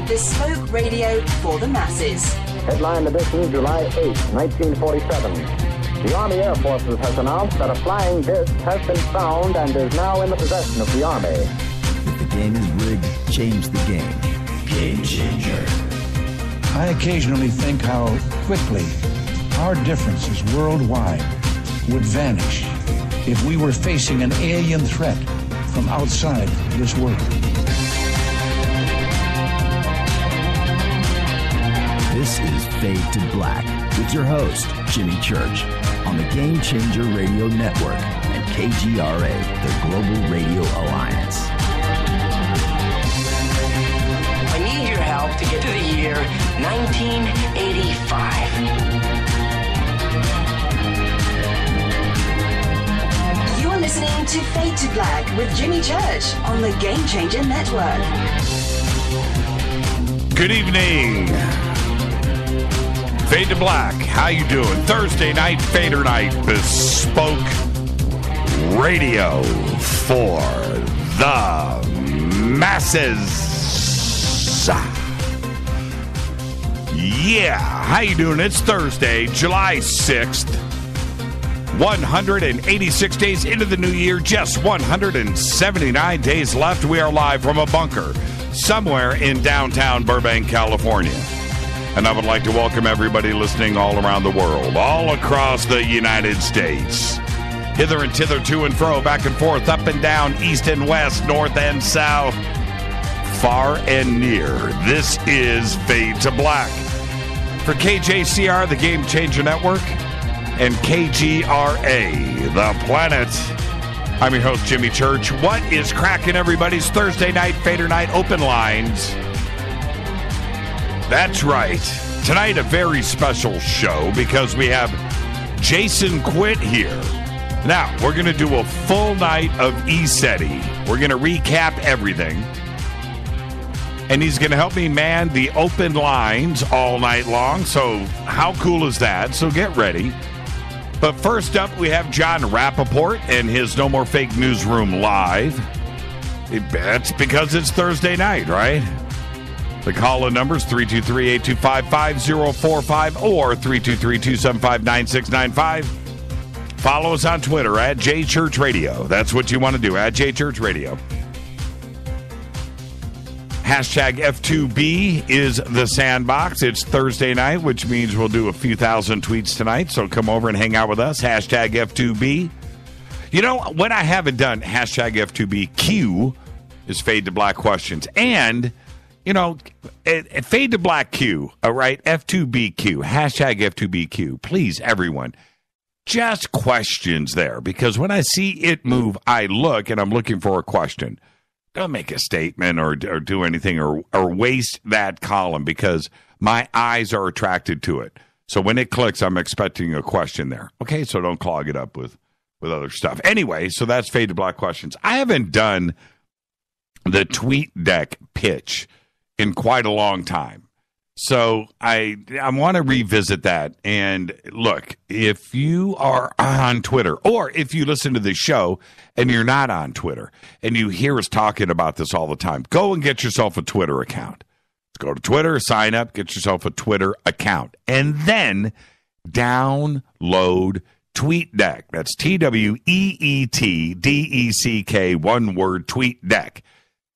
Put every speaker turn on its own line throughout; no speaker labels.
Bespoke radio for the masses.
Headline edition, July 8, 1947. The Army Air Forces has announced that a flying disc has been found and is now in the possession of the Army.
If the game is rigged, change the game. Game changer.
I occasionally think how quickly our differences worldwide would vanish if we were facing an alien threat from outside this world.
This is Fade to Black with your host, Jimmy Church, on the Game Changer Radio Network and KGRA, the Global Radio Alliance.
I need your help to get to the year 1985.
You're listening to Fade to Black with Jimmy Church on the Game Changer Network.
Good evening. Fade to Black, how you doing? Thursday night, Fadernight, bespoke radio for the masses. Yeah, how you doing? It's Thursday, July 6th. 186 days into the new year, just 179 days left. We are live from a bunker somewhere in downtown Burbank, California. And I would like to welcome everybody listening all around the world, all across the United States. Hither and thither, to and fro, back and forth, up and down, east and west, north and south, far and near. This is Fade to Black. For KJCR, the Game Changer Network, and KGRA, the planet. I'm your host, Jimmy Church. What is cracking, everybody's Thursday night, Fader Night, open lines. That's right. Tonight, a very special show because we have Jason Quitt here. Now, we're going to do a full night of ECETI. We're going to recap everything. And he's going to help me man the open lines all night long. So how cool is that? So get ready. But first up, we have Jon Rappoport and his No More Fake Newsroom live. That's because it's Thursday night, right? The call-in number is 323-825-5045 or 323-275-9695. Follow us on Twitter at JChurchRadio. That's what you want to do, at JChurchRadio. Hashtag F2B is the sandbox. It's Thursday night, which means we'll do a few thousand tweets tonight, so come over and hang out with us. Hashtag F2B. You know, what I haven't done, hashtag F2BQ, is Fade to Black questions. And, you know, Fade to Black Q, all right? F2BQ, hashtag F2BQ. Please, everyone, just questions there, because when I see it move, I look, and I'm looking for a question. Don't make a statement or do anything or waste that column because my eyes are attracted to it. So when it clicks, I'm expecting a question there. Okay, so don't clog it up with other stuff. Anyway, so that's Fade to Black questions. I haven't done the tweet deck pitch in quite a long time. So I want to revisit that. And look, if you are on Twitter or if you listen to this show and you're not on Twitter and you hear us talking about this all the time, go and get yourself a Twitter account. Let's go to Twitter, sign up, get yourself a Twitter account, and then download TweetDeck. That's TweetDeck, one word, TweetDeck.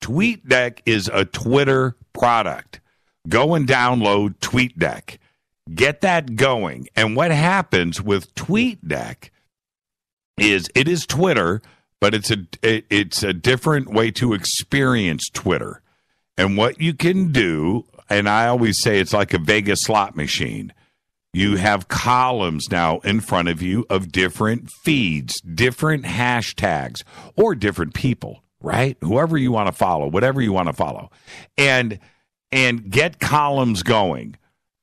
TweetDeck is a Twitter product. Go and download TweetDeck. Get that going. And what happens with TweetDeck is it is Twitter, but it's a different way to experience Twitter. And what you can do, and I always say it's like a Vegas slot machine. You have columns now in front of you of different feeds, different hashtags, or different people, right? Whoever you want to follow, whatever you want to follow. And get columns going.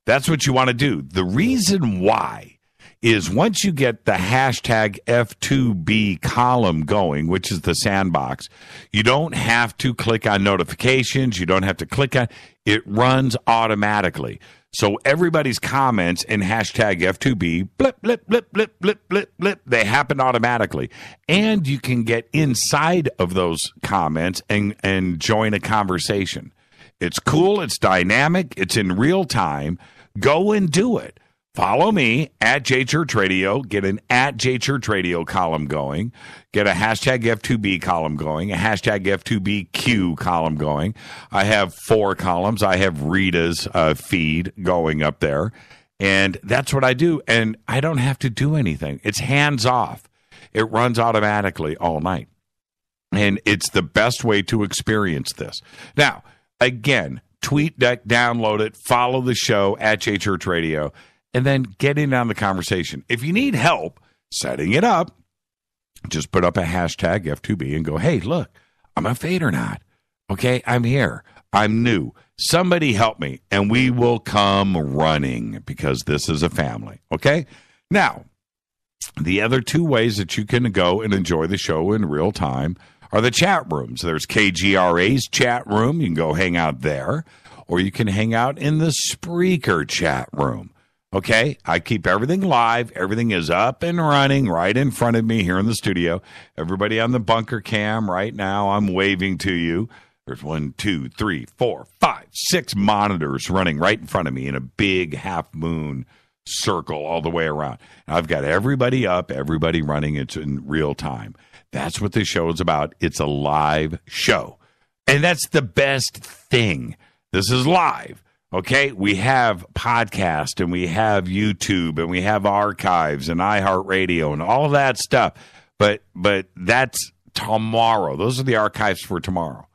That's what you want to do. The reason why is once you get the hashtag F2B column going, which is the sandbox, you don't have to click on notifications. You don't have to click on it. Runs automatically. So everybody's comments in hashtag F2B, blip, blip, blip, blip, blip, blip, blip, they happen automatically. And you can get inside of those comments and join a conversation. It's cool. It's dynamic. It's in real time. Go and do it. Follow me at JChurchRadio. Get an at JChurchRadio column going. Get a hashtag F2B column going. A hashtag F2BQ column going. I have 4 columns. I have Rita's feed going up there. And that's what I do. And I don't have to do anything. It's hands off. It runs automatically all night. And it's the best way to experience this. Now, again, TweetDeck, download it, follow the show at JChurchRadio, and then get in on the conversation. If you need help setting it up, just put up a hashtag F2B and go, hey, look, I'm a Fadernight. Okay, I'm here. I'm new. Somebody help me, and we will come running because this is a family. Okay? Now, the other 2 ways that you can go and enjoy the show in real time are the chat rooms. There's KGRA's chat room. You can go hang out there, or you can hang out in the Spreaker chat room. Okay? I keep everything live. Everything is up and running right in front of me here in the studio. Everybody on the bunker cam right now, I'm waving to you. There's 1, 2, 3, 4, 5, 6 monitors running right in front of me in a big half moon circle all the way around. And I've got everybody up, everybody running. It's in real time. That's what this show is about. It's a live show. And that's the best thing. This is live. Okay? We have podcast and we have YouTube and we have archives and iHeartRadio and all that stuff. But that's tomorrow. Those are the archives for tomorrow.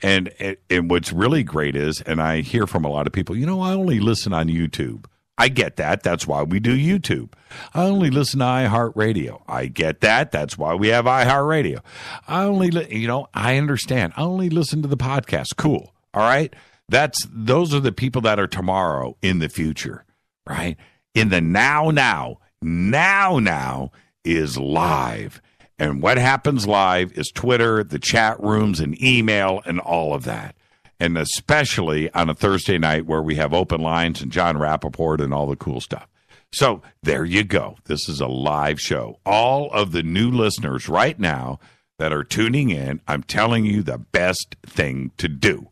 And what's really great is, and I hear from a lot of people, I only listen on YouTube. I get that. That's why we do YouTube. I only listen to iHeartRadio. I get that. That's why we have iHeartRadio. I understand. I only listen to the podcast. Cool. All right. Those are the people that are tomorrow in the future, right? In the now is live. And what happens live is Twitter, the chat rooms, and email, and all of that. And especially on a Thursday night where we have open lines and Jon Rappoport and all the cool stuff. So there you go. This is a live show. All of the new listeners right now that are tuning in, I'm telling you the best thing to do.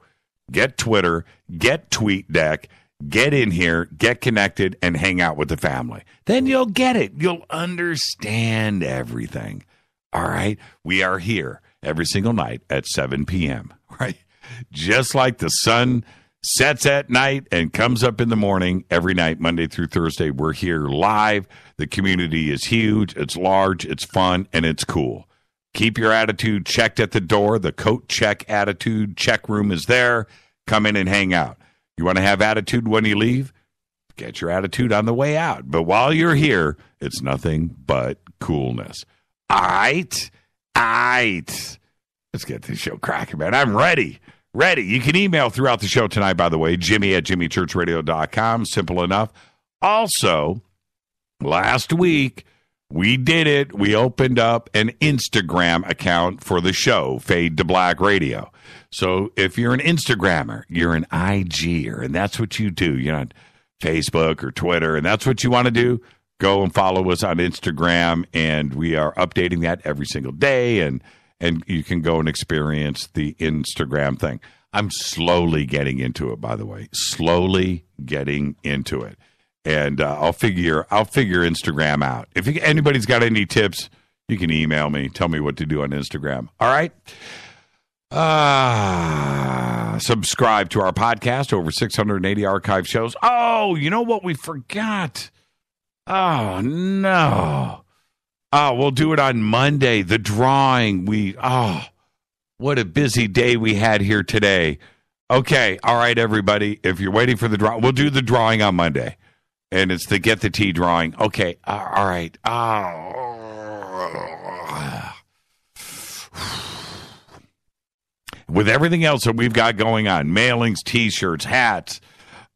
Get Twitter, get TweetDeck, get in here, get connected, and hang out with the family. Then you'll get it. You'll understand everything. All right? We are here every single night at 7 p.m., right? Just like the sun sets at night and comes up in the morning every night, Monday through Thursday, we're here live. The community is huge. It's large. It's fun. And it's cool. Keep your attitude checked at the door. The coat check attitude check room is there. Come in and hang out. You want to have attitude when you leave? Get your attitude on the way out. But while you're here, it's nothing but coolness. All right. Let's get this show cracking, man. I'm ready. You can email throughout the show tonight, by the way, Jimmy@JimmyChurchRadio.com. Simple enough. Also, last week, we did it. We opened up an Instagram account for the show, Fade to Black Radio. So if you're an Instagrammer, you're an IGer, and that's what you do. You're on Facebook or Twitter, and that's what you want to do. Go and follow us on Instagram, and we are updating that every single day, and you can go and experience the Instagram thing. I'm slowly getting into it, by the way. Slowly getting into it. And I'll figure Instagram out. If anybody's got any tips, you can email me. Tell me what to do on Instagram. All right? Subscribe to our podcast. Over 680 archive shows. Oh, you know what we forgot? Oh, no. Oh, we'll do it on Monday. The drawing. What a busy day we had here today. Okay. All right, everybody. If you're waiting for the drawing, we'll do the drawing on Monday. And it's the Get the Tea drawing. Okay. All right. With everything else that we've got going on, mailings, T-shirts, hats,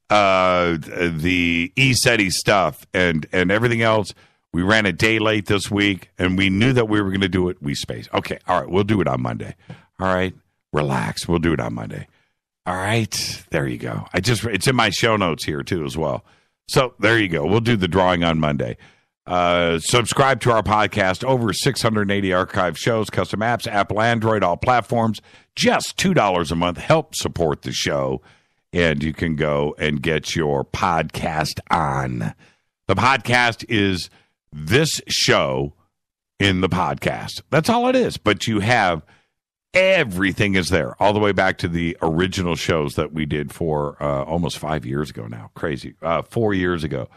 the ECETI stuff, and everything else, we ran a day late this week, and we knew that we were going to do it. We spaced. Okay. All right. We'll do it on Monday. All right. Relax. We'll do it on Monday. All right. There you go. It's in my show notes here, too, as well. So there you go. We'll do the drawing on Monday. Subscribe to our podcast. Over 680 archive shows, custom apps, Apple, Android, all platforms. Just $2 a month. Help support the show. and you can go and get your podcast on. The podcast is this show in the podcast. That's all it is. But you have everything is there, all the way back to the original shows that we did for almost 5 years ago now. Crazy. 4 years ago.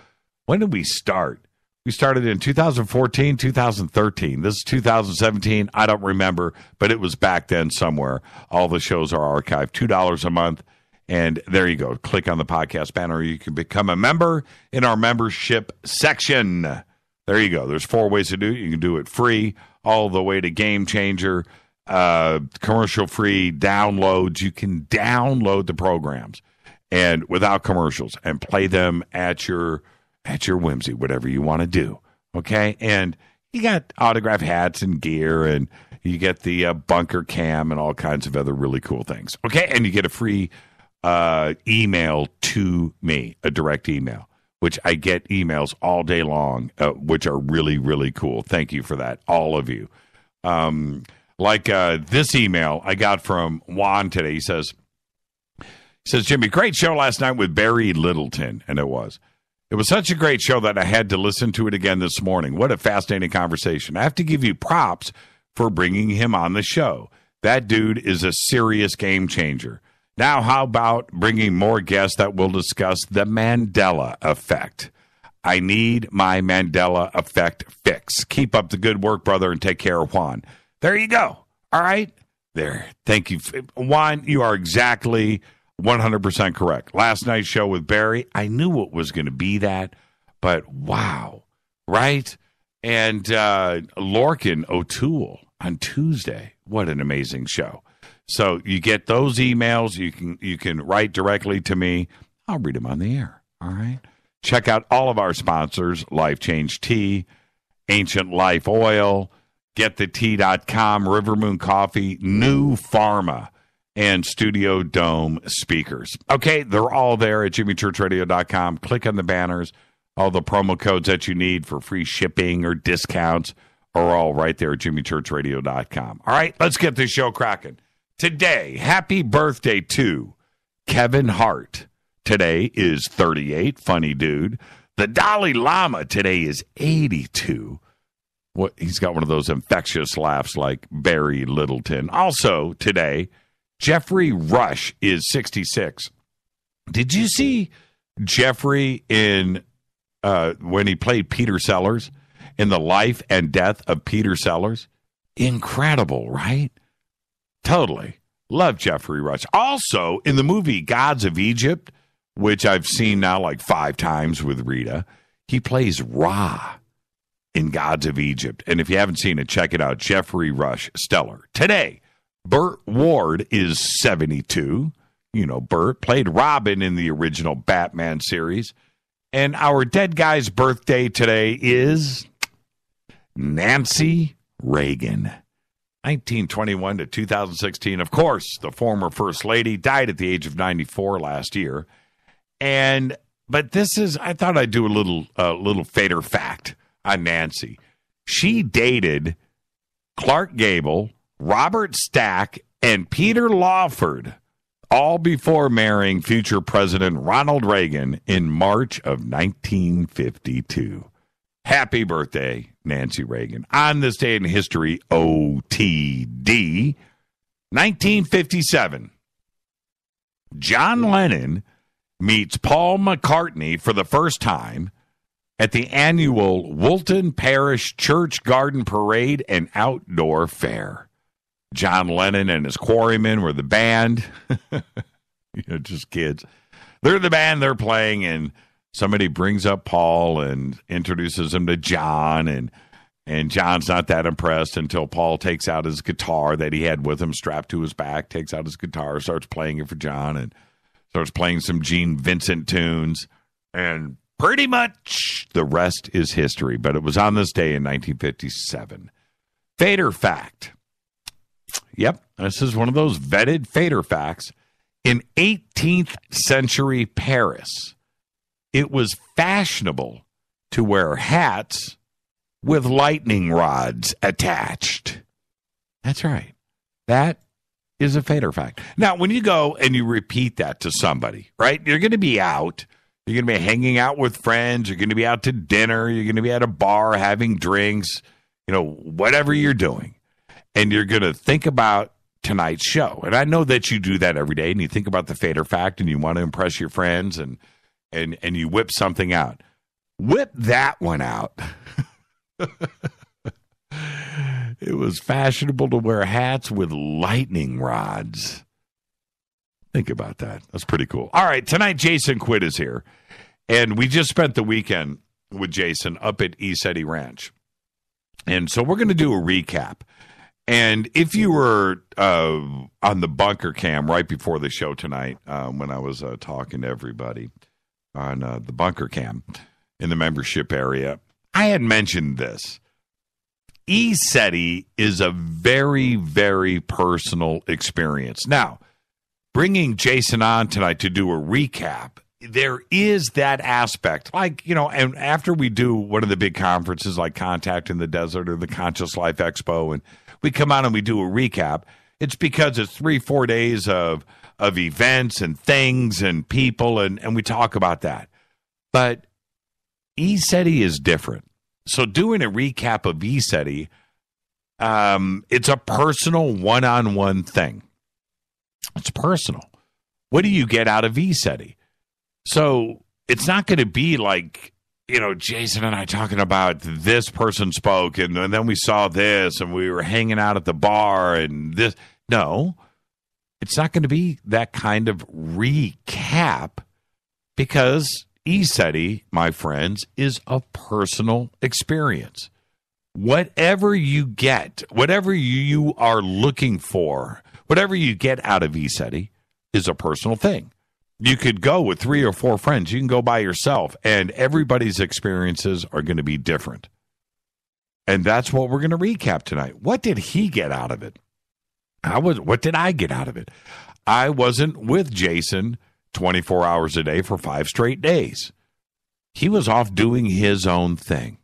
When did we start? We started in 2014, 2013. This is 2017. I don't remember, but it was back then somewhere. All the shows are archived. $2 a month. And there you go. Click on the podcast banner. You can become a member in our membership section. There you go. There's 4 ways to do it. You can do it free, all the way to Game Changer, commercial-free downloads. You can download the programs and without commercials and play them at your whimsy, whatever you want to do. Okay? And you got autograph hats and gear, and you get the bunker cam and all kinds of other really cool things. Okay? And you get a free email to me, a direct email, which I get emails all day long, which are really, really cool. Thank you for that, all of you. Like this email I got from Juan today. He says, Jimmy, great show last night with Barry Littleton. And it was such a great show that I had to listen to it again this morning. What a fascinating conversation. I have to give you props for bringing him on the show. That dude is a serious game changer. Now, how about bringing more guests that will discuss the Mandela effect? I need my Mandela effect fix. Keep up the good work, brother, and take care of Juan. There you go. All right? There. Thank you. Juan, you are exactly 100% correct. Last night's show with Barry, I knew it was going to be that, but wow. Right? And Lorcan O'Toole on Tuesday. What an amazing show. So you get those emails. You can write directly to me. I'll read them on the air. All right? Check out all of our sponsors, Life Change Tea, Ancient Life Oil, GetTheTea.com, River Moon Coffee, New Pharma, and Studio Dome speakers. Okay, they're all there at JimmyChurchRadio.com. Click on the banners. All the promo codes that you need for free shipping or discounts are all right there at JimmyChurchRadio.com. All right, let's get this show cracking. Today, happy birthday to Kevin Hart. Today is 38, funny dude. The Dalai Lama today is 82. He's got one of those infectious laughs like Barry Littleton. Also today, Jeffrey Rush is 66. Did you see Jeffrey in when he played Peter Sellers in The Life and Death of Peter Sellers? Incredible, right? Totally. Love Jeffrey Rush. Also, in the movie Gods of Egypt, which I've seen now like 5 times with Rita, he plays Ra in Gods of Egypt. And if you haven't seen it, check it out. Jeffrey Rush, stellar. Today, Burt Ward is 72. You know, Burt played Robin in the original Batman series. And our dead guy's birthday today is Nancy Reagan. 1921 to 2016. Of course, the former First Lady died at the age of 94 last year. But this is, I thought I'd do a little fader fact on Nancy. She dated Clark Gable, Robert Stack, and Peter Lawford, all before marrying future President Ronald Reagan in March of 1952. Happy birthday, Nancy Reagan. On this day in history, OTD, 1957, John Lennon meets Paul McCartney for the first time at the annual Woolton Parish Church Garden Parade and Outdoor Fair. John Lennon and his quarrymen were the band. Just kids. They're the band, they're playing, and somebody brings up Paul and introduces him to John, and John's not that impressed until Paul takes out his guitar that he had with him strapped to his back, takes out his guitar, starts playing it for John, and starts playing some Gene Vincent tunes, and pretty much the rest is history. But it was on this day in 1957. Fader fact. Yep, this is one of those vetted fader facts. In 18th century Paris, it was fashionable to wear hats with lightning rods attached. That's right. That is a Fader fact. Now, when you go and you repeat that to somebody, right, you're going to be out. You're going to be hanging out with friends. You're going to be out to dinner. You're going to be at a bar having drinks, whatever you're doing. And you're going to think about tonight's show. And I know that you do that every day, and you think about the Fader fact, and you want to impress your friends, and you whip something out. Whip that one out. It was fashionable to wear hats with lightning rods. Think about that. That's pretty cool. All right, tonight Jason Quitt is here, and we just spent the weekend with Jason up at ECETI Ranch. And so we're going to do a recap. And if you were on the bunker cam right before the show tonight, when I was talking to everybody on the bunker cam in the membership area, I had mentioned this. ECETI is a very, very personal experience. Now, bringing Jason on tonight to do a recap, there is that aspect. And after we do one of the big conferences like Contact in the Desert or the Conscious Life Expo, and we come out and we do a recap, it's because it's 3-4 days of events and things and people, and we talk about that. But ECETI is different. So doing a recap of ECETI, it's a personal one-on-one thing. It's personal. What do you get out of ECETI? So it's not going to be like, Jason and I talking about this person spoke, and then we saw this, and we were hanging out at the bar, and this. No, it's not going to be that kind of recap, because ECETI, my friends, is a personal experience. Whatever you get, whatever you are looking for, whatever you get out of ECETI is a personal thing. You could go with 3 or 4 friends. You can go by yourself, and everybody's experiences are going to be different. And that's what we're going to recap tonight. What did he get out of it? What did I get out of it? I wasn't with Jason 24 hours a day for 5 straight days. He was off doing his own thing.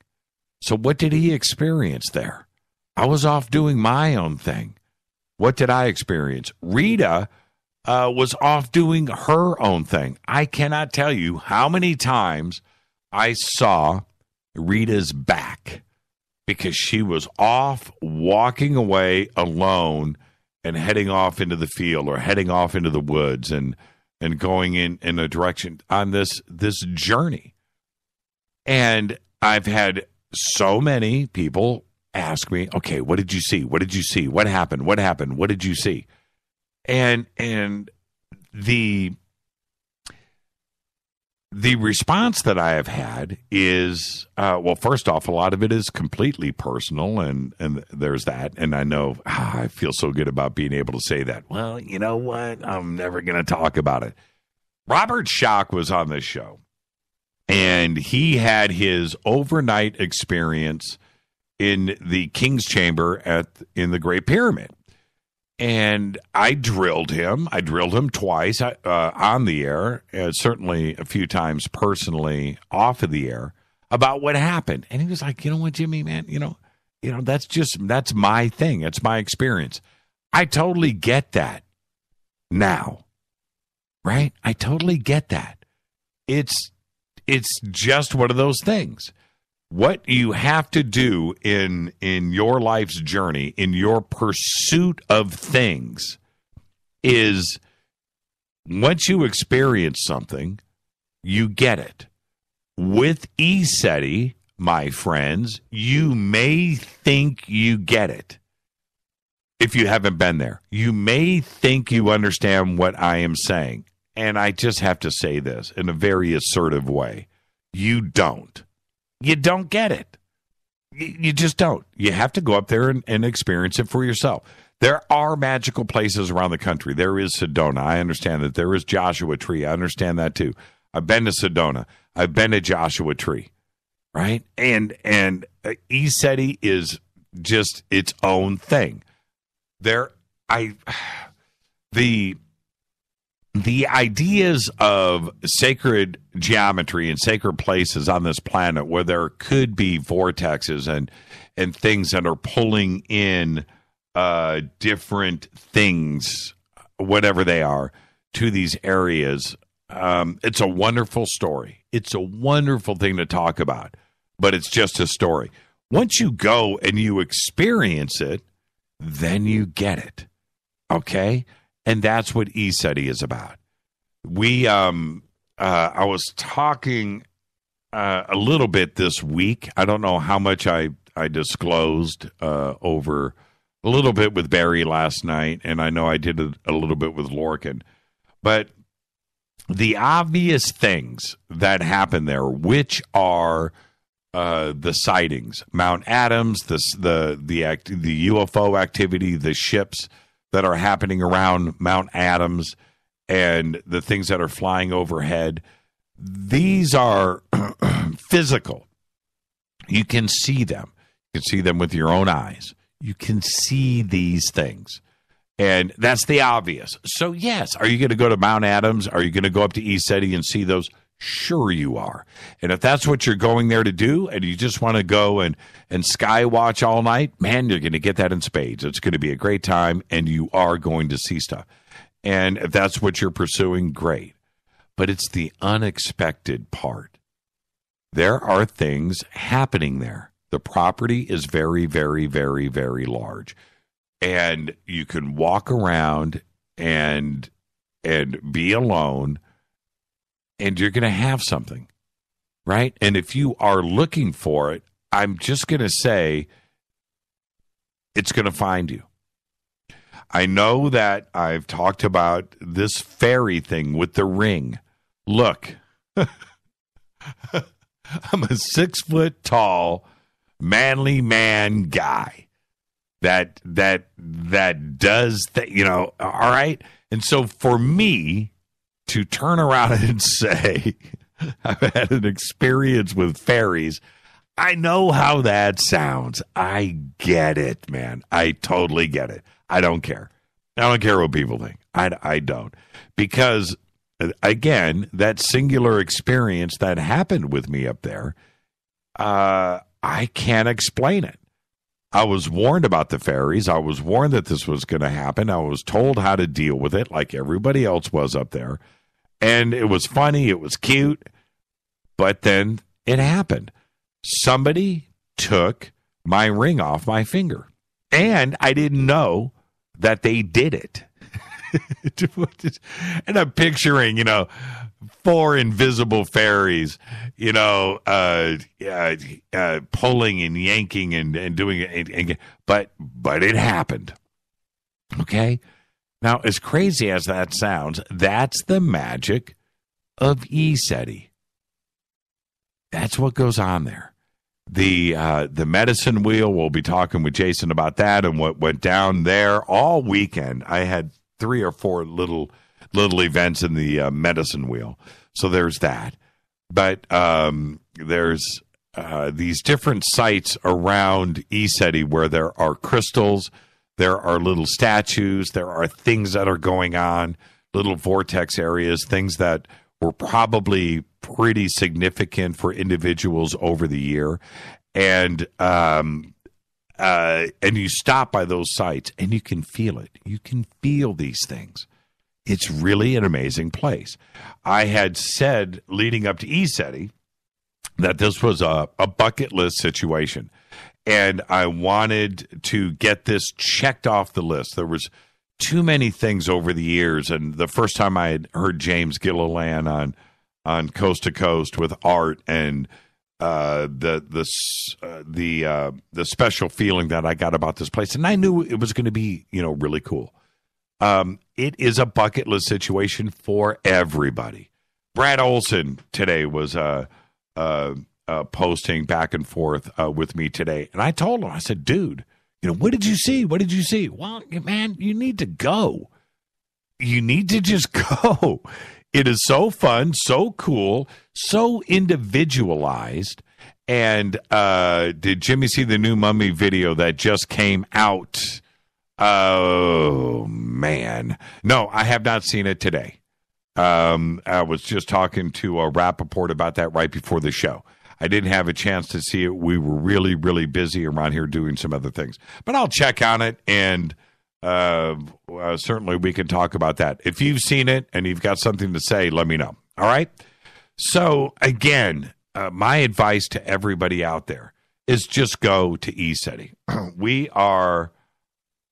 So what did he experience there? I was off doing my own thing. What did I experience? Rita was off doing her own thing. I cannot tell you how many times I saw Rita's back because she was off walking away alone and heading off into the field or heading off into the woods and going in a direction on this journey. And I've had so many people ask me, okay, what did you see? What did you see? What happened? What happened? What did you see? And the response that I have had is, well, first off, a lot of it is completely personal, and there's that. And I know I feel so good about being able to say that. Well, you know what? I'm never going to talk about it. Robert Schoch was on this show, and he had his overnight experience in the King's Chamber in the Great Pyramid. And I drilled him. I drilled him twice on the air, certainly a few times personally off of the air, about what happened. And he was like, you know what, Jimmy, man, that's my thing. It's my experience. I totally get that now, right? I totally get that. It's just one of those things. What you have to do in your life's journey, in your pursuit of things, is once you experience something, you get it. With ECETI, my friends, you may think you get it. If you haven't been there, you may think you understand what I am saying. And I just have to say this in a very assertive way. You don't. You don't get it. You just don't. You have to go up there and experience it for yourself. There are magical places around the country. There is Sedona. I understand that. There is Joshua Tree. I understand that too. I've been to Sedona. I've been to Joshua Tree, right? And ECETI is just its own thing. The ideas of sacred geometry and sacred places on this planet where there could be vortexes and things that are pulling in different things, whatever they are, to these areas. It's a wonderful story. It's a wonderful thing to talk about, but it's just a story. Once you go and you experience it, then you get it. Okay? And that's what ECETI is about. I was talking a little bit this week. I don't know how much I disclosed over a little bit with Barry last night, and I know I did a little bit with Lorcan. But the obvious things that happen there, which are the sightings, Mount Adams, the UFO activity, the ships that are happening around Mount Adams, and the things that are flying overhead, these are physical. You can see them. You can see them with your own eyes. You can see these things. And that's the obvious. So, yes, are you going to go to Mount Adams? Are you going to go up to ECETI and see those? Sure you are. And if that's what you're going there to do, and you just want to go and sky watch all night, man, you're going to get that in spades. It's going to be a great time, and you are going to see stuff. And if that's what you're pursuing, great. But it's the unexpected part. There are things happening there. The property is very, very, very, very large. And you can walk around and be alone, and you're going to have something, right? And if you are looking for it, I'm just going to say it's going to find you. I know that I've talked about this fairy thing with the ring. Look, I'm a 6 foot tall, manly man guy that does that, all right? And so for me to turn around and say, I've had an experience with fairies, I know how that sounds. I get it, man. I totally get it. I don't care. I don't care what people think. I don't. Because, again, that singular experience that happened with me up there, I can't explain it. I was warned about the fairies. I was warned that this was going to happen. I was told how to deal with it like everybody else was up there. And it was funny. It was cute. But then it happened. Somebody took my ring off my finger. And I didn't know that they did it. And I'm picturing, 4 invisible fairies, pulling and yanking and doing it. But it happened. Okay? Now, as crazy as that sounds, that's the magic of ECETI. That's what goes on there. The medicine wheel, we'll be talking with Jason about that and what went down there all weekend. I had 3 or 4 little events in the medicine wheel. So there's that. But there's these different sites around ECETI where there are crystals, there are little statues, there are things that are going on, little vortex areas, things that were probably pretty significant for individuals over the year. And you stop by those sites and you can feel it. You can feel these things. It's really an amazing place. I had said leading up to ECETI that this was a bucket list situation. And I wanted to get this checked off the list. There was too many things over the years. And the first time I had heard James Gilliland on Coast to Coast with Art and the special feeling that I got about this place, and I knew it was going to be really cool. It is a bucket list situation for everybody. Brad Olson today was posting back and forth with me today, and I told him, I said, dude, what did you see? What did you see? Well, man, you need to go. You need to just go. It is so fun, so cool, so individualized. And did Jimmy see the new Mummy video that just came out? Oh, man. No, I have not seen it today. I was just talking to Rappaport about that right before the show. I didn't have a chance to see it. We were really, really busy around here doing some other things. But I'll check on it, and certainly we can talk about that. If you've seen it and you've got something to say, let me know. All right? So, again, my advice to everybody out there is just go to ECETI. We are,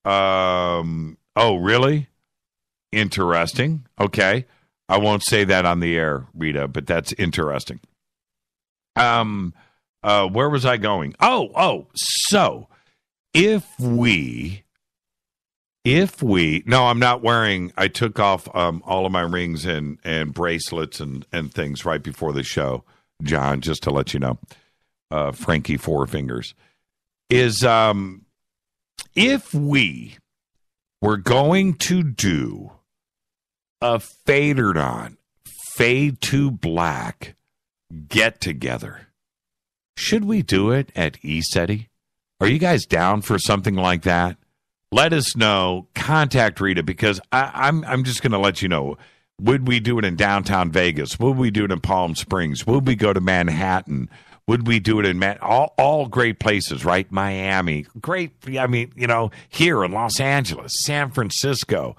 oh, really? Interesting. Okay. I won't say that on the air, Rita, but that's interesting. Where was I going? So if we, no, I'm not wearing, I took off all of my rings and bracelets and things right before the show, John, just to let you know. Frankie Four Fingers is, if we were going to do a Fadernight, Fade to Black get together, should we do it at ECETI? Are you guys down for something like that? Let us know. Contact Rita, because I'm just going to let you know. Would we do it in downtown Vegas? Would we do it in Palm Springs? Would we go to Manhattan? Would we do it in all great places, right? Miami, great. I mean, here in Los Angeles, San Francisco,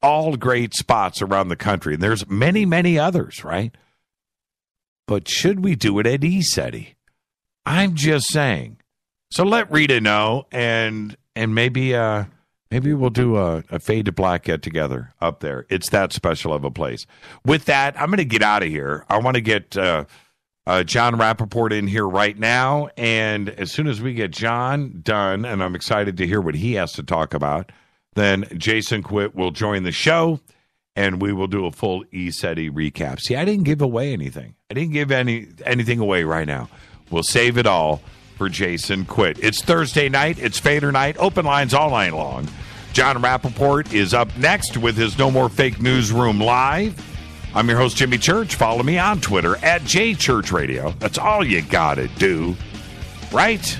all great spots around the country. And there's many, many others, right? But should we do it at ECETI? I'm just saying. So let Rita know, and maybe we'll do a Fade to Black get together up there. It's that special of a place. With that, I'm going to get out of here. I want to get Jon Rappoport in here right now, and as soon as we get Jon done, and I'm excited to hear what he has to talk about, then Jason Quitt will join the show, and we will do a full ECETI recap. See, I didn't give away anything. I didn't give anything away right now. We'll save it all for Jason Quitt. It's Thursday night. It's Fadernight. Open lines all night long. Jon Rappoport is up next with his No More Fake Newsroom Live. I'm your host, Jimmy Church. Follow me on Twitter at JChurchRadio. That's all you got to do, right?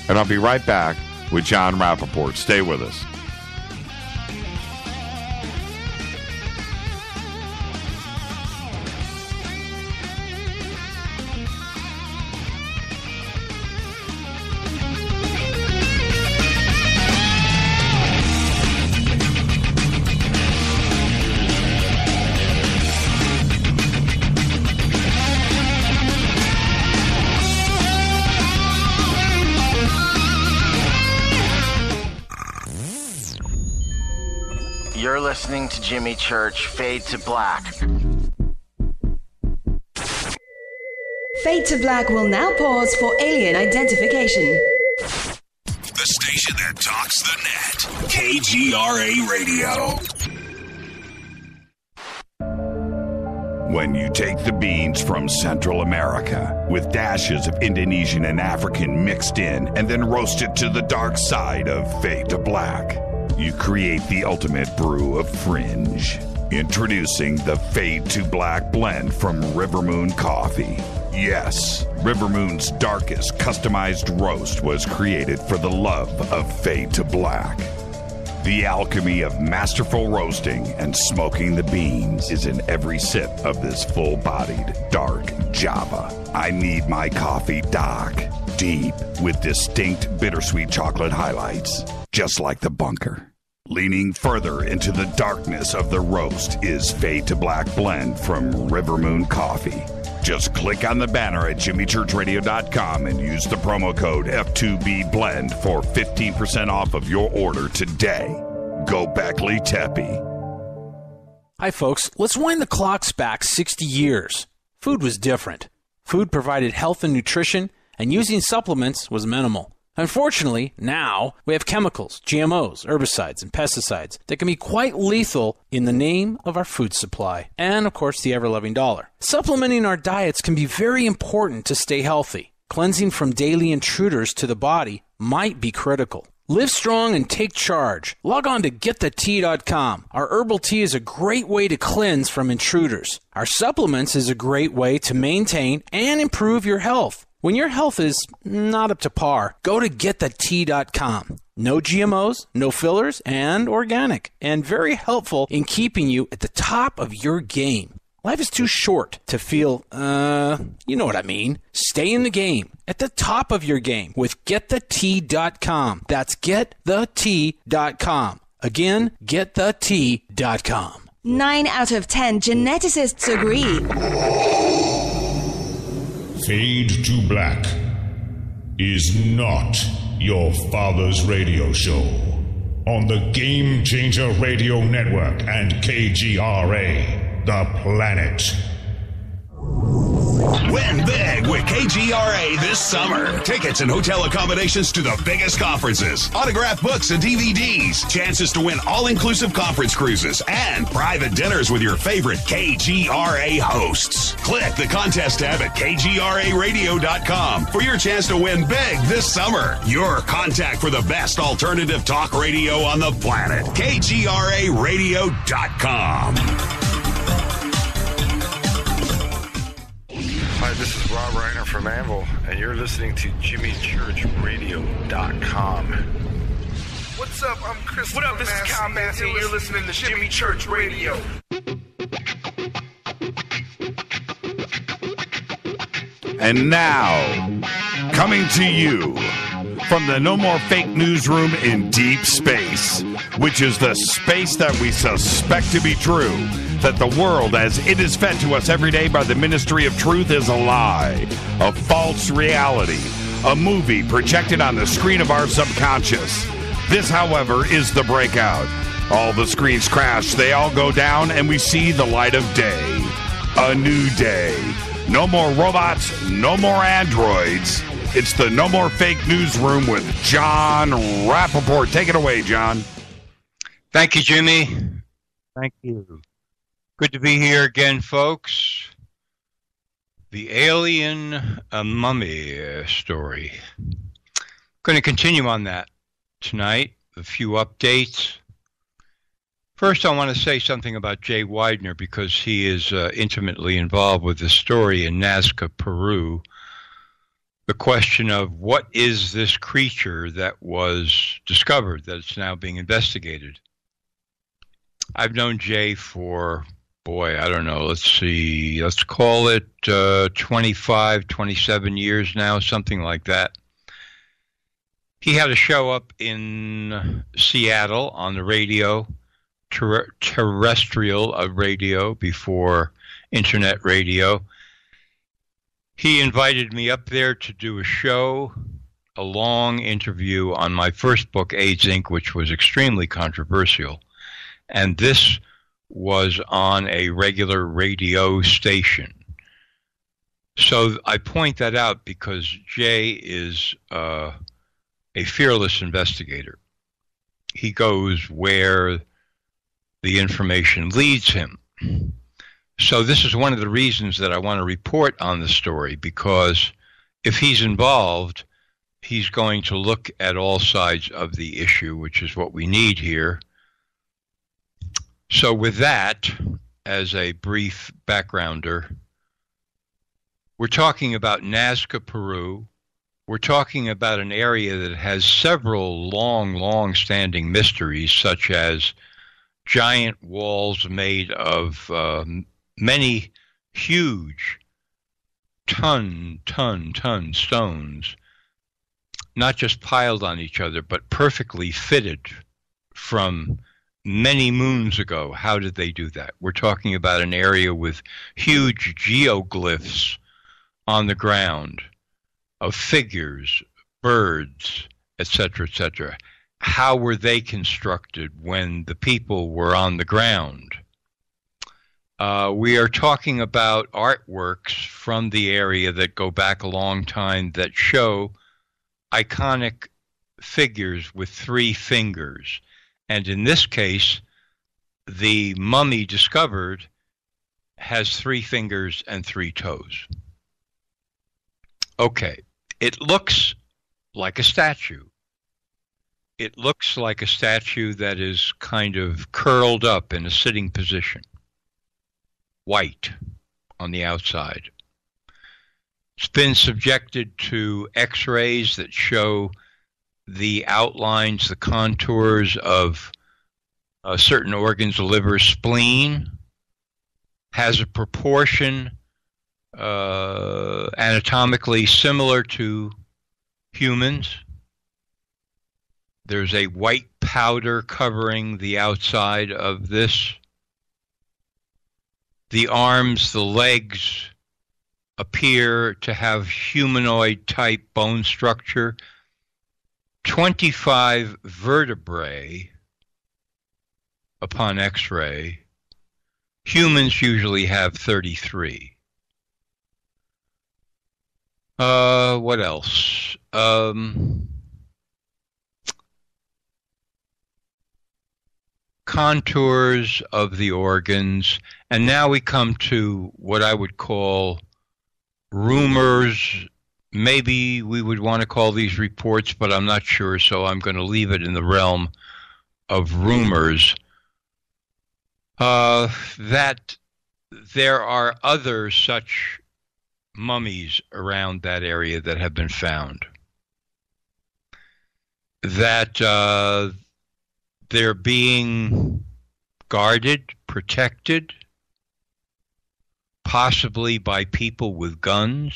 And I'll be right back with Jon Rappoport. Stay with us.
You're listening to Jimmy Church, Fade to Black.
Fade to Black will now pause for alien identification.
The station that talks the net. KGRA Radio. When you take the beans from Central America with dashes of Indonesian and African mixed in and then roasted to the dark side of Fade to Black, you create the ultimate brew of fringe. Introducing the Fade to Black blend from Rivermoon Coffee. Yes, Rivermoon's darkest customized roast was created for the love of Fade to Black. The alchemy of masterful roasting and smoking the beans is in every sip of this full-bodied, dark Java. I need my coffee dark, deep, with distinct bittersweet chocolate highlights, just like the bunker. Leaning further into the darkness of the roast is Fade to Black blend from Rivermoon Coffee. Just click on the banner at jimmychurchradio.com and use the promo code F2BBLEND for 15% off of your order today. Go Beckley Teppy.
Hi, folks. Let's wind the clocks back 60 years. Food was different. Food provided health and nutrition, and using supplements was minimal. Unfortunately, now we have chemicals, GMOs, herbicides, and pesticides that can be quite lethal in the name of our food supply and, of course, the ever-loving dollar. Supplementing our diets can be very important to stay healthy. Cleansing from daily intruders to the body might be critical. Live strong and take charge. Log on to getthetea.com. Our herbal tea is a great way to cleanse from intruders. Our supplements is a great way to maintain and improve your health. When your health is not up to par, go to getthetea.com. No GMOs, no fillers, and organic, and very helpful in keeping you at the top of your game. Life is too short to feel, you know what I mean. Stay in the game, at the top of your game with GetTheT.com. That's GetTheT.com. Again, GetTheT.com.
9 out of 10 geneticists agree.
Fade to Black is not your father's radio show on the Game Changer Radio Network and KGRA, The Planet.
Win big with KGRA this summer. Tickets and hotel accommodations to the biggest conferences, autographed books and DVDs, chances to win all-inclusive conference cruises, and private dinners with your favorite KGRA hosts. Click the contest tab at kgraradio.com for your chance to win big this summer. Your contact for the best alternative talk radio on the planet. kgraradio.com.
Hi, this is Rob Reiner from Anvil, and you're listening to JimmyChurchRadio.com.
What's up? I'm Chris. What up? This is Kyle Massey, and you're listening to Jimmy Church Radio.
And now, coming to you from the No More Fake Newsroom in deep space, which is the space that we suspect to be true, that the world as it is fed to us every day by the Ministry of Truth is a lie, a false reality, a movie projected on the screen of our subconscious. This, however, is the breakout. All the screens crash, they all go down, and we see the light of day. A new day. No more robots, no more androids. It's the No More Fake Newsroom with Jon Rappoport. Take it away, John.
Thank you, Jimmy. Thank you. Good to be here again, folks. The alien mummy story. Going to continue on that tonight. A few updates. First, I want to say something about Jay Widener because he is intimately involved with the story in Nazca, Peru. The question of what is this creature that was discovered, that it's now being investigated. I've known Jay for, I don't know, let's call it 25, 27 years now, something like that. He had a show up in Seattle on the radio, terrestrial radio before internet radio. He invited me up there to do a show, a long interview on my first book, AIDS Inc., which was extremely controversial. And this was on a regular radio station. So I point that out because Jay is a fearless investigator. He goes where the information leads him. So this is one of the reasons that I want to report on the story, because if he's involved, he's going to look at all sides of the issue, which is what we need here. So with that, as a brief backgrounder, we're talking about Nazca, Peru. We're talking about an area that has several long-standing mysteries, such as giant walls made of many huge ton stones, not just piled on each other, but perfectly fitted from many moons ago. How did they do that? We're talking about an area with huge geoglyphs on the ground of figures, birds, etc., etc. How were they constructed when the people were on the ground? We are talking about artworks from the area that go back a long time that show iconic figures with 3 fingers. And in this case, the mummy discovered has 3 fingers and 3 toes. Okay, it looks like a statue. It looks like a statue that is kind of curled up in a sitting position. White on the outside. It's been subjected to X-rays that show the outlines, the contours of certain organs, the liver, spleen. has a proportion anatomically similar to humans. There's a white powder covering the outside of this. The arms, the legs appear to have humanoid-type bone structure. 25 vertebrae upon X-ray. Humans usually have 33. What else? Contours of the organs. And now we come to what I would call rumors. Maybe we would want to call these reports, but I'm not sure, so I'm going to leave it in the realm of rumors. That there are other such mummies around that area that have been found. That they're being guarded, protected, possibly by people with guns.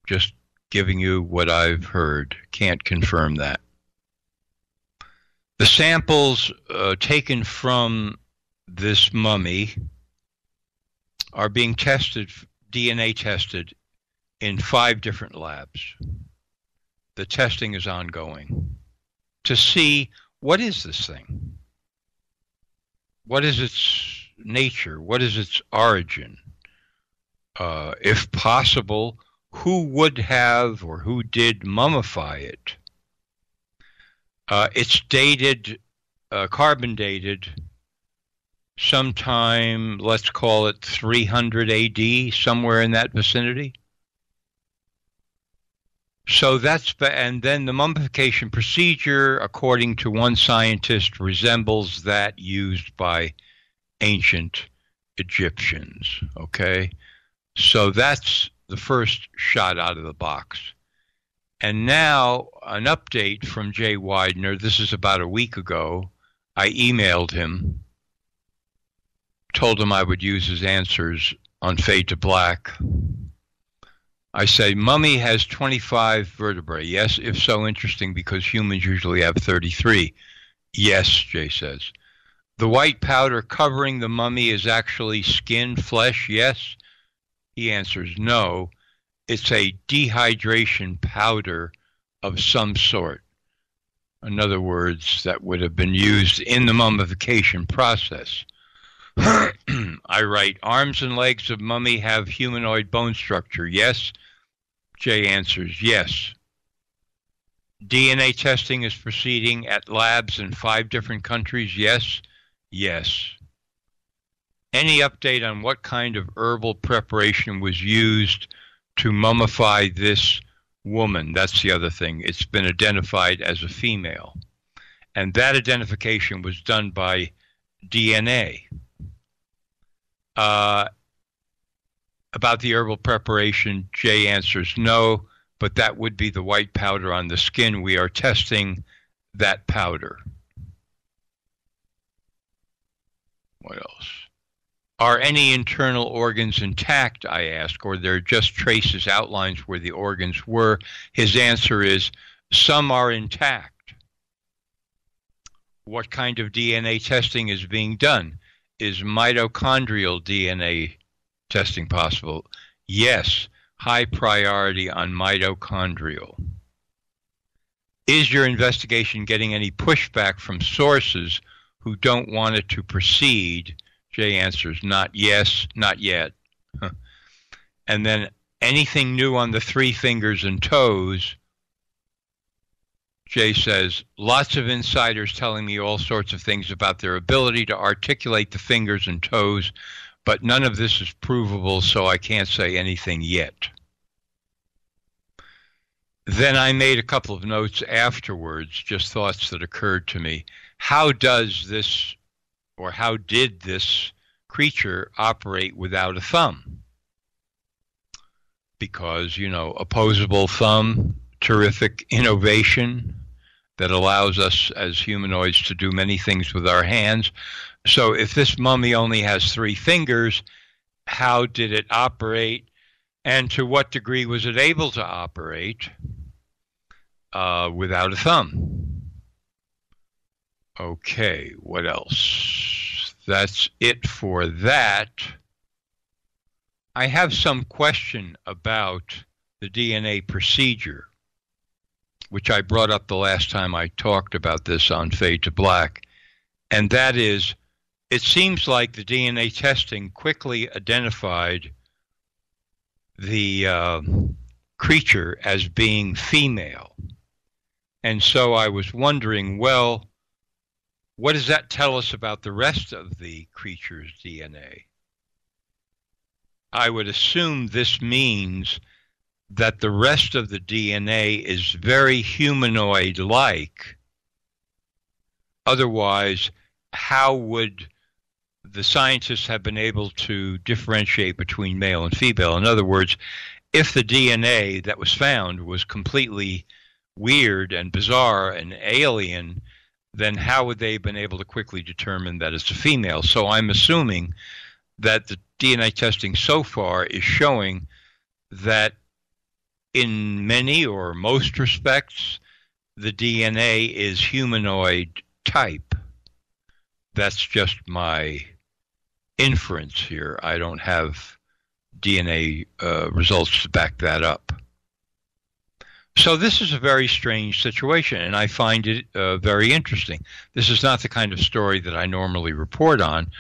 Just giving you what I've heard. Can't confirm that. The samples taken from this mummy are being tested, DNA tested, in 5 different labs. The testing is ongoing to see what is this thing? What is its nature? What is its origin? If possible, who would have or who did mummify it? It's dated, carbon dated, sometime, let's call it 300 AD, somewhere in that vicinity. So that's, and then the mummification procedure, according to one scientist, resembles that used by ancient Egyptians, okay? So that's the first shot out of the box. And now an update from Jay Widener. This is about a week ago. I emailed him, told him I would use his answers on Fade to Black. I say, mummy has 25 vertebrae. Yes, if so, interesting, because humans usually have 33. Yes, Jay says. The white powder covering the mummy is actually skin, flesh. Yes. He answers, no. It's a dehydration powder of some sort. In other words, that would have been used in the mummification process. I write, arms and legs of mummy have humanoid bone structure. Yes. Jay answers, yes. DNA testing is proceeding at labs in 5 different countries. Yes. Yes. Any update on what kind of herbal preparation was used to mummify this woman? That's the other thing. It's been identified as a female. And that identification was done by DNA. About the herbal preparation, Jay answers no, but that would be the white powder on the skin. We are testing that powder. What else? Are any internal organs intact, I ask, or they're just traces, outlines where the organs were? His answer is, some are intact. What kind of DNA testing is being done? Is mitochondrial DNA testing possible? Yes, high priority on mitochondrial. Is your investigation getting any pushback from sources who don't want it to proceed? Jay answers, not yes, not yet. And then, anything new on the 3 fingers and toes? Jay says, lots of insiders telling me all sorts of things about their ability to articulate the fingers and toes, but none of this is provable, so I can't say anything yet. Then I made a couple of notes afterwards, just thoughts that occurred to me. How does this, or how did this creature operate without a thumb? Because, you know, opposable thumb, terrific innovation that allows us as humanoids to do many things with our hands. So if this mummy only has 3 fingers, how did it operate? And to what degree was it able to operate without a thumb? Okay, what else? That's it for that. I have some question about the DNA procedure, which I brought up the last time I talked about this on Fade to Black, and that is, it seems like the DNA testing quickly identified the creature as being female. And so I was wondering, well, what does that tell us about the rest of the creature's DNA? I would assume this means that the rest of the DNA is very humanoid-like. Otherwise, how would the scientists have been able to differentiate between male and female? In other words, if the DNA that was found was completely weird and bizarre and alien, then how would they have been able to quickly determine that it's a female? So I'm assuming that the DNA testing so far is showing that in many or most respects, the DNA is humanoid type. That's just my inference here. I don't have DNA results to back that up. So this is a very strange situation, and I find it very interesting. This is not the kind of story that I normally report on,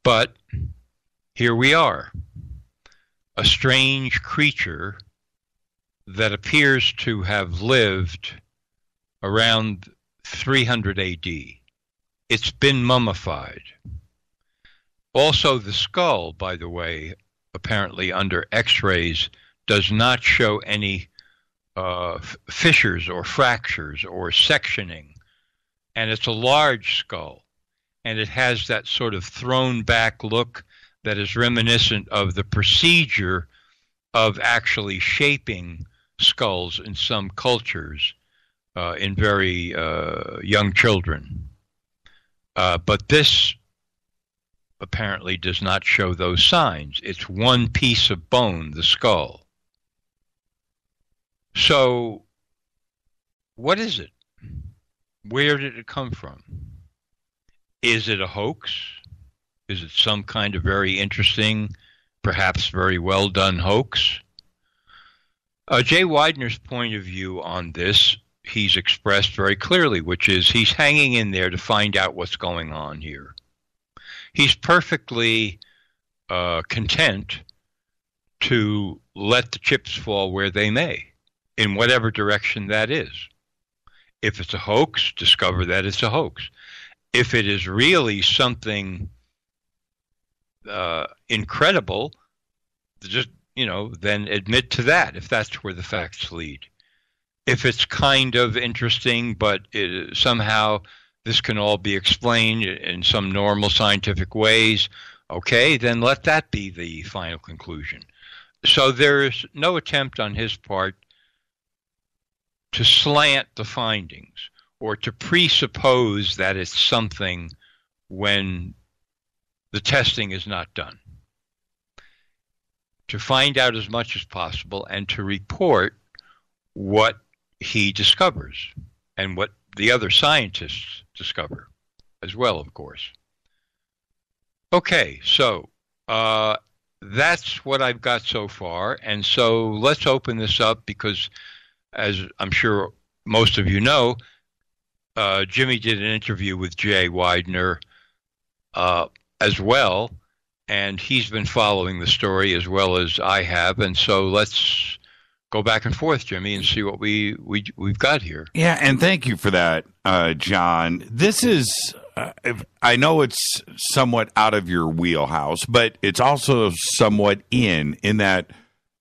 but here we are. A strange creature that appears to have lived around 300 AD. It's been mummified. Also, the skull, by the way, apparently under X-rays, does not show any fissures or fractures or sectioning. And it's a large skull. And it has that sort of thrown back look that is reminiscent of the procedure of actually shaping skulls in some cultures in very young children. But this apparently does not show those signs. It's one piece of bone, the skull. So, what is it? Where did it come from? Is it a hoax? Is it some kind of very interesting, perhaps very well done hoax? Jay Widener's point of view on this, he's expressed very clearly, which is he's hanging in there to find out what's going on here. He's perfectly content to let the chips fall where they may, in whatever direction that is. If it's a hoax, discover that it's a hoax. If it is really something incredible, just, then admit to that, if that's where the facts lead. If it's kind of interesting, but somehow this can all be explained in some normal scientific ways, okay, then let that be the final conclusion. So there's no attempt on his part to slant the findings or to presuppose that it's something when the testing is not done. To find out as much as possible and to report what he discovers and what the other scientists discover as well, of course. Okay, so that's what I've got so far. And so let's open this up because, as I'm sure most of you know, Jimmy did an interview with Jay Widener as well, and he's been following the story as well as I have. And so let's go back and forth, Jimmy, and see what we've got here.
Yeah, and thank you for that, John. This is, I know it's somewhat out of your wheelhouse, but it's also somewhat in that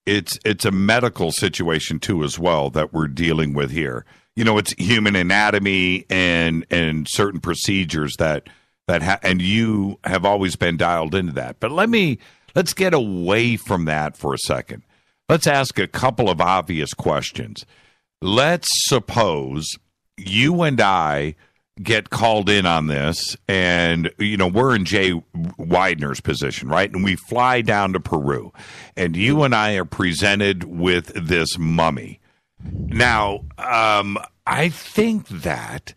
it's a medical situation too as well that we're dealing with here. It's human anatomy and certain procedures that and you have always been dialed into that. But let's get away from that for a second. Let's ask a couple of obvious questions. Let's suppose you and I get called in on this, and we're in Jay Widener's position, right? And we fly down to Peru, and you and I are presented with this mummy. Now, I think that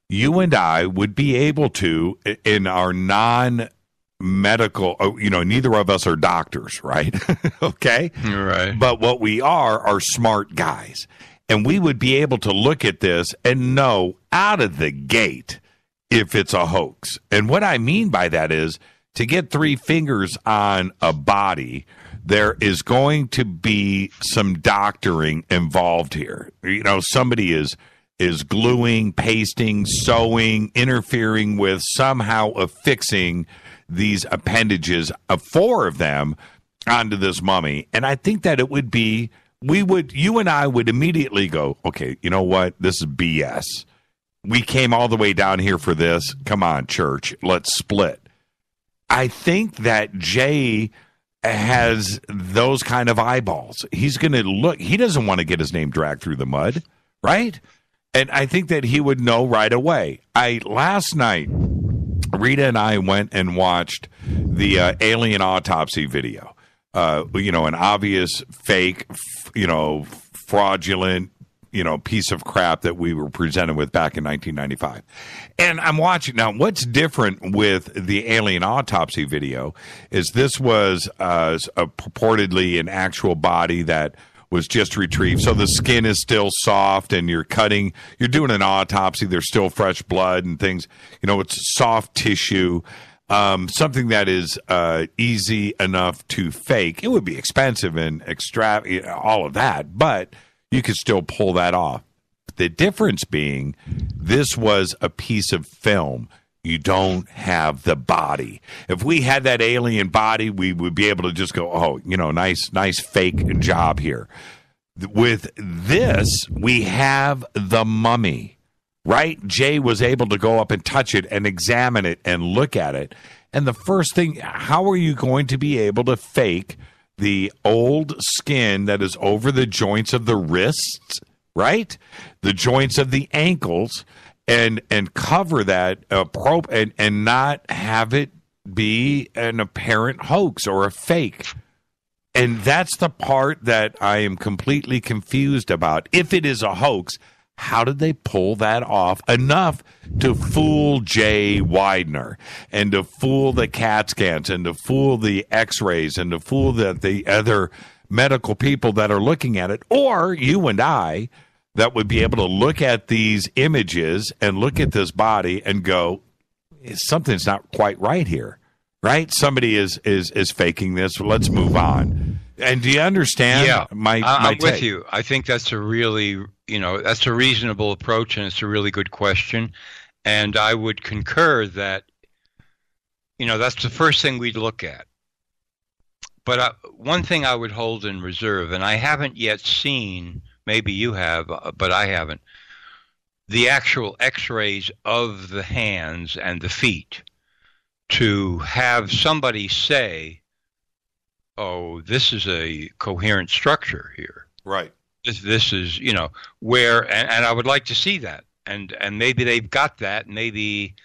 you and I would be able to, in our non-medical, neither of us are doctors, right? Okay?
Right.
But what we are smart guys. And we would be able to look at this and know out of the gate if it's a hoax. And what I mean by that is, to get 3 fingers on a body, there is going to be some doctoring involved here. Somebody is gluing, pasting, sewing, interfering with, somehow affixing these appendages, 4 of them, onto this mummy. And I think that it would be, you and I would immediately go, okay, you know what? This is BS. We came all the way down here for this. Come on, church, let's split. I think that Jay has those kind of eyeballs. He's going to look, he doesn't want to get his name dragged through the mud, right? And I think that he would know right away. Last night, Rita and I went and watched the alien autopsy video. An obvious fake, fraudulent, piece of crap that we were presented with back in 1995. And I'm watching now. What's different with the alien autopsy video is this was purportedly an actual body that was just retrieved. So the skin is still soft, and you're doing an autopsy. There's still fresh blood and things. It's soft tissue. Something that is easy enough to fake. It would be expensive and all of that, but you could still pull that off. The difference being, this was a piece of film. You don't have the body. If we had that alien body, we would be able to just go, oh, nice fake job here. With this, we have the mummy, right? Jay was able to go up and touch it and examine it and look at it. And the first thing, how are you going to be able to fake the old skin that is over the joints of the wrists, right? The joints of the ankles, and cover that and not have it be an apparent hoax or a fake. And that's the part that I am completely confused about. If it is a hoax, how did they pull that off enough to fool Jay Widener and to fool the CAT scans and to fool the x-rays and to fool the other medical people that are looking at it, or you and I that would be able to look at these images and look at this body and go, something's not quite right here, right? Somebody is faking this. Let's move on. And do you understand?
Yeah, I'm
take?
with you. I think that's a really, that's a reasonable approach, and it's a really good question. And I would concur that, that's the first thing we'd look at. But one thing I would hold in reserve, and I haven't yet seen, maybe you have, but I haven't, the actual x-rays of the hands and the feet, to have somebody say, oh, this is a coherent structure here.
Right.
This is, where, and I would like to see that. And maybe they've got that. Maybe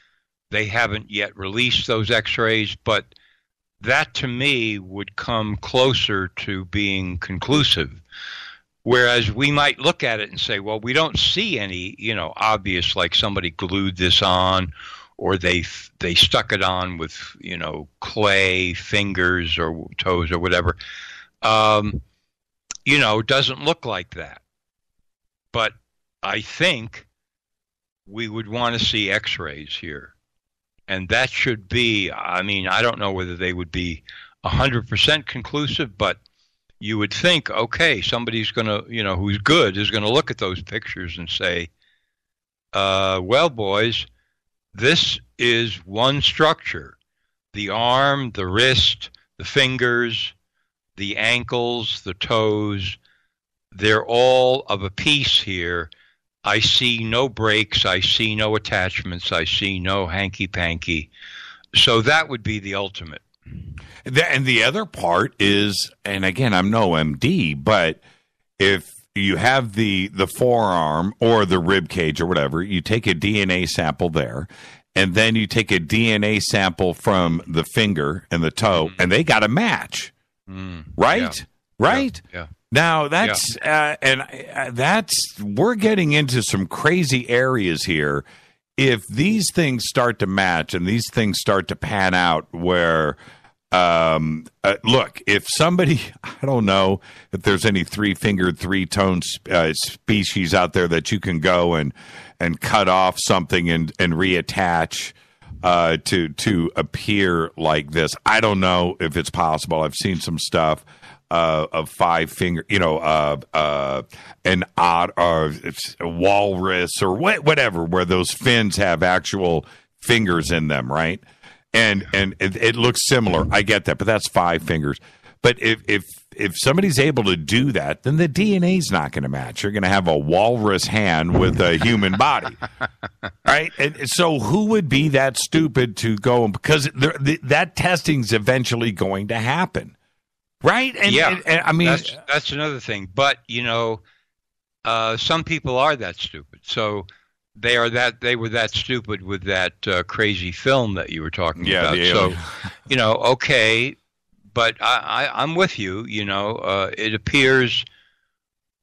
they haven't yet released those x-rays, but that to me would come closer to being conclusive. Whereas we might look at it and say, well, we don't see any, obvious, like somebody glued this on, or they stuck it on with, clay fingers or toes or whatever. Doesn't look like that. But I think we would want to see x-rays here. And that should be, I don't know whether they would be 100% conclusive, but you would think, okay, somebody's going to, who's good is going to look at those pictures and say, well, boys, this is one structure. The arm, the wrist, the fingers, the ankles, the toes, they're all of a piece here. I see no breaks. I see no attachments. I see no hanky-panky. So that would be the ultimate. And
the other part is, and again, I'm no MD, but if you have the forearm or the rib cage or whatever. You take a DNA sample there, and then you take a DNA sample from the finger and the toe, and they got to match, right?
Yeah.
Right?
Yeah.
Now that's we're getting into some crazy areas here. If these things start to match and these things start to pan out, where look, if somebody, I don't know if there's any 3-fingered, 3-tone species out there that you can go and cut off something and reattach to appear like this. I don't know if it's possible. I've seen some stuff of 5-finger, an odd or a walrus or whatever, where those fins have actual fingers in them, right? And it looks similar. I get that, but that's 5 fingers. But if somebody's able to do that, then the DNA's not going to match. You're going to have a walrus hand with a human body, right? And so who would be that stupid to go? Because that testing's eventually going to happen, right? And I mean,
that's another thing. But some people are that stupid. So they were that stupid with that crazy film that you were talking about. So, okay. But I'm with you. It appears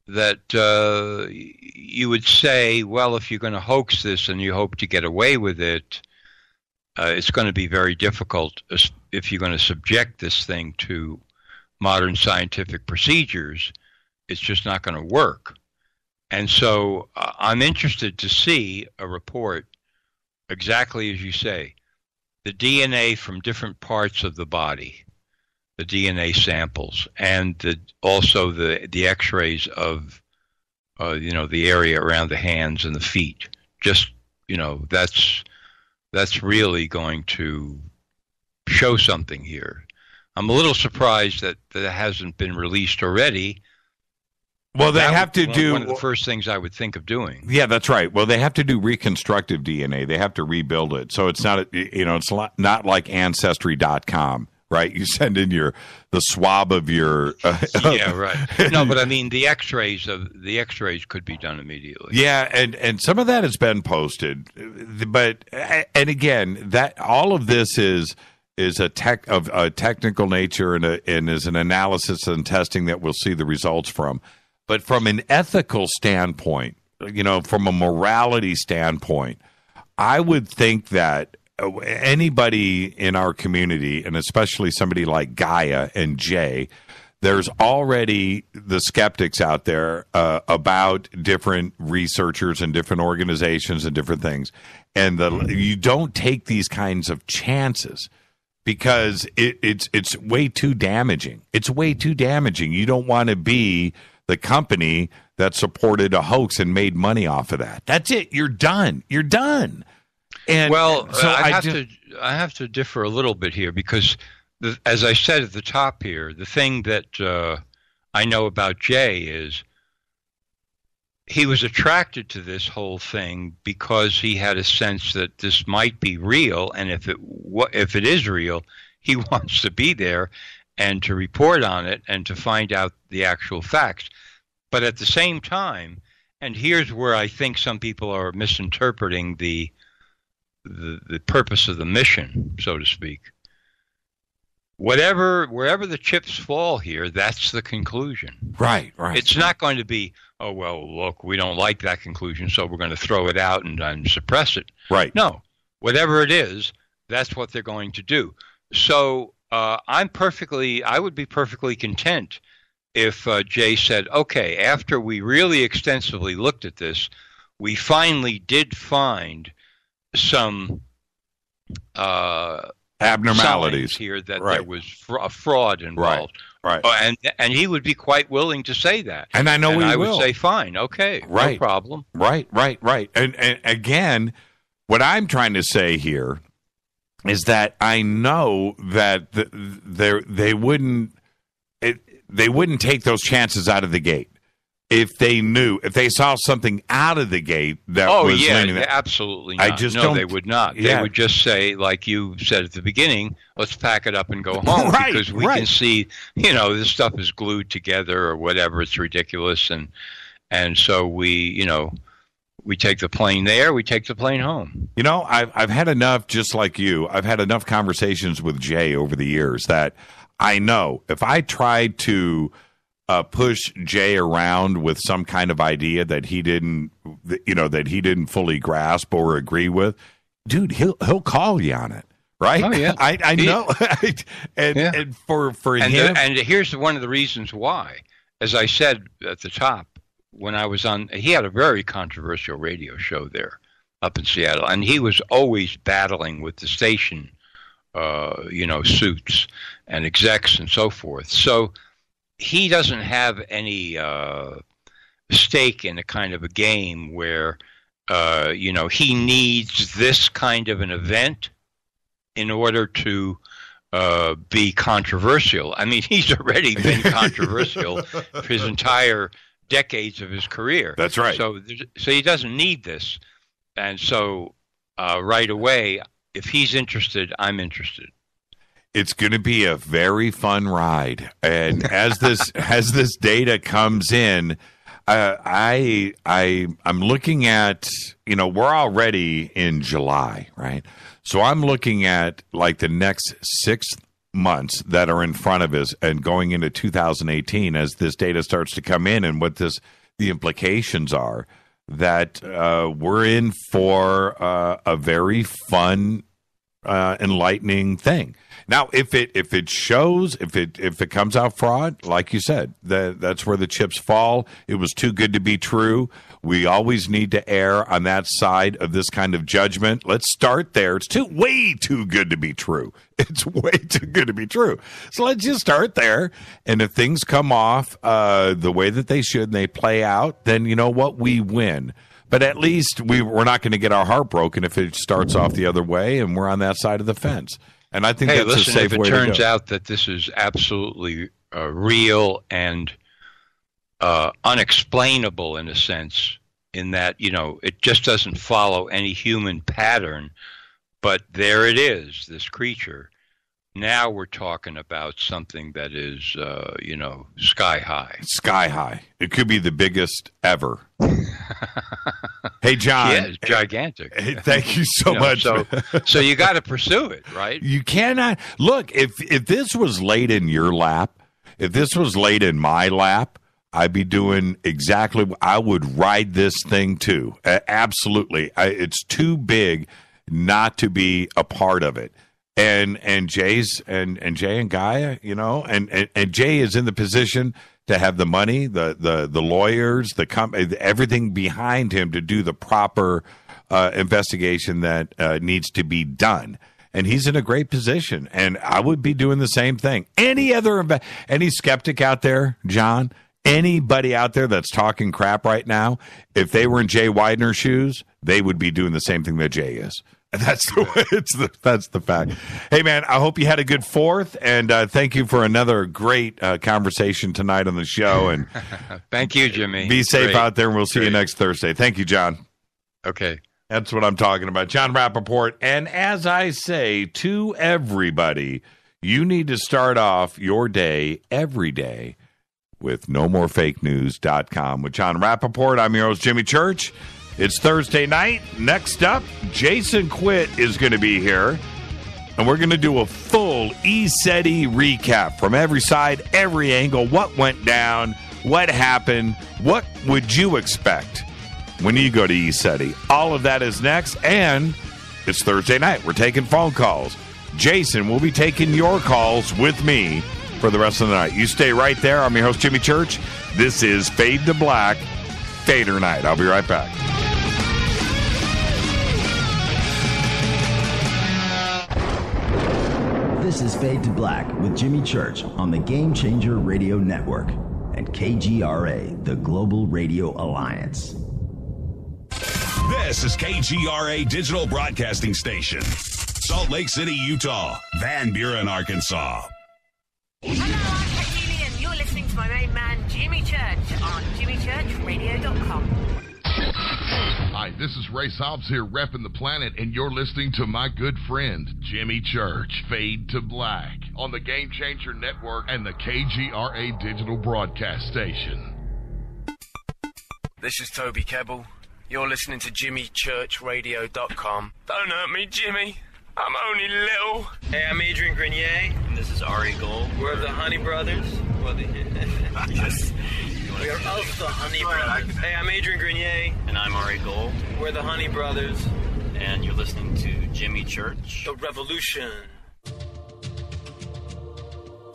that you would say, well, if you're going to hoax this and you hope to get away with it, it's going to be very difficult if you're going to subject this thing to modern scientific procedures. It's just not going to work. And so I'm interested to see a report, exactly as you say, the DNA from different parts of the body, the DNA samples, and also the X-rays of the area around the hands and the feet. Just that's really going to show something here. I'm a little surprised that hasn't been released already.
Well, they have to do
one of the first things I would think of doing.
Yeah, that's right. Well, they have to do reconstructive DNA. They have to rebuild it. So it's not it's not like Ancestry.com. Right, you send in the swab of your.
Yeah, right. No, but I mean the X-rays could be done immediately.
Yeah, and some of that has been posted, but and again, that all of this is a technical nature and is an analysis and testing that we'll see the results from. But from an ethical standpoint, from a morality standpoint, I would think that anybody in our community, and especially somebody like Gaia and Jay, there's already the skeptics out there about different researchers and different organizations and different things. And you don't take these kinds of chances because it's way too damaging. It's way too damaging. You don't want to be the company that supported a hoax and made money off of that. That's it. You're done. You're done. And
so I have to differ a little bit here because, as I said at the top here, the thing that I know about Jay is he was attracted to this whole thing because he had a sense that this might be real, and if it is real, he wants to be there and to report on it and to find out the actual facts. But at the same time, and here's where I think some people are misinterpreting the purpose of the mission, so to speak. Wherever the chips fall here, that's the conclusion.
Right.
It's not going to be, oh, well, look, we don't like that conclusion, so we're going to throw it out and suppress it.
Right.
No, whatever it is, that's what they're going to do. So I would be perfectly content if Jay said, okay, after we really extensively looked at this, we finally did find some
abnormalities
here that there was a fraud involved.
Right.
And he would be quite willing to say that.
And I know
I would say, fine, okay, no problem.
Right. And again, what I'm trying to say here is that I know that they wouldn't take those chances out of the gate. if they saw something out of the gate that was
absolutely not. They would not.
Yeah.
They would just say, like you said at the beginning, let's pack it up and go home because we can see, this stuff is glued together or whatever. It's ridiculous, and so we take the plane there, we take the plane home.
I've had enough, just like you. I've had enough conversations with Jay over the years that I know if I tried to push Jay around with some kind of idea that he didn't fully grasp or agree with, dude, he'll call you on it, right?
Oh yeah,
I know. And for him,
and here's one of the reasons why. As I said at the top, when I was on, he had a very controversial radio show there up in Seattle, and he was always battling with the station, suits and execs and so forth. So he doesn't have any stake in a kind of a game where, he needs this kind of an event in order to be controversial. I mean, he's already been controversial for his entire decades of his career.
That's right.
So he doesn't need this. And so right away, if he's interested, I'm interested.
It's going to be a very fun ride, and as this data comes in, I'm looking at we're already in July, right? So I'm looking at like the next 6 months that are in front of us, and going into 2018 as this data starts to come in, and what the implications are. That we're in for a very fun, enlightening thing. Now, if it shows, if it comes out fraud, like you said, that's where the chips fall. It was too good to be true. We always need to err on that side of this kind of judgment. Let's start there. It's way too good to be true. It's way too good to be true. So let's just start there. And if things come off the way that they should and they play out, then you know what? We win. But at least we're not going to get our heart broken if it starts off the other way and we're on that side of the fence. And I think that's a safe way to go.
If it turns out that this is absolutely real and unexplainable in a sense, in that, it just doesn't follow any human pattern, but there it is, this creature. Now we're talking about something that is, sky high.
Sky high. It could be the biggest ever. Hey, John.
Yeah, it's gigantic.
Hey, thank you so much.
So you got to pursue it, right?
You cannot. Look, if this was laid in your lap, if this was laid in my lap, I'd be doing exactly. I would ride this thing too. Absolutely. It's too big not to be a part of it. And Jay and Gaia, and Jay is in the position to have the money, the lawyers, everything behind him to do the proper investigation that needs to be done. And he's in a great position. And I would be doing the same thing. Any skeptic out there, John? Anybody out there that's talking crap right now, if they were in Jay Widener's shoes, they would be doing the same thing that Jay is. That's the fact. Hey, man, I hope you had a good 4th, and thank you for another great conversation tonight on the show. And
thank you, Jimmy.
Be safe out there, and we'll see you next Thursday. Thank you, John.
Okay.
That's what I'm talking about. Jon Rappoport. And as I say to everybody, you need to start off your day every day with NoMoreFakeNews.com. With Jon Rappoport, I'm your host, Jimmy Church. It's Thursday night. Next up, Jason Quitt is going to be here, and we're going to do a full ECETI recap from every side, every angle, what went down, what happened, what would you expect when you go to ECETI. All of that is next, and it's Thursday night. We're taking phone calls. Jason will be taking your calls with me for the rest of the night. You stay right there. I'm your host, Jimmy Church. This is Fade to Black, Fadernight. I'll be right back.
This is Fade to Black with Jimmy Church on the Game Changer Radio Network and KGRA, the Global Radio Alliance.
This is KGRA Digital Broadcasting Station, Salt Lake City, Utah, Van Buren, Arkansas.
Hello, I'm Katie, and you're listening to my main man, Jimmy Church, on on jimmychurchradio.com.
Hi, this is Ray Hobbs here repping the planet, and you're listening to my good friend, Jimmy Church, Fade to Black, on the Game Changer Network and the KGRA Digital Broadcast Station.
This is Toby Kebbell. You're listening to jimmychurchradio.com. Don't hurt me, Jimmy. I'm only little.
Hey, I'm Adrian Grenier. And this is Ari Gold. We're the Honey Brothers. Yes. We are of the Honey Brothers. Hey, I'm Adrian Grenier. And I'm Ari Gold. We're the Honey Brothers. And you're listening to Jimmy Church. The Revolution.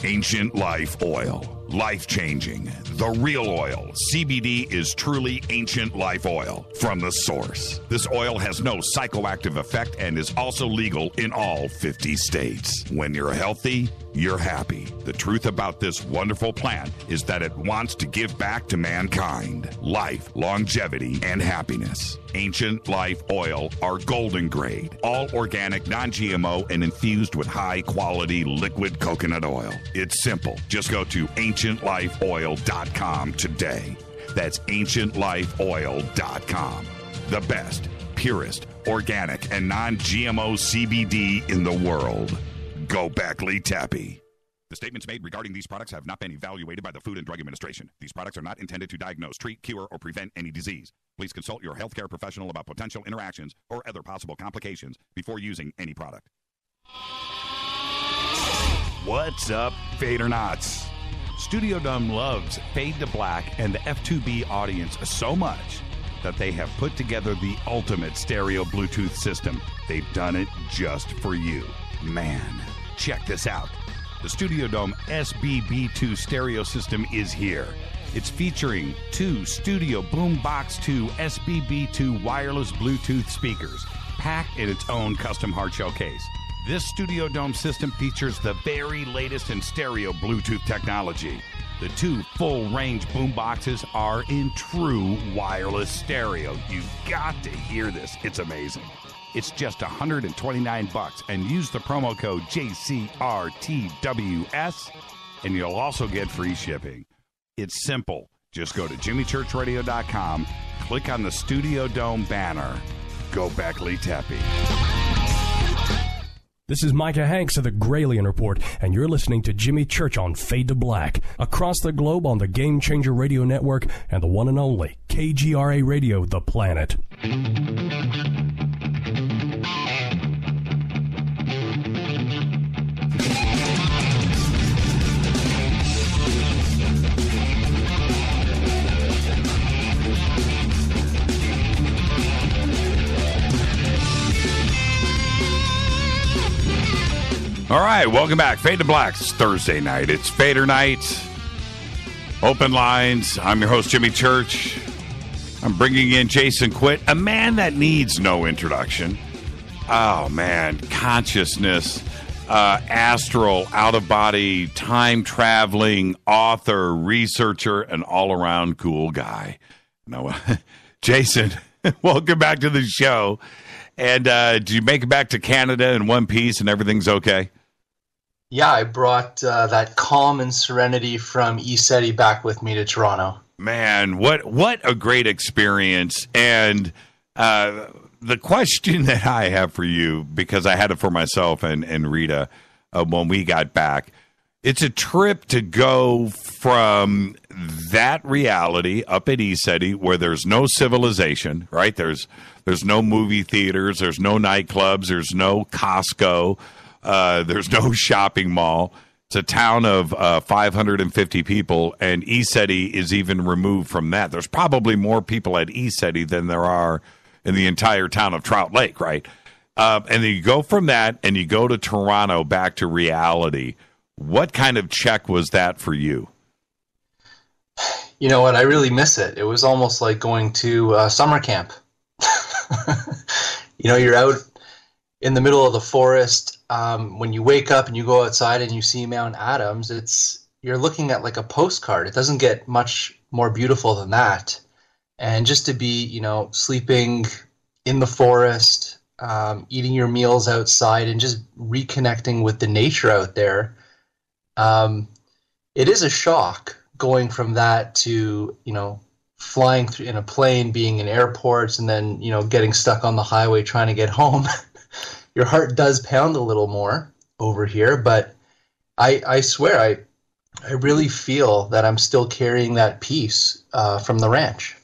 Ancient Life Oil. Life-changing. The real oil. CBD is truly Ancient Life Oil from the source. This oil has no psychoactive effect and is also legal in all 50 states. When you're healthy, you're happy. The truth about this wonderful plant is that it wants to give back to mankind life, longevity, and happiness. Ancient Life Oil are golden grade, all organic, non-GMO, and infused with high-quality liquid coconut oil. It's simple. Just go to ancientlifeoil.com today. That's ancientlifeoil.com. The best, purest, organic, and non-GMO CBD in the world. Go Beckley Tappy. The statements made regarding these products have not been evaluated by the Food and Drug Administration. These products are not intended to diagnose, treat, cure, or prevent any disease. Please consult your healthcare professional about potential interactions or other possible complications before using any product. What's up, Fadernauts? Studio Dome loves Fade to Black and the F2B audience so much that they have put together the ultimate stereo Bluetooth system. They've done it just for you. Man, check this out. The Studio Dome SBB2 stereo system is here. It's featuring two Studio Boombox 2 SBB2 wireless Bluetooth speakers, packed in its own custom hardshell case. This Studio Dome system features the very latest in stereo Bluetooth technology. The two full-range boomboxes are in true wireless stereo. You've got to hear this. It's amazing. It's just $129 and use the promo code JCRTWS and you'll also get free shipping. It's simple. Just go to jimmychurchradio.com, click on the Studio Dome banner. Go Beckley Tappy.
This is Micah Hanks of the Gralien Report, and you're listening to Jimmy Church on Fade to Black, across the globe on the Game Changer Radio Network and the one and only KGRA Radio, The Planet.
All right, welcome back. Fade to Black. It's Thursday night. It's Fadernight. Open lines. I'm your host, Jimmy Church. I'm bringing in Jason Quitt, a man that needs no introduction. Oh, man. Consciousness, astral, out-of-body, time-traveling, author, researcher, and all-around cool guy. No, Jason, welcome back to the show. And did you make it back to Canada in one piece and everything's okay?
Yeah, I brought that calm and serenity from ECETI back with me to Toronto.
Man, what a great experience. And the question that I have for you, because I had it for myself and Rita when we got back, it's a trip to go from that reality up at ECETI where there's no civilization, right? There's no movie theaters, there's no nightclubs, there's no Costco, there's no shopping mall. It's a town of 550 people, and ECETI is even removed from that. There's probably more people at ECETI than there are in the entire town of Trout Lake, right? And then you go from that and you go to Toronto back to reality. What kind of check was that for you?
You know what? I really miss it. It was almost like going to summer camp. You know, you're out in the middle of the forest. When you wake up and you go outside and you see Mount Adams, you're looking at like a postcard. It doesn't get much more beautiful than that. And just to be, you know, sleeping in the forest, eating your meals outside and just reconnecting with the nature out there, it is a shock going from that to, flying through in a plane, being in airports, and then, getting stuck on the highway trying to get home, your heart does pound a little more over here. But I swear, I really feel that I'm still carrying that peace from the ranch.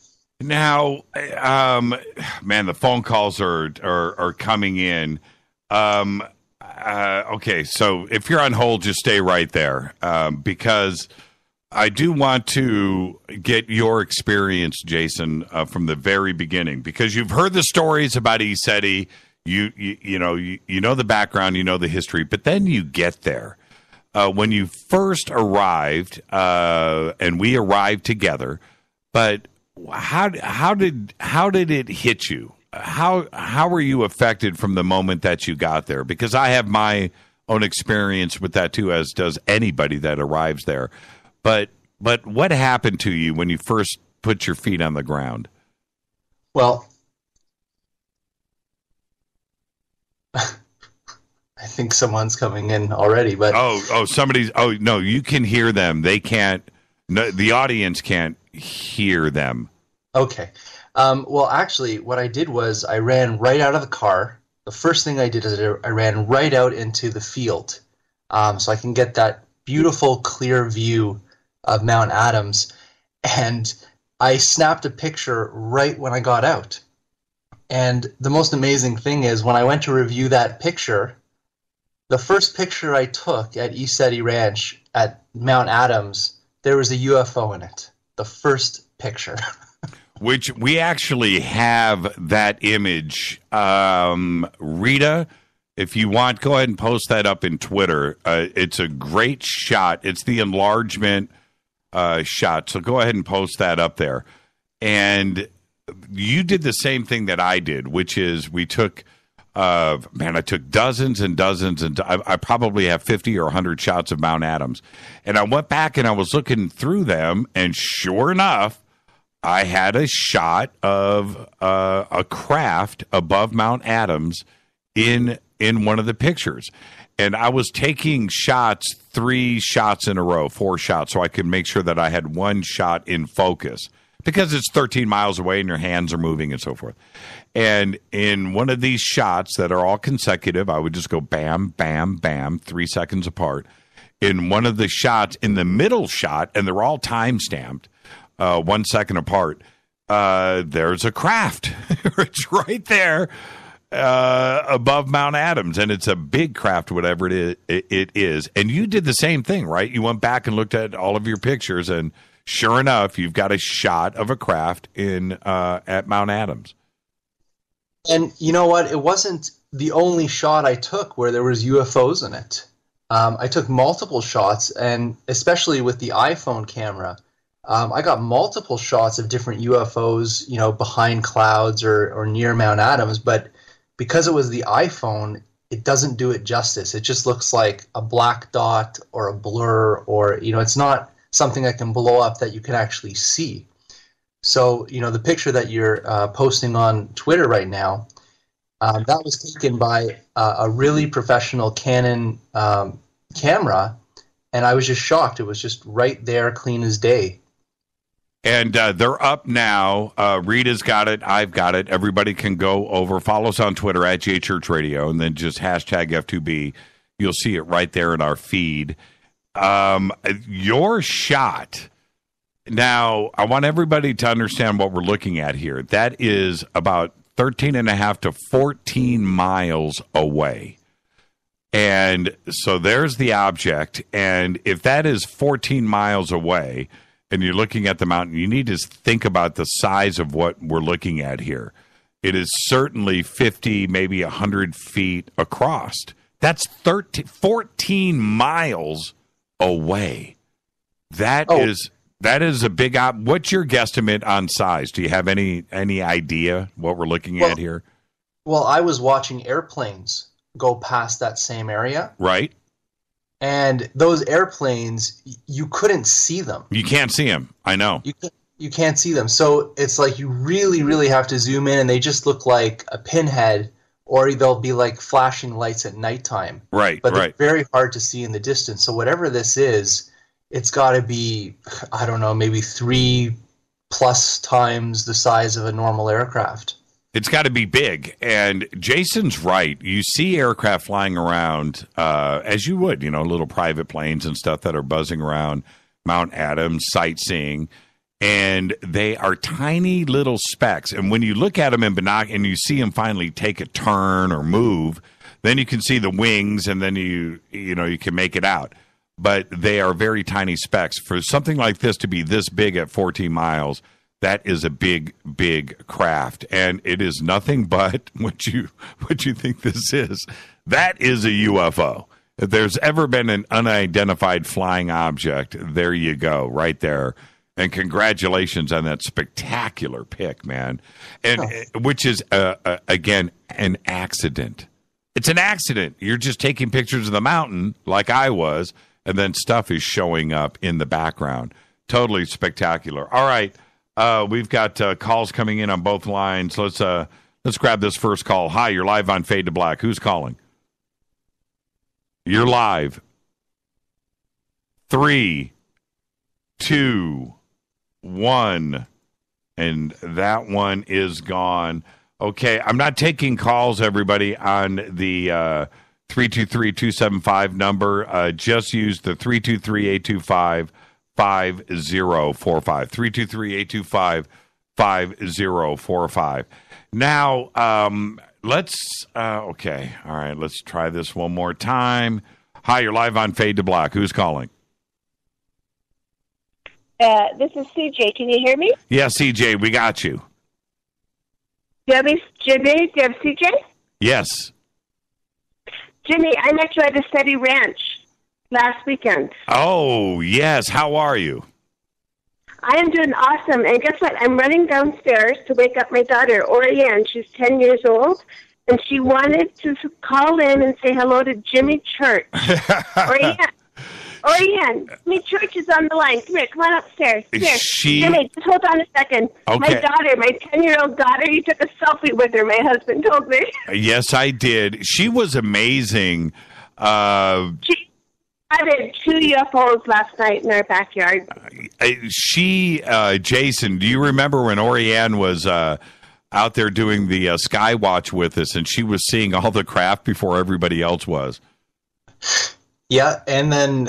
Now, man, the phone calls are coming in. Okay, so if you're on hold, just stay right there, because I do want to get your experience, Jason, from the very beginning, because you've heard the stories about ECETI. You know the background, you know the history, but then you get there. When you first arrived, and we arrived together, but how did it hit you? How were you affected from the moment that you got there? Because I have my own experience with that too, as does anybody that arrives there. But what happened to you when you first put your feet on the ground?
Well, I think someone's coming in already, but
somebody's. Oh no, you can hear them. They can't. No, the audience can't hear them.
Okay. Well, actually, what I did was I ran right out of the car. The first thing I did is I ran right out into the field, so I can get that beautiful, clear view of Mount Adams. And I snapped a picture right when I got out. And the most amazing thing is when I went to review that picture, the first picture I took at ECETI Ranch at Mount Adams, there was a UFO in it. The first picture.
Which we actually have that image. Rita, if you want, go ahead and post that up in Twitter. It's a great shot. It's the enlargement shot. So go ahead and post that up there. And you did the same thing that I did, which is we took, I took dozens and dozens, and I probably have 50 or 100 shots of Mount Adams. And I went back and I was looking through them, and sure enough, I had a shot of a craft above Mount Adams in one of the pictures. And I was taking shots, 3 shots in a row, 4 shots, so I could make sure that I had one shot in focus, because it's 13 miles away and your hands are moving and so forth. And in one of these shots that are all consecutive, I would just go bam, bam, bam, 3 seconds apart. In one of the shots, in the middle shot, and they're all time-stamped, 1 second apart, there's a craft. It's right there above Mount Adams, and it's a big craft, whatever it is. And you did the same thing, right? You went back and looked at all of your pictures, and sure enough, you've got a shot of a craft in at Mount Adams.
And you know what? It wasn't the only shot I took where there was UFOs in it. I took multiple shots, and especially with the iPhone camera, I got multiple shots of different UFOs, behind clouds or near Mount Adams. But because it was the iPhone, it doesn't do it justice. It just looks like a black dot or a blur, or, it's not something that can blow up that you can actually see. So, the picture that you're posting on Twitter right now, that was taken by a really professional Canon camera, and I was just shocked. It was just right there, clean as day.
And they're up now. Rita's got it. I've got it. Everybody can go over. Follow us on Twitter at JChurchRadio, and then just hashtag F2B. You'll see it right there in our feed. Your shot. Now, I want everybody to understand what we're looking at here. That is about 13 and a half to 14 miles away. And so there's the object. And if that is 14 miles away and you're looking at the mountain, you need to think about the size of what we're looking at here. It is certainly 50, maybe 100 feet across. That's 14 miles away. That is a big what's your guesstimate on size? Do you have any idea what we're looking at here?
Well, I was watching airplanes go past that same area.
Right.
And those airplanes, you couldn't see them.
You can't see them. I know.
You can't see them. So it's like you really, really have to zoom in, and they just look like a pinhead, or they'll be like flashing lights at nighttime.
Right,
but
right.
they're very hard to see in the distance. So whatever this is, it's got to be, I don't know, maybe 3+ times the size of a normal aircraft.
It's got to be big. And Jason's right. You see aircraft flying around, as you would, little private planes and stuff that are buzzing around Mount Adams, sightseeing. And they are tiny little specks. And when you look at them in binoculars and you see them finally take a turn or move, then you can see the wings, and then you can make it out. But they are very tiny specks. For something like this to be this big at 14 miles, that is a big, big craft, and it is nothing but what you think this is. That is a UFO. If there's ever been an unidentified flying object, there you go, right there. And congratulations on that spectacular pic, man. And which is again an accident. It's an accident. You're just taking pictures of the mountain, like I was, and then stuff is showing up in the background. Totally spectacular. All right. We've got calls coming in on both lines. Let's grab this first call. Hi, you're live on Fade to Black. Who's calling? You're live. 3, 2, 1, and that one is gone. Okay, I'm not taking calls, everybody, on the 323-275 number. Just use the 323-825-5045. 323-825-5045. Now, let's try this one more time. Hi, you're live on Fade to Black. Who's calling?
This is CJ. Can you hear me?
Yeah, CJ, we got you.
Jimmy, do you have CJ?
Yes.
Jimmy, I met you at ECETI Ranch last weekend.
Oh, yes. How are you?
I am doing awesome. And guess what? I'm running downstairs to wake up my daughter, Oriane. She's 10 years old, and she wanted to call in and say hello to Jimmy Church. Oriane, Jimmy Church is on the line. Come here. Come on upstairs. Come here. Jimmy, just hold on a second.
Okay.
My daughter, my 10-year-old daughter, you took a selfie with her, my husband told me.
Yes, I did. She was amazing.
I did 2 UFOs last night in our backyard.
Jason, do you remember when Oriane was out there doing the sky watch with us, and she was seeing all the craft before everybody else was?
Yeah, and then,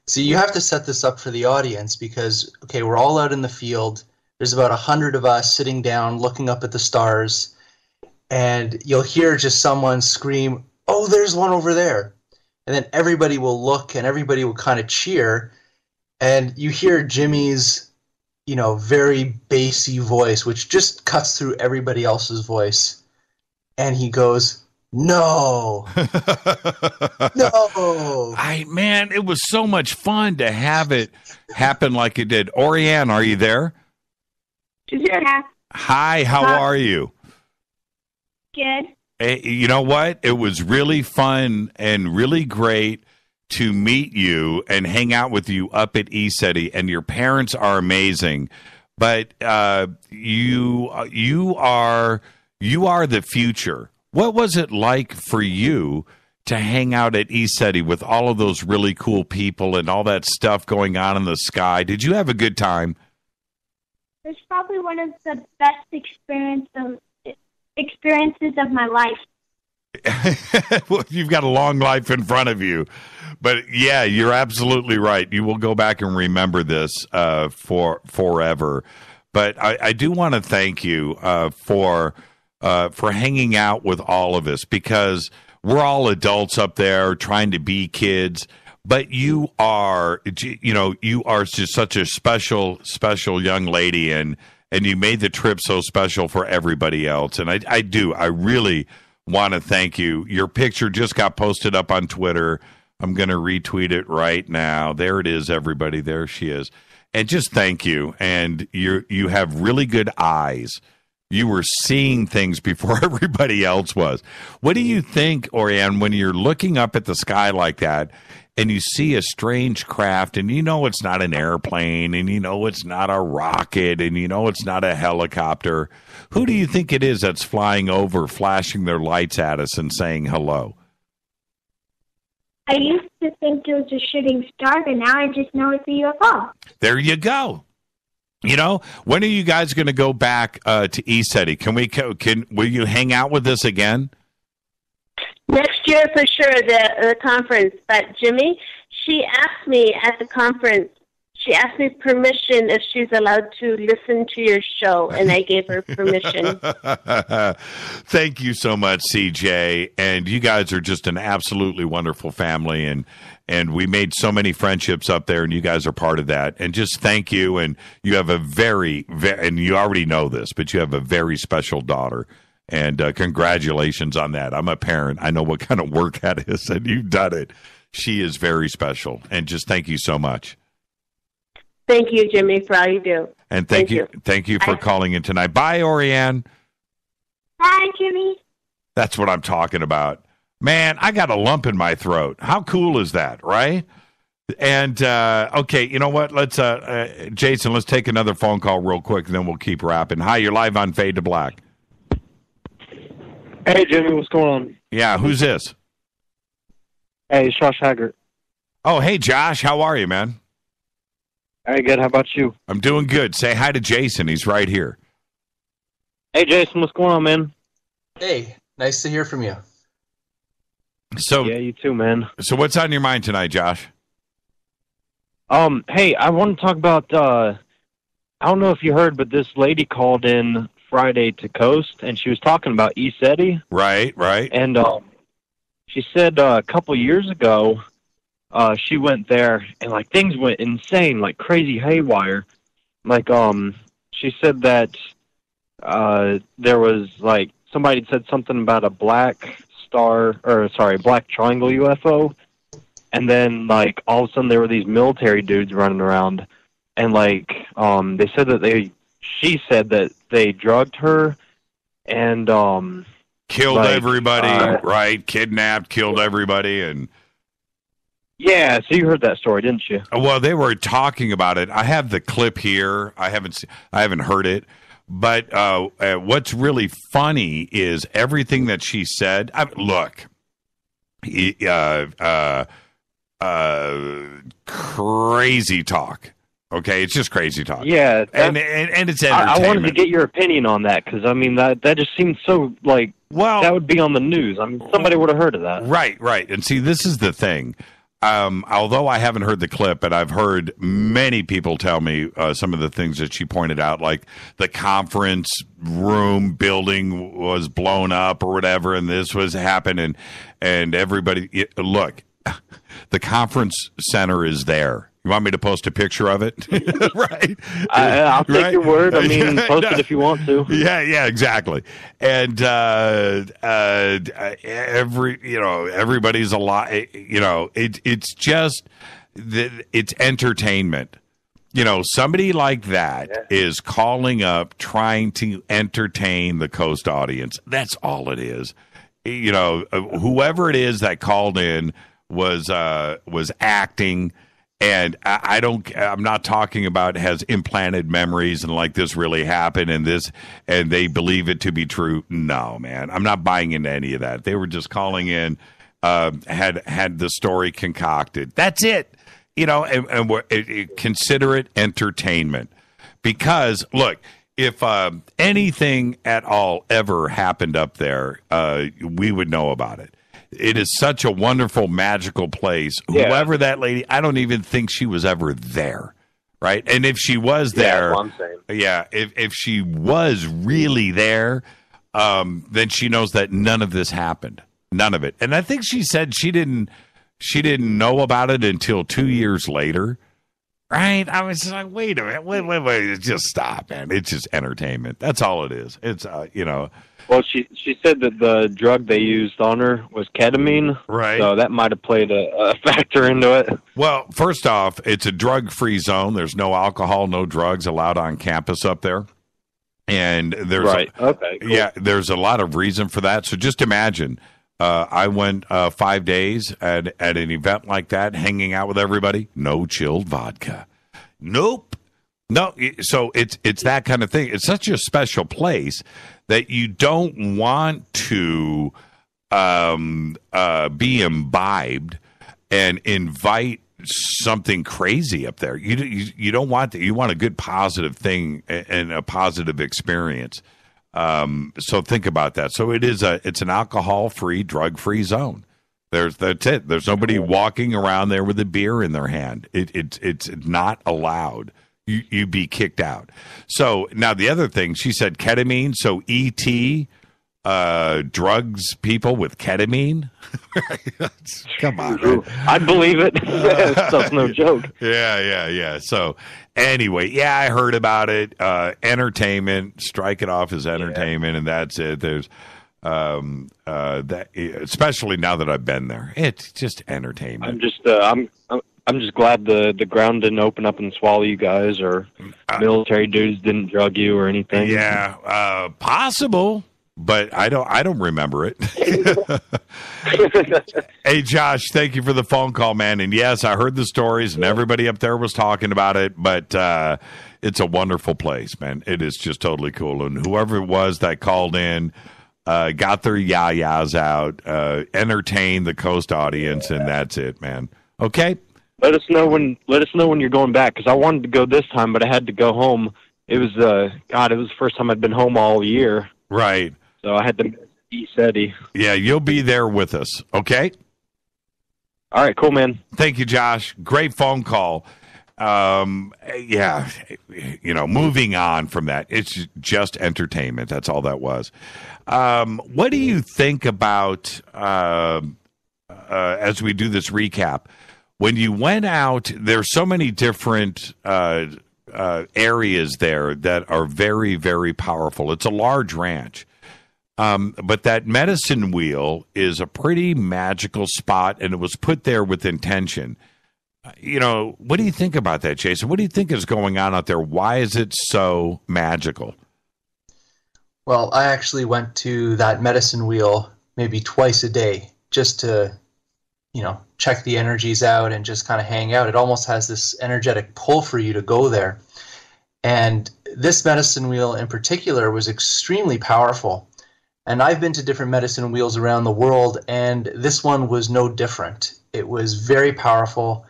so you have to set this up for the audience because, okay, we're all out in the field. There's about 100 of us sitting down looking up at the stars, and you'll hear just someone scream, "Oh, there's one over there." And then everybody will look and everybody will kind of cheer, and you hear Jimmy's, very bassy voice, which just cuts through everybody else's voice. And he goes, "No." No.
Man, it was so much fun to have it happen like it did. Oriane, are you there?
Yeah.
Hi, how are you?
Good.
Hey, you know what? It was really fun and really great to meet you and hang out with you up at ECETI, and your parents are amazing. But you are the future. What was it like for you to hang out at ECETI with all of those really cool people and all that stuff going on in the sky? Did you have a good time?
It's probably one of the best experiences of my life.
Well, you've got a long life in front of you. But, yeah, you're absolutely right. You will go back and remember this for forever. But I do want to thank you for hanging out with all of us, because we're all adults up there trying to be kids. But you are just such a special young lady, and you made the trip so special for everybody else. And I really want to thank you. Your picture just got posted up on Twitter. I'm going to retweet it right now. There it is, everybody. There she is. And just thank you. And you have really good eyes. You were seeing things before everybody else was. What do you think, Oriane, when you're looking up at the sky like that and you see a strange craft, and you know it's not an airplane, and you know it's not a rocket, and you know it's not a helicopter? Who do you think it is that's flying over, flashing their lights at us and saying hello?
I used to think it was a shooting star, but now I just know it's a UFO.
There you go. You know, when are you guys going to go back to ECETI? Will you hang out with us again?
Next year for sure, the conference. But Jimmy, she asked me at the conference, she asked me permission if she's allowed to listen to your show, and I gave her permission.
Thank you so much, CJ. And you guys are just an absolutely wonderful family, and we made so many friendships up there, and you guys are part of that. And just thank you. And you have a very, and you already know this, but you have a very special daughter. And congratulations on that. I'm a parent. I know what kind of work that is, and you've done it. She is very special. And just thank you so much.
Thank you, Jimmy, for all you do.
And thank you for calling in tonight. Bye, Orianne.
Bye, Jimmy.
That's what I'm talking about. Man, I got a lump in my throat. How cool is that, right? And, okay, you know what? Let's, Jason, let's take another phone call real quick, and then we'll keep wrapping. Hi, you're live on Fade to Black.
Hey, Jimmy, what's going on?
Yeah, who's this?
Hey, it's Josh Haggart.
Oh, hey, Josh. How are you, man?
Hey, good. How about you?
I'm doing good. Say hi to Jason. He's right here.
Hey, Jason, what's going on, man?
Hey, nice to hear from you.
So
yeah, you too, man.
So what's on your mind tonight, Josh?
Hey, I want to talk about, I don't know if you heard, but this lady called in Friday to Coast, and she was talking about ECETI.
Right.
And she said a couple years ago, she went there, and, like, things went insane, like crazy haywire. Like, she said that there was, like, somebody said something about a black triangle UFO, and then, like, all of a sudden there were these military dudes running around, and, like, they said that she said that they drugged her and,
killed
like,
everybody, right? Kidnapped, killed everybody, and...
Yeah, so you heard that story, didn't you?
Well, they were talking about it. I have the clip here. I haven't heard it. But what's really funny is everything that she said. Look, crazy talk. Okay, it's just crazy talk.
Yeah,
and it's entertainment.
I wanted to get your opinion on that because I mean that just seems so like that would be on the news. I mean, somebody would have heard of that.
Right. And see, this is the thing. Although I haven't heard the clip, but I've heard many people tell me some of the things that she pointed out, like the conference room building was blown up or whatever, and this was happening, and everybody, look, the conference center is there. You want me to post a picture of it? Right.
I'll take your word. I mean, post it if you want to.
Yeah, exactly. And everybody's a lot. It's just it's entertainment. Somebody like that is calling up, trying to entertain the Coast audience. That's all it is. Whoever it is that called in was acting. And I'm not talking about has implanted memories and like this really happened and they believe it to be true. No, man, I'm not buying into any of that. They were just calling in, had the story concocted. That's it, and consider it entertainment. Because look, if anything at all ever happened up there, we would know about it. It is such a wonderful, magical place. Yeah. Whoever that lady, I don't even think she was ever there, right? And if she was there, if she was really there, then she knows that none of this happened, none of it. And I think she said she didn't know about it until 2 years later, right? I was like, wait a minute, wait, just stop, man. It's just entertainment. That's all it is. It's
Well, she said that the drug they used on her was ketamine,
right?
So that might have played a factor into it.
Well, first off, it's a drug-free zone. There's no alcohol, no drugs allowed on campus up there, and there's cool. There's a lot of reason for that. So just imagine, I went 5 days at an event like that, hanging out with everybody. No chilled vodka. Nope. No. So it's that kind of thing. It's such a special place that you don't want to be imbibed and invite something crazy up there. You don't want that. You want a good positive thing and a positive experience. So think about that. So it's an alcohol-free, drug-free zone. That's it. There's nobody walking around there with a beer in their hand. It's not allowed. You be kicked out. So now the other thing, she said ketamine. So ET drugs people with ketamine. Come on, man.
I believe it. That's no joke.
Yeah. So anyway, yeah, I heard about it. Entertainment, strike it off as entertainment, and that's it. There's that, especially now that I've been there, it's just entertainment.
I'm just glad the ground didn't open up and swallow you guys, or military dudes didn't drug you or anything.
Yeah, possible. But I don't remember it. Hey, Josh, thank you for the phone call, man. And yes, I heard the stories, and everybody up there was talking about it. But it's a wonderful place, man. It is just totally cool. And whoever it was that called in got their yayas out, entertained the Coast audience, and that's it, man. Okay.
Let us know when you're going back, because I wanted to go this time, but I had to go home. It was it was the first time I'd been home all year.
Right.
So I had to miss ECETI.
Yeah, you'll be there with us, okay?
All right, cool, man.
Thank you, Josh. Great phone call. Yeah, moving on from that, it's just entertainment. That's all that was. What do you think about, as we do this recap, when you went out, there's so many different areas there that are very, very powerful. It's a large ranch. But that medicine wheel is a pretty magical spot, and it was put there with intention. What do you think about that, Jason? What do you think is going on out there? Why is it so magical?
Well, I actually went to that medicine wheel maybe twice a day just to, check the energies out and just kind of hang out. It almost has this energetic pull for you to go there. And this medicine wheel in particular was extremely powerful. And I've been to different medicine wheels around the world, and this one was no different. It was very powerful,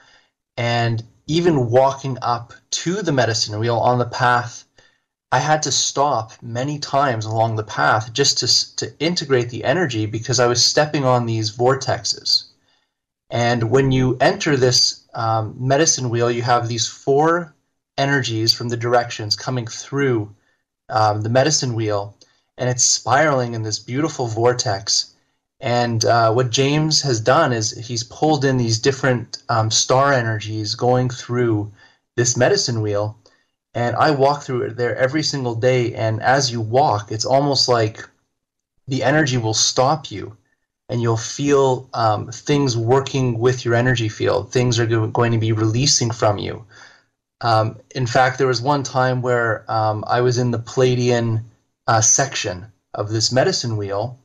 and even walking up to the medicine wheel on the path, I had to stop many times along the path just to integrate the energy, because I was stepping on these vortexes. And when you enter this medicine wheel, you have these 4 energies from the directions coming through the medicine wheel, and it's spiraling in this beautiful vortex. And what James has done is he's pulled in these different star energies going through this medicine wheel, and I walk through it there every single day. And as you walk, it's almost like the energy will stop you, and you'll feel things working with your energy field. Things are going to be releasing from you. In fact, there was one time where I was in the Palladian section of this medicine wheel,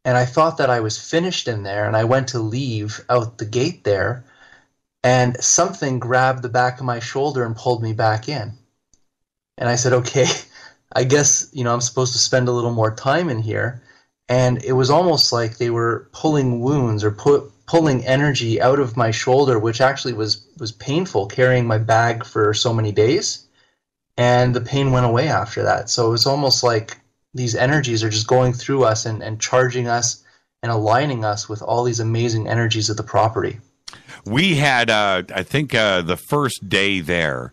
and I thought that I was finished in there, and I went to leave out the gate there, and something grabbed the back of my shoulder and pulled me back in. And I said, okay, I guess I'm supposed to spend a little more time in here. And it was almost like they were pulling wounds or pulling energy out of my shoulder, which actually was painful, carrying my bag for so many days. And the pain went away after that. So it's almost like these energies are just going through us and charging us and aligning us with all these amazing energies of the property.
We had, I think, the first day there,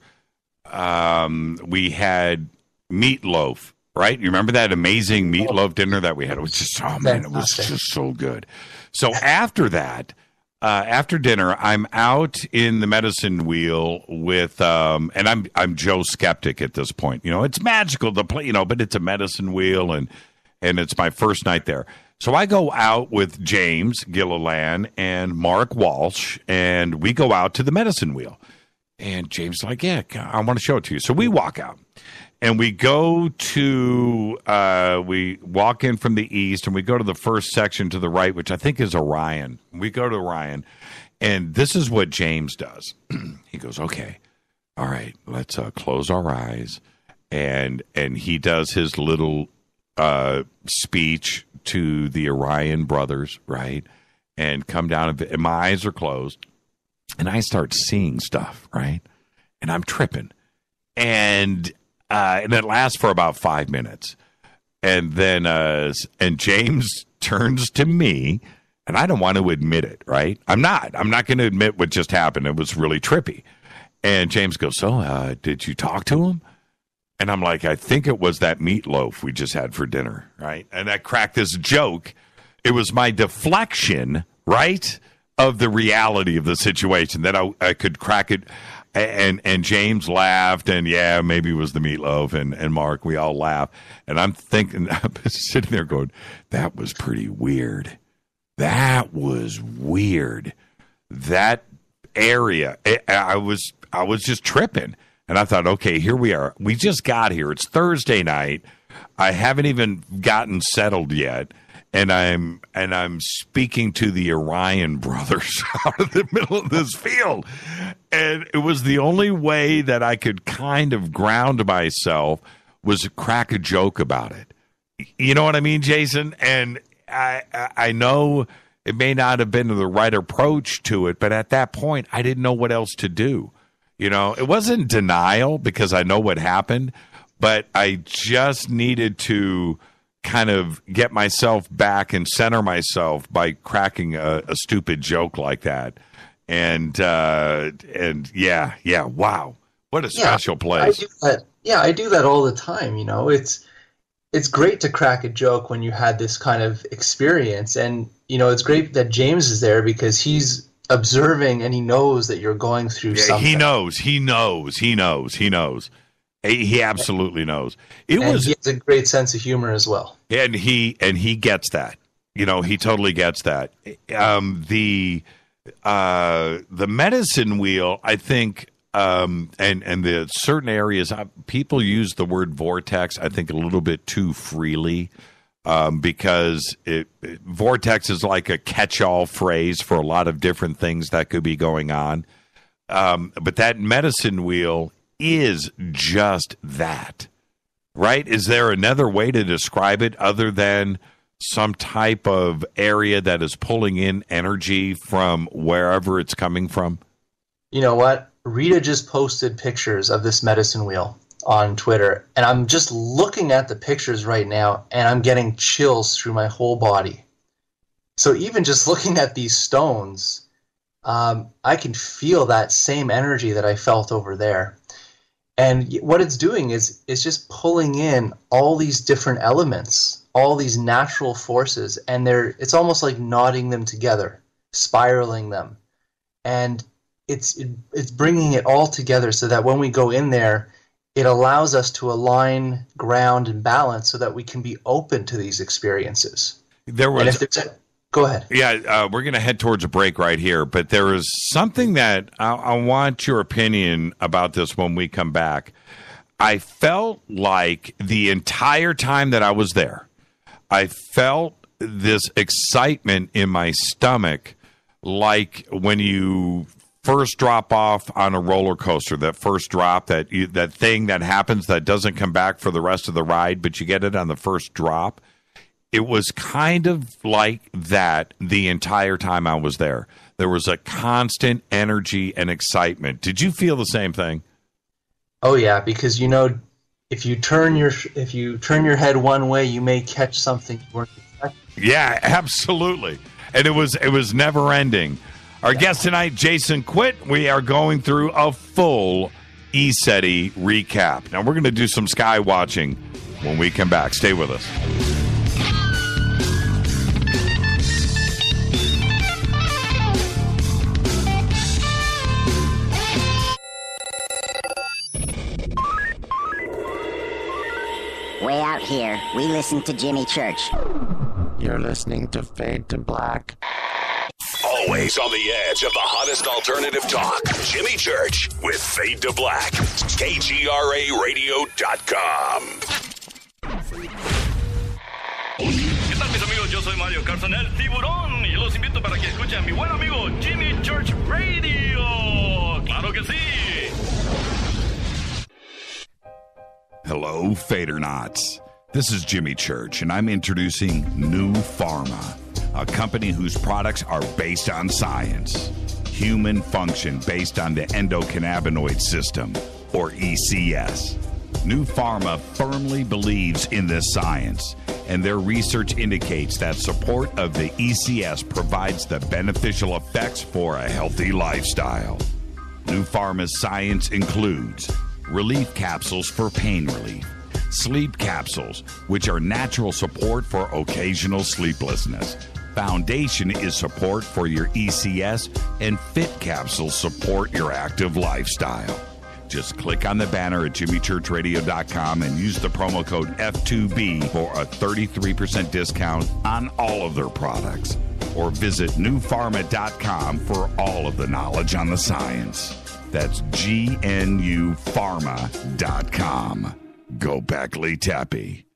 we had meatloaf, right? You remember that amazing meatloaf dinner that we had? It was just, it was just so good. So after that, after dinner, I'm out in the medicine wheel with, and I'm Joe Skeptic at this point. It's magical to play, but it's a medicine wheel, and it's my first night there. So I go out with James Gilliland and Mark Walsh, and we go out to the medicine wheel. And James is like, yeah, I want to show it to you. So we walk out. And we go to, we walk in from the east, and we go to the first section to the right, which I think is Orion. We go to Orion, and this is what James does. He goes, okay, all right, let's close our eyes. And he does his little speech to the Orion brothers, right? and come down, and my eyes are closed, and I start seeing stuff, right? And I'm tripping. And it lasts for about 5 minutes. And then and James turns to me, and I don't want to admit it, right? I'm not going to admit what just happened. It was really trippy. And James goes, so did you talk to him? And I'm like, I think it was that meatloaf we just had for dinner, right? And I cracked this joke. It was my deflection, right, of the reality of the situation that I could crack it. And James laughed, and yeah, maybe it was the meatloaf, and Mark, we all laughed. And I'm thinking, I'm sitting there going, that was pretty weird. That was weird. That area, I was just tripping. And I thought, okay, here we are. We just got here. It's Thursday night. I haven't even gotten settled yet. And I'm speaking to the Orion brothers out of the middle of this field. And it was the only way that I could kind of ground myself was to crack a joke about it. You know what I mean, Jason? And I know it may not have been the right approach to it, but at that point, I didn't know what else to do. You know, it wasn't denial because I know what happened, but I just needed to kind of get myself back and center myself by cracking a stupid joke like that. And yeah, wow. What a special place.
I do that all the time. You know, it's great to crack a joke when you had this kind of experience. And, you know, it's great that James is there because he's observing and he knows that you're going through something. He knows.
He absolutely knows. He has
a great sense of humor as well.
And he gets that. You know, he totally gets that. The medicine wheel, I think, and the certain areas, people use the word vortex, I think, a little bit too freely, because vortex is like a catch-all phrase for a lot of different things that could be going on. But that medicine wheel is just that, right? Is there another way to describe it other than some type of area that is pulling in energy from wherever it's coming from?
You know what? Rita just posted pictures of this medicine wheel on Twitter, and I'm just looking at the pictures right now, and I'm getting chills through my whole body. So even just looking at these stones, I can feel that same energy that I felt over there. And what it's doing is just pulling in all these different elements, all these natural forces, and it's almost like knotting them together, spiraling them. And it's bringing it all together so that when we go in there, it allows us to align, ground, and balance so that we can be open to these experiences. Go ahead.
Yeah, we're going to head towards a break right here, but there is something that I want your opinion about this when we come back. I felt like the entire time that I was there, I felt this excitement in my stomach, like when you first drop off on a roller coaster, that first drop, that thing that happens that doesn't come back for the rest of the ride, but you get it on the first drop. It was kind of like that the entire time I was there. There was a constant energy and excitement. Did you feel the same thing?
Oh yeah, because you know, if you turn your head one way, you may catch something you weren't expecting.
Yeah, absolutely. And it was never ending. Our guest tonight, Jason Quitt. We are going through a full ECETI recap. Now we're going to do some sky watching when we come back. Stay with us.
Way out here, we listen to Jimmy Church.
You're listening to Fade to Black.
Always on the edge of the hottest alternative talk. Jimmy Church with Fade to Black. KGRARadio.com.
¿Qué tal, mis amigos? Yo soy Mario Carson, el tiburón, y los invito para que escuchen a mi buen amigo Jimmy Church Radio. ¡Claro que sí!
Hello, Fadernauts. This is Jimmy Church, and I'm introducing New Pharma. a company whose products are based on science. Human function based on the endocannabinoid system, or ECS. New Pharma firmly believes in this science, and their research indicates that support of the ECS provides the beneficial effects for a healthy lifestyle. New Pharma's science includes relief capsules for pain relief, sleep capsules, which are natural support for occasional sleeplessness. Foundation is support for your ECS, and Fit capsules support your active lifestyle. Just click on the banner at jimmychurchradio.com and use the promo code F2B for a 33% discount on all of their products. Or visit newpharma.com for all of the knowledge on the science. That's GNUpharma.com. Go back, Lee Tappy.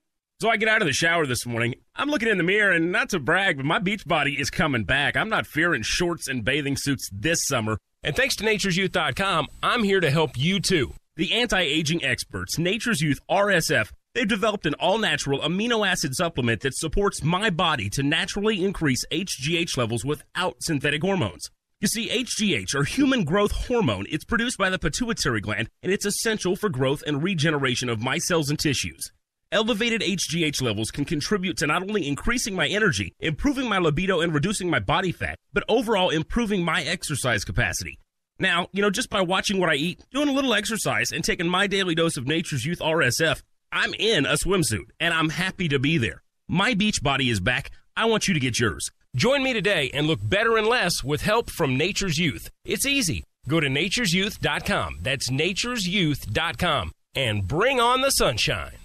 So I get out of the shower this morning. I'm looking in the mirror, and not to brag, but my beach body is coming back. I'm not fearing shorts and bathing suits this summer. And thanks to naturesyouth.com, I'm here to help you too. The anti-aging experts, Nature's Youth RSF, they've developed an all-natural amino acid supplement that supports my body to naturally increase HGH levels without synthetic hormones. You see, HGH, or human growth hormone, it's produced by the pituitary gland, and it's essential for growth and regeneration of my cells and tissues. Elevated HGH levels can contribute to not only increasing my energy, improving my libido, and reducing my body fat, but overall improving my exercise capacity. Now, just by watching what I eat, doing a little exercise, and taking my daily dose of Nature's Youth RSF, I'm in a swimsuit, and I'm happy to be there. My beach body is back. I want you to get yours. Join me today and look better and less with help from Nature's Youth. It's easy. Go to naturesyouth.com. That's naturesyouth.com. And bring on the sunshine.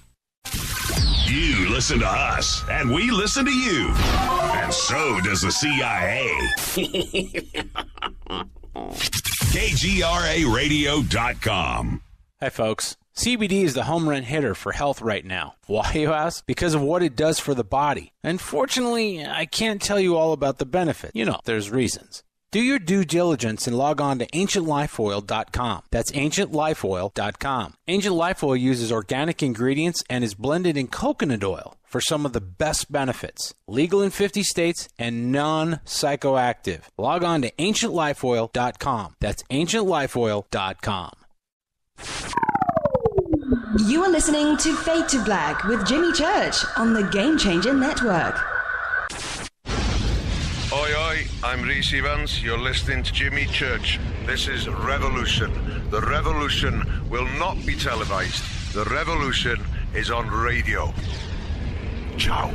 You listen to us, and we listen to you. And so does the CIA. KGRAradio.com.
Hi, folks. CBD is the home run hitter for health right now. Why, you ask? Because of what it does for the body. Unfortunately, I can't tell you all about the benefit. There's reasons. Do your due diligence and log on to ancientlifeoil.com. That's ancientlifeoil.com. Ancient Life Oil uses organic ingredients and is blended in coconut oil for some of the best benefits. Legal in 50 states and non-psychoactive. Log on to ancientlifeoil.com. That's ancientlifeoil.com.
You are listening to Fade to Black with Jimmy Church on the Game Changer Network.
Oi, oi, I'm Reese Evans. You're listening to Jimmy Church. This is Revolution. The revolution will not be televised. The revolution is on radio. Ciao.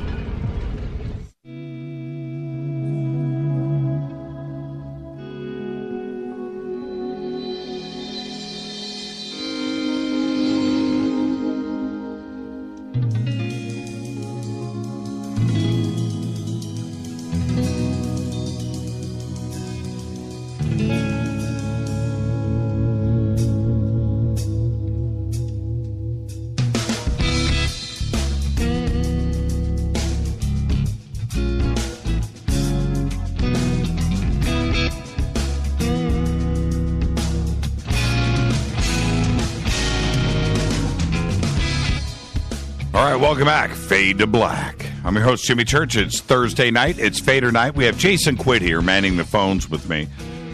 All right, welcome back. Fade to Black. I'm your host, Jimmy Church. It's Thursday night. It's Fadernight. We have Jason Quitt here manning the phones with me.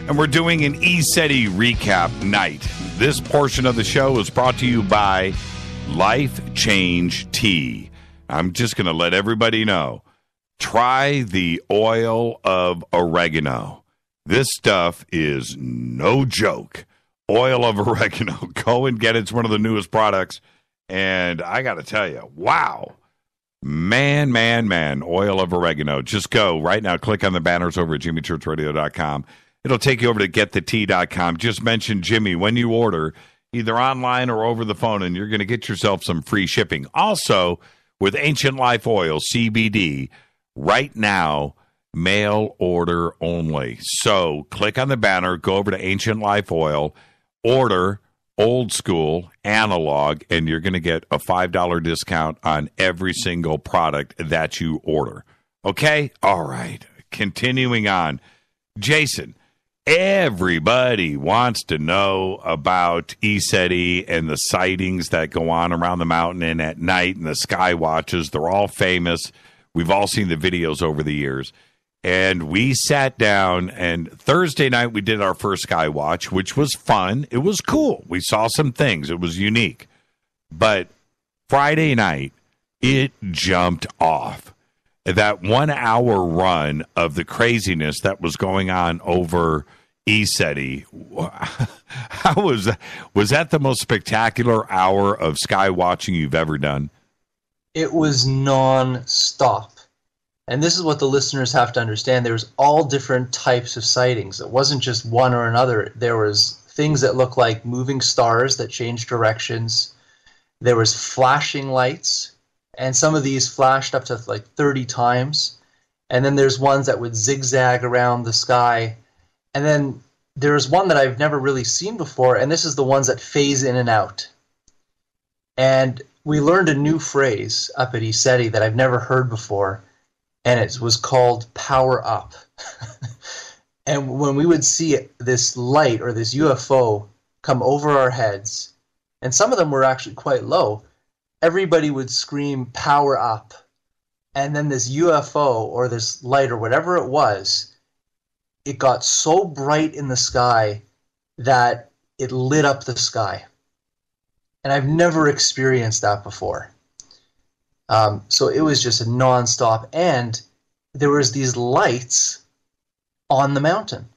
And we're doing an ECETI recap night. This portion of the show is brought to you by Life Change Tea. I'm just going to let everybody know. Try the oil of oregano. This stuff is no joke. Oil of oregano. Go and get it. It's one of the newest products. And I got to tell you, wow. Man, oil of oregano. Just go right now. Click on the banners over at jimmychurchradio.com. It'll take you over to getthetea.com. Just mention Jimmy when you order, either online or over the phone, and you're going to get yourself some free shipping. Also, with Ancient Life Oil, CBD, right now, mail order only. So click on the banner, go over to Ancient Life Oil, order old school, analog, and you're going to get a $5 discount on every single product that you order. Okay? All right. Continuing on. Jason, everybody wants to know about ECETI and the sightings that go on around the mountain and at night and the sky watches. They're all famous. We've all seen the videos over the years. And we sat down, and Thursday night we did our first sky watch, which was fun. It was cool. We saw some things. It was unique. But Friday night, it jumped off. That 1 hour run of the craziness that was going on over ECETI. How was that? Was that the most spectacular hour of sky watching you've ever done?
It was non-stop. And this is what the listeners have to understand. There was all different types of sightings. It wasn't just one or another. There was things that looked like moving stars that changed directions. There was flashing lights, and some of these flashed up to like 30 times. And then there's ones that would zigzag around the sky. And then there's one that I've never really seen before, and this is the ones that phase in and out. And we learned a new phrase up at ECETI that I've never heard before, and it was called power up. And when we would see this light or this UFO come over our heads, and some of them were actually quite low, everybody would scream power up. And then this UFO or this light or whatever it was, it got so bright in the sky that it lit up the sky. And I've never experienced that before. So it was just a nonstop. And there was these lights on the mountain.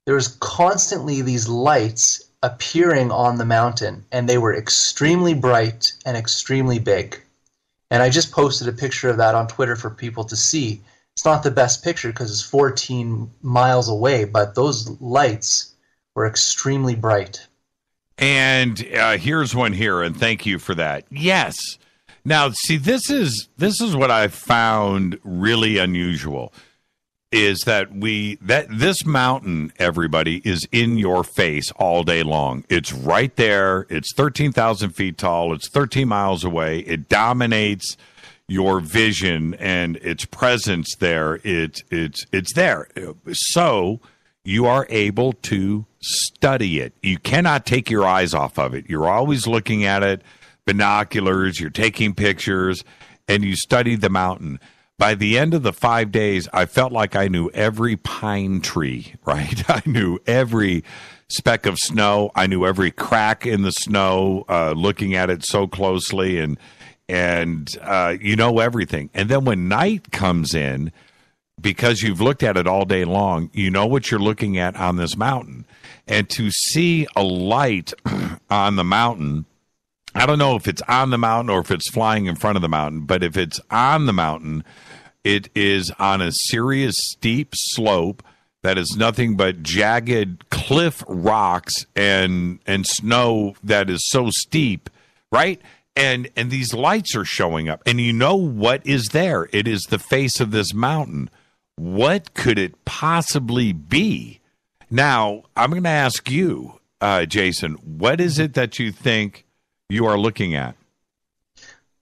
There was constantly these lights appearing on the mountain, and they were extremely bright and extremely big. And I just posted a picture of that on Twitter for people to see. It's not the best picture because it's 14 miles away, but those lights were extremely bright.
And here's one here, and thank you for that. Yes. Now, see, this is what I found really unusual, is that this mountain, everybody, is in your face all day long. It's right there. It's 13,000 feet tall. It's 13 miles away. It dominates your vision and its presence there. It's there. So you are able to study it. You cannot take your eyes off of it. You're always looking at it. Binoculars, you're taking pictures, and you study the mountain. By the end of the 5 days, I felt like I knew every pine tree, right? I knew every speck of snow. I knew every crack in the snow, looking at it so closely, and you know everything. And then when night comes in, because you've looked at it all day long, you know what you're looking at on this mountain. And to see a light on the mountain, I don't know if it's on the mountain or if it's flying in front of the mountain, but if it's on the mountain, it is on a serious steep slope that is nothing but jagged cliff rocks and snow that is so steep, right? And these lights are showing up, and you know what is there? It is the face of this mountain. What could it possibly be? Now, I'm going to ask you, Jason, what is it that you think you are looking at?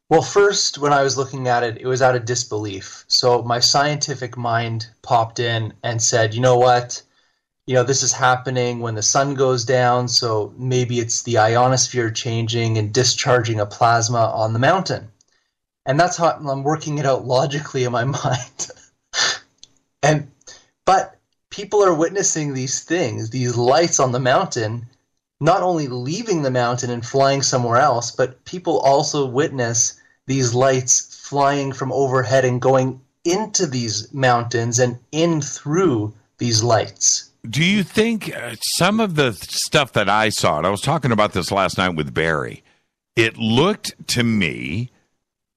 Well, first, when I was looking at it, it was out of disbelief. So my scientific mind popped in and said, you know what? You know, this is happening when the sun goes down, so maybe it's the ionosphere changing and discharging a plasma on the mountain. And that's how I'm working it out logically in my mind. But people are witnessing these things, these lights on the mountain, not only leaving the mountain and flying somewhere else, but people also witness these lights flying from overhead and going into these mountains and in through these lights.
Do you think some of the stuff that I saw, and I was talking about this last night with Barry, it looked to me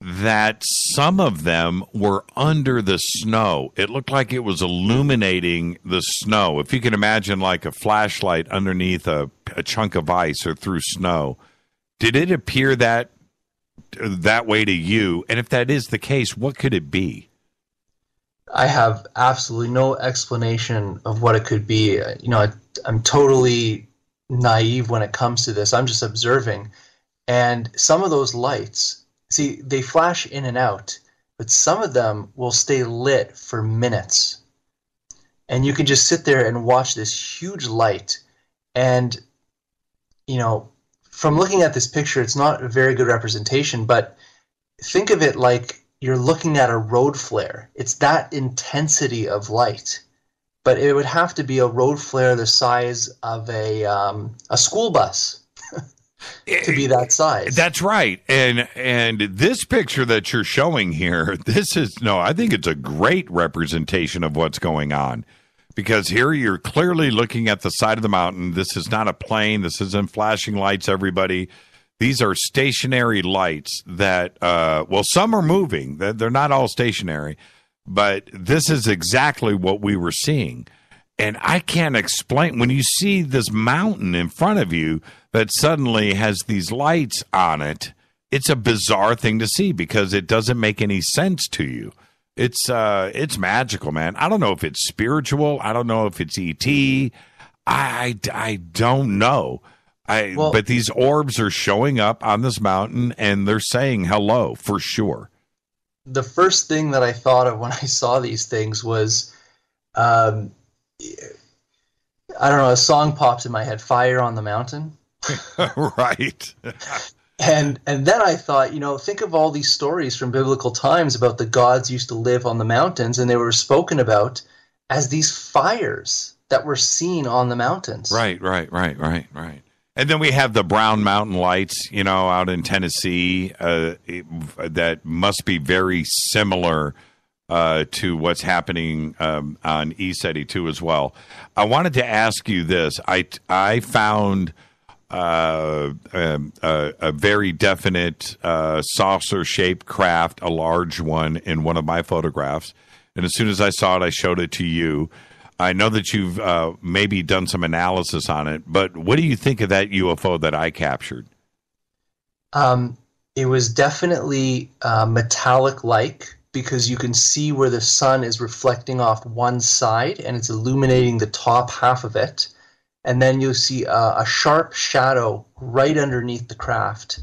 that some of them were under the snow. It looked like it was illuminating the snow. If you can imagine like a flashlight underneath a chunk of ice or through snow. Did it appear that way to you? And if that is the case, what could it be?
I have absolutely no explanation of what it could be. You know, I'm totally naive when it comes to this. I'm just observing. And some of those lights, see, they flash in and out, but some of them will stay lit for minutes. And you can just sit there and watch this huge light. And, you know, from looking at this picture, it's not a very good representation, but think of it like you're looking at a road flare. It's that intensity of light. But it would have to be a road flare the size of a school bus to be that size.
That's right. And this picture that you're showing here, I think it's a great representation of what's going on. Because here you're clearly looking at the side of the mountain. This is not a plane. This isn't flashing lights, everybody. These are stationary lights that, some are moving. They're not all stationary. But this is exactly what we were seeing. And I can't explain, when you see this mountain in front of you that suddenly has these lights on it, it's a bizarre thing to see because it doesn't make any sense to you. It's magical, man. I don't know if it's spiritual. I don't know if it's ET. I don't know. But these orbs are showing up on this mountain and they're saying hello for sure.
The first thing that I thought of when I saw these things was, I don't know, a song popped in my head, Fire on the Mountain.
Right.
And then I thought, think of all these stories from biblical times about the gods used to live on the mountains, and they were spoken about as these fires that were seen on the mountains.
Right. And then we have the Brown Mountain Lights, out in Tennessee, that must be very similar to what's happening on ECETI too as well. I wanted to ask you this. I found a very definite saucer-shaped craft, a large one, in one of my photographs. And as soon as I saw it, I showed it to you. I know that you've maybe done some analysis on it, but what do you think of that UFO that I captured?
It was definitely metallic-like because you can see where the sun is reflecting off one side and it's illuminating the top half of it. And then you'll see a sharp shadow right underneath the craft.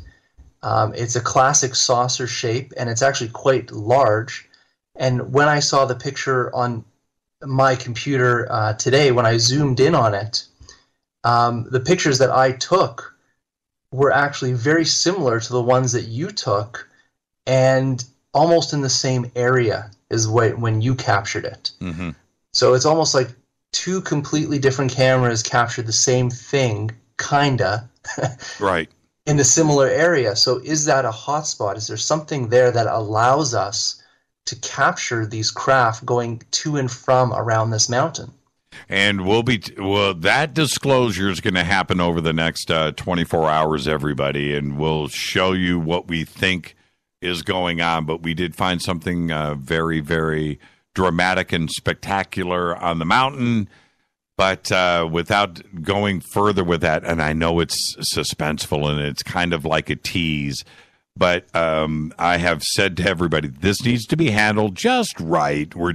It's a classic saucer shape, and it's actually quite large. And when I saw the picture on my computer today, when I zoomed in on it, the pictures that I took were actually very similar to the ones that you took, and almost in the same area as when you captured it.
Mm-hmm.
So it's almost like two completely different cameras captured the same thing, kinda,
right,
in a similar area. So is that a hotspot? Is there something there that allows us to capture these craft going to and from around this mountain?
And that disclosure is going to happen over the next 24 hours, everybody, and we'll show you what we think is going on. But we did find something very, very dramatic and spectacular on the mountain. But without going further with that, and I know it's suspenseful and it's kind of like a tease, but I have said to everybody, this needs to be handled just right. We're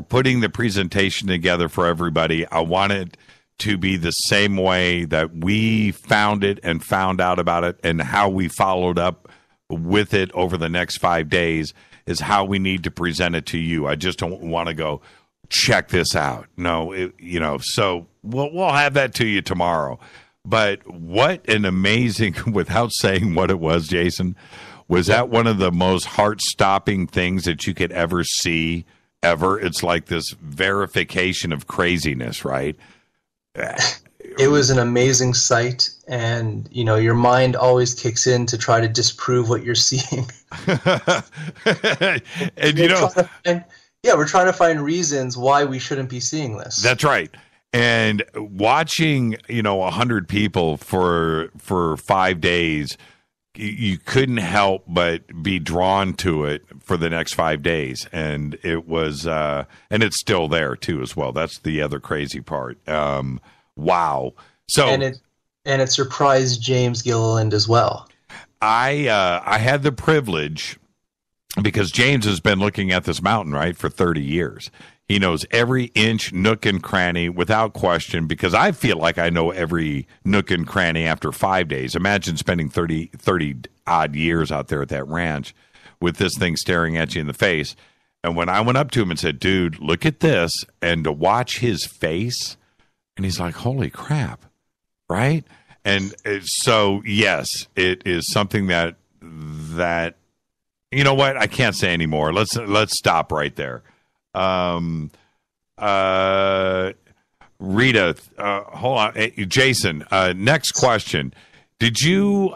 putting the presentation together for everybody. I want it to be the same way that we found it and found out about it, and how we followed up with it over the next 5 days is how we need to present it to you. I just don't want to go, check this out. No, so we'll have that to you tomorrow. But what an amazing, without saying what it was, Jason, was that one of the most heart-stopping things that you could ever see, ever? It's like this verification of craziness, right?
It was an amazing sight, and, your mind always kicks in to try to disprove what you're seeing.
And,
we're trying to find reasons why we shouldn't be seeing this.
That's right. And watching, 100 people for 5 days, you couldn't help but be drawn to it for the next 5 days. And it was, and it's still there too, as well. That's the other crazy part. Wow. So,
and it surprised James Gilliland as well.
I had the privilege, because James has been looking at this mountain, right, for 30 years. He knows every inch, nook, and cranny without question, because I feel like I know every nook and cranny after 5 days. Imagine spending 30-odd years out there at that ranch with this thing staring at you in the face. And when I went up to him and said, dude, look at this, and to watch his face, and he's like, holy crap, right? And so, yes, it is something that You know what? I can't say anymore. Let's stop right there. Rita, hold on. Hey, Jason, next question. Did you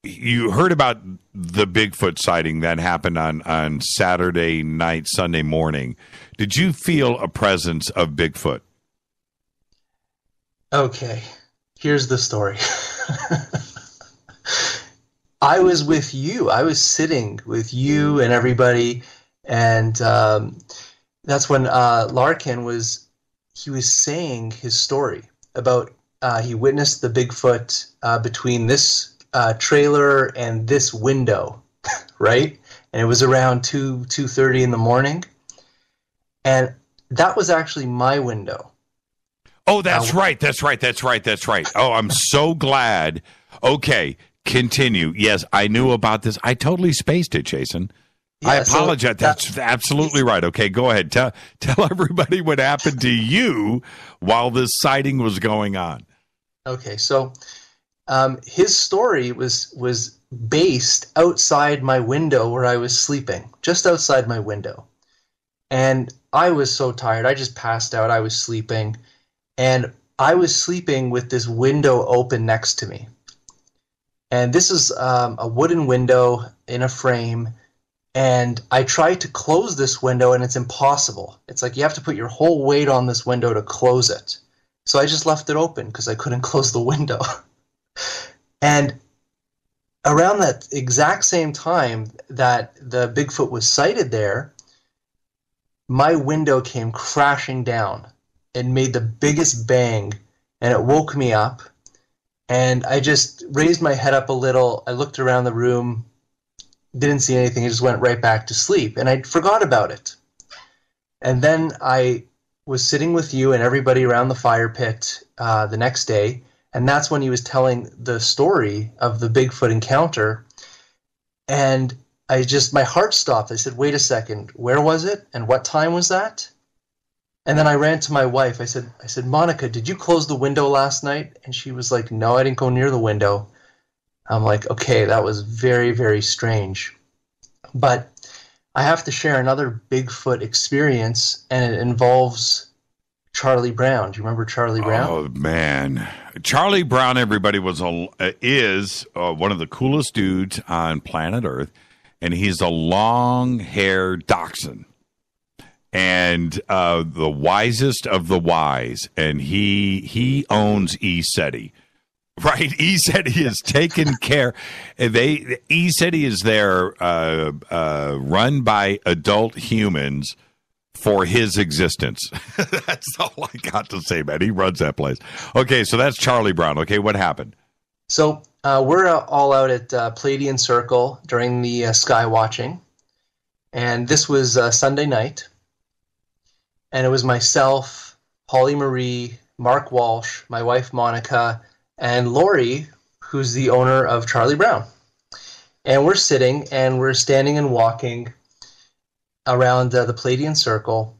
you heard about the Bigfoot sighting that happened on Saturday night, Sunday morning? Did you feel a presence of Bigfoot?
Okay, here's the story. I was with you. I was sitting with you and everybody, and that's when Larkin was saying his story about he witnessed the Bigfoot between this trailer and this window, right? And it was around 2:30 in the morning, and that was actually my window.
Oh, that's right. Oh, I'm so glad. Okay, continue. Yes, I knew about this. I totally spaced it, Jason. Yeah, I apologize. So that's absolutely right. Okay, go ahead. Tell everybody what happened to you while this sighting was going on.
Okay, so his story was based outside my window where I was sleeping, just outside my window. And I was so tired. I just passed out. I was sleeping. And I was sleeping with this window open next to me. And this is a wooden window in a frame. And I tried to close this window, and it's impossible. It's like you have to put your whole weight on this window to close it. So I just left it open because I couldn't close the window. And around that exact same time that the Bigfoot was sighted there, my window came crashing down and made the biggest bang, and it woke me up. And I just raised my head up a little. I looked around the room, didn't see anything. I just went right back to sleep, and I forgot about it. And then I was sitting with you and everybody around the fire pit the next day, and that's when he was telling the story of the Bigfoot encounter. And my heart stopped. I said, wait a second, where was it? And what time was that? And then I ran to my wife. I said, Monica, did you close the window last night? And she was like, no, I didn't go near the window. I'm like, okay, that was very, very strange. But I have to share another Bigfoot experience, and it involves Charlie Brown. Do you remember Charlie Brown?
Oh, man. Charlie Brown, everybody, is one of the coolest dudes on planet Earth, and he's a long-haired dachshund. And the wisest of the wise, and he owns ECETI, right? ECETI is taken care. ECETI is there, run by adult humans for his existence. That's all I got to say, man. He runs that place. Okay, so that's Charlie Brown. Okay, what happened?
So we're all out at Palladian Circle during the sky watching, and this was Sunday night. And it was myself, Holly Marie, Mark Walsh, my wife Monica, and Lori, who's the owner of Charlie Brown. And we're sitting and we're standing and walking around the Palladian Circle.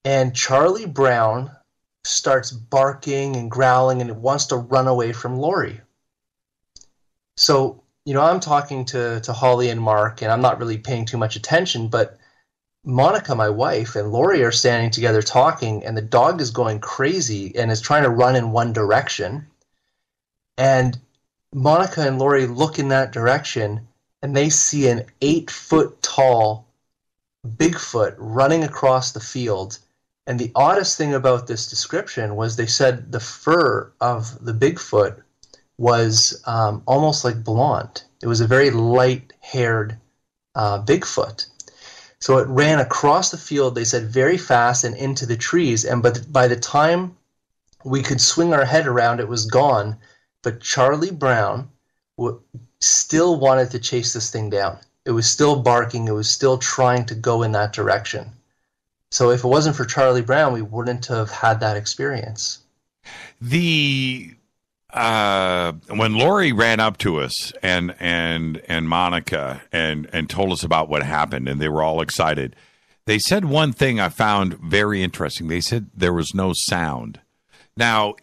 And Charlie Brown starts barking and growling and wants to run away from Lori. So, I'm talking to Holly and Mark, and I'm not really paying too much attention, but Monica, my wife, and Lori are standing together talking, and the dog is going crazy and is trying to run in one direction. And Monica and Lori look in that direction, and they see an 8-foot-tall Bigfoot running across the field. And the oddest thing about this description was they said the fur of the Bigfoot was almost like blonde. It was a very light-haired Bigfoot. So it ran across the field, they said, very fast and into the trees. And by the time we could swing our head around, it was gone. But Charlie Brown still wanted to chase this thing down. It was still barking. It was still trying to go in that direction. So if it wasn't for Charlie Brown, we wouldn't have had that experience.
When Lori ran up to us and Monica and told us about what happened, and they were all excited, they said one thing I found very interesting. They said there was no sound. Now,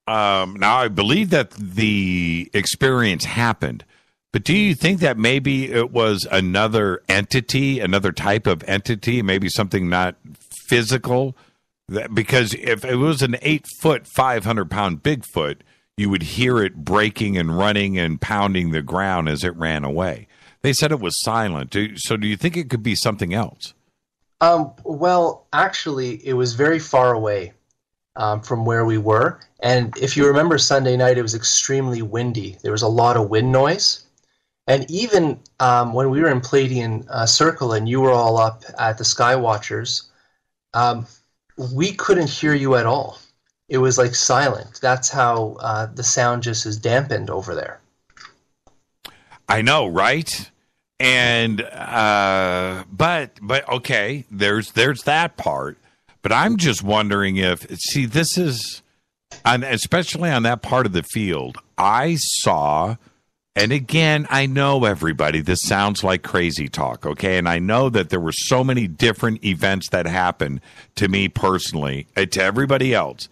I believe that the experience happened, But do you think that maybe it was another entity, another type of entity, maybe something not physical? Because if it was an 8-foot, 500-pound Bigfoot, you would hear it breaking and running and pounding the ground as it ran away. They said it was silent. So do you think it could be something else?
Well, actually, it was very far away from where we were. And if you remember Sunday night, it was extremely windy. There was a lot of wind noise. And even when we were in Palladian Circle and you were all up at the Skywatchers, we couldn't hear you at all. It was like silent. That's how the sound just is dampened over there.
I know, right? And but okay, there's that part. But I'm just wondering if this is, and especially on that part of the field, I saw. And again, I know everybody, this sounds like crazy talk, okay? And I know that there were so many different events that happened to me personally, to everybody else.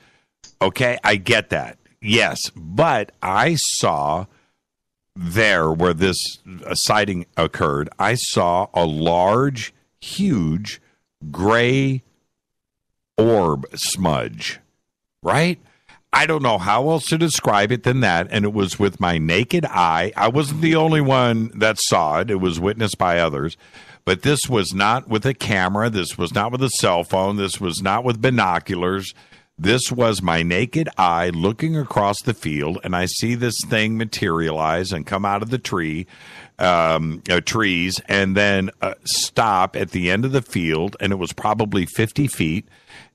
Okay, I get that. Yes, but I saw there where this sighting occurred, I saw a large, huge, gray orb smudge, right? I don't know how else to describe it than that, and it was with my naked eye. I wasn't the only one that saw it. It was witnessed by others, but this was not with a camera. This was not with a cell phone. This was not with binoculars. This was my naked eye looking across the field, and I see this thing materialize and come out of the trees, and then stop at the end of the field, and it was probably 50 feet.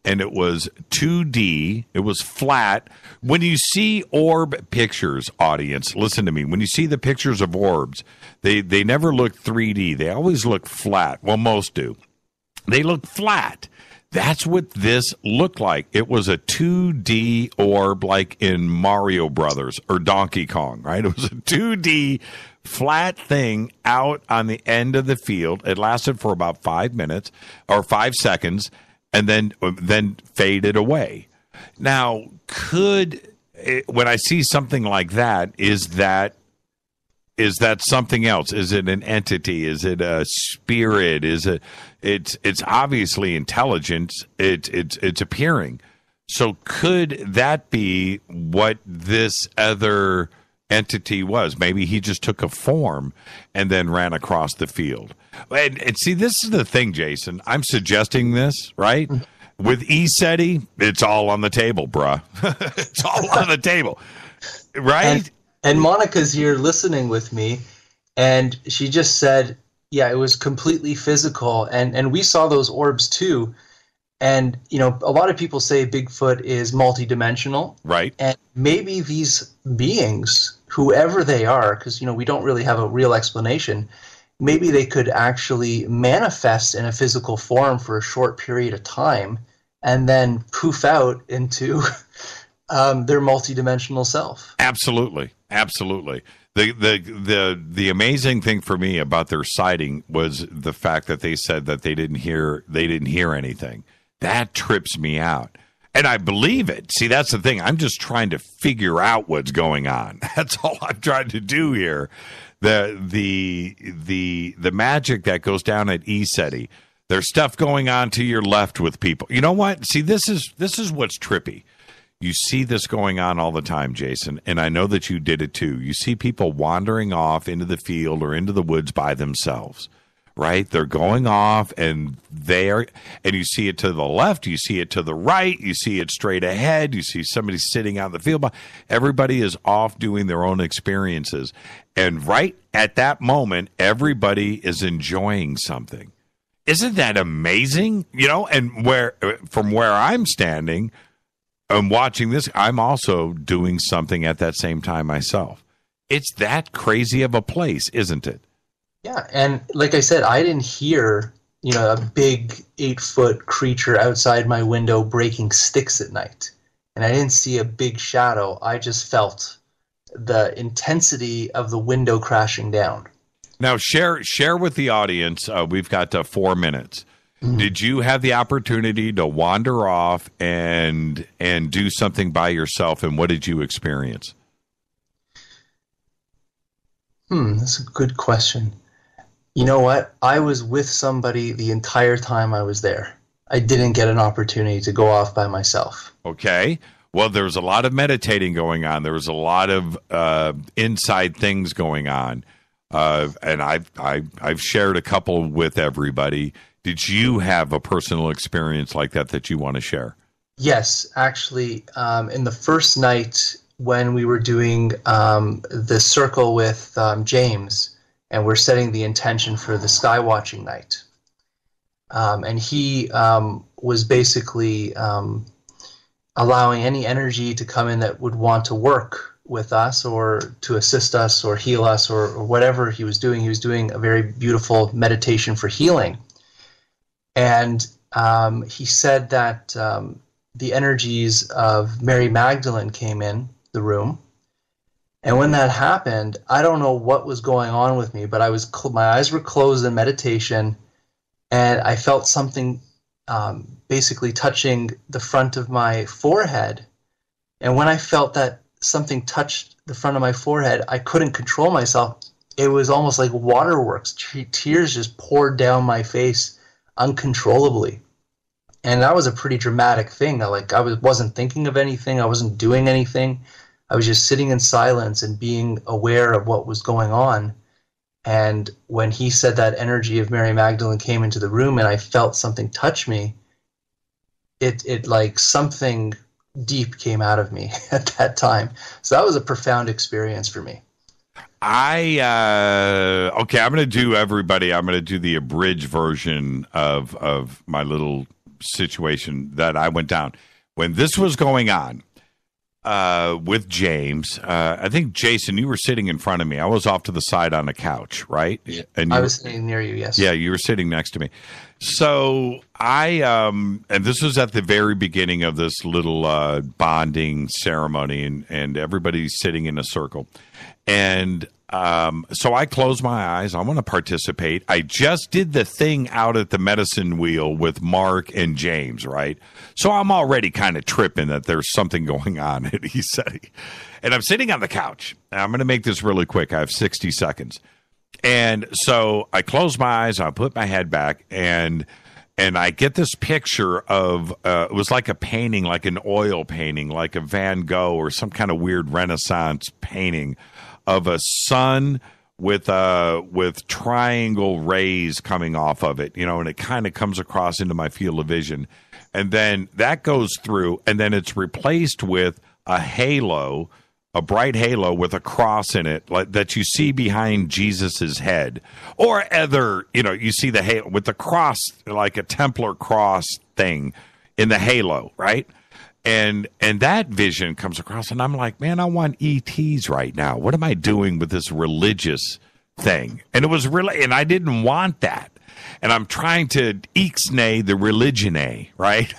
And it was 2D. It was flat. When you see orb pictures, audience, listen to me. When you see the pictures of orbs, they never look 3D. They always look flat. Well, most do. They look flat. That's what this looked like. It was a 2D orb like in Mario Brothers or Donkey Kong, right? It was a 2D flat thing out on the end of the field. It lasted for about 5 minutes or 5 seconds. And then faded away. Now, when I see something like that, is that something else? Is it an entity? Is it a spirit? It's obviously intelligence. It's appearing. So could that be what this other entity was? Maybe he just took a form and then ran across the field. And see, this is the thing, Jason. I'm suggesting this, right? With ECETI, it's all on the table, bruh. It's all on the table, right?
And Monica's here listening with me, and she just said, yeah, it was completely physical. And we saw those orbs too. And, you know, a lot of people say Bigfoot is multidimensional.
Right.
And maybe these beings, whoever they are, because, you know, we don't really have a real explanation, maybe they could actually manifest in a physical form for a short period of time and then poof out into their multidimensional self.
Absolutely. Absolutely. The amazing thing for me about their sighting was the fact that they said that they didn't hear anything. That trips me out. And I believe it. See, that's the thing. I'm just trying to figure out what's going on. That's all I'm trying to do here. The magic that goes down at ECETI. There's stuff going on to your left with people. You know what? See, this is what's trippy. You see this going on all the time, Jason, and I know that you did it too. You see people wandering off into the field or into the woods by themselves, right? They're going off and you see it to the left, you see it to the right, you see it straight ahead, you see somebody sitting out in the field. Everybody is off doing their own experiences. And right at that moment, everybody is enjoying something. Isn't that amazing? You know, and from where I'm standing, I'm watching this, I'm also doing something at that same time myself. It's that crazy of a place, isn't it?
Yeah, and like I said, I didn't hear, you know, a big 8-foot creature outside my window breaking sticks at night. And I didn't see a big shadow. I just felt the intensity of the window crashing down.
Now, share with the audience, we've got 4 minutes. Mm-hmm. Did you have the opportunity to wander off and do something by yourself, and what did you experience?
That's a good question. You know what? I was with somebody the entire time I was there. I didn't get an opportunity to go off by myself.
Okay. Well, there was a lot of meditating going on. There was a lot of inside things going on. And I've shared a couple with everybody. Did you have a personal experience like that you want to share?
Yes, actually, in the first night when we were doing the circle with James, and we're setting the intention for the sky watching night. And he was basically allowing any energy to come in that would want to work with us or to assist us or heal us or whatever he was doing. He was doing a very beautiful meditation for healing. And he said that the energies of Mary Magdalene came in the room. And when that happened, I don't know what was going on with me, but my eyes were closed in meditation, and I felt something basically touching the front of my forehead. And when I felt that something touched the front of my forehead, I couldn't control myself. It was almost like waterworks. Tears just poured down my face uncontrollably. And that was a pretty dramatic thing. I wasn't thinking of anything. I wasn't doing anything. I was just sitting in silence and being aware of what was going on. And when he said that energy of Mary Magdalene came into the room and I felt something touch me, it like something deep came out of me at that time. So that was a profound experience for me.
Okay, I'm going to do the abridged version of my little situation that I went down. When this was going on with James, I think, Jason, you were sitting in front of me. I was off to the side on the couch, right? And
I was sitting near you, yes.
Yeah, you were sitting next to me. So and this was at the very beginning of this little bonding ceremony, and everybody's sitting in a circle. And so I close my eyes. I want to participate. I just did the thing out at the medicine wheel with Mark and James, right? So I'm already kind of tripping that there's something going on at ECETI. And I'm sitting on the couch. And I'm going to make this really quick. I have 60 seconds. And so I close my eyes. I put my head back, and I get this picture of it was like a painting, like an oil painting, like a Van Gogh or some kind of weird Renaissance painting of a sun with triangle rays coming off of it, and it kind of comes across into my field of vision. And then that goes through, and then it's replaced with a halo, a bright halo with a cross in it, like that you see behind Jesus's head, or other, you see the halo with the cross, like a Templar cross thing in the halo, right? And that vision comes across, and I'm like, man, I want ETs right now. What am I doing with this religious thing? And it was really, and I didn't want that. And I'm trying to ixnay the religion, right?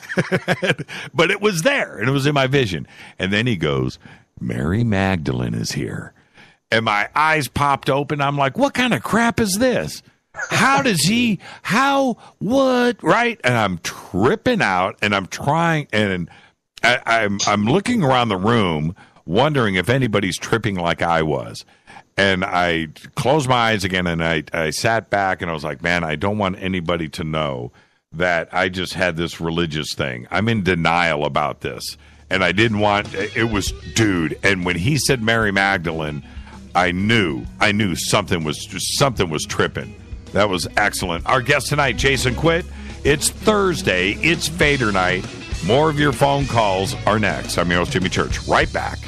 But it was there, and it was in my vision. And then he goes, Mary Magdalene is here. And my eyes popped open. I'm like, what kind of crap is this? What? Right? And I'm tripping out, and I'm trying, and I'm looking around the room, wondering if anybody's tripping like I was. And I closed my eyes again, and I sat back, and I was like, man, I don't want anybody to know that I just had this religious thing. I'm in denial about this. And I didn't want, it was, dude. And when he said Mary Magdalene, I knew something was tripping. That was excellent. Our guest tonight, Jason Quitt. It's Thursday. It's Fadernight. More of your phone calls are next. I'm your host, Jimmy Church. Right back.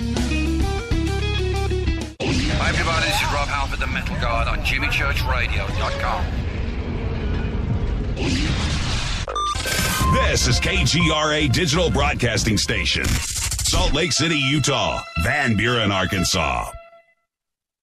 Hi, everybody. This is Rob Halford, the Metal Guard on JimmyChurchRadio.com.
This is KGRA Digital Broadcasting Station. Salt Lake City, Utah. Van Buren, Arkansas.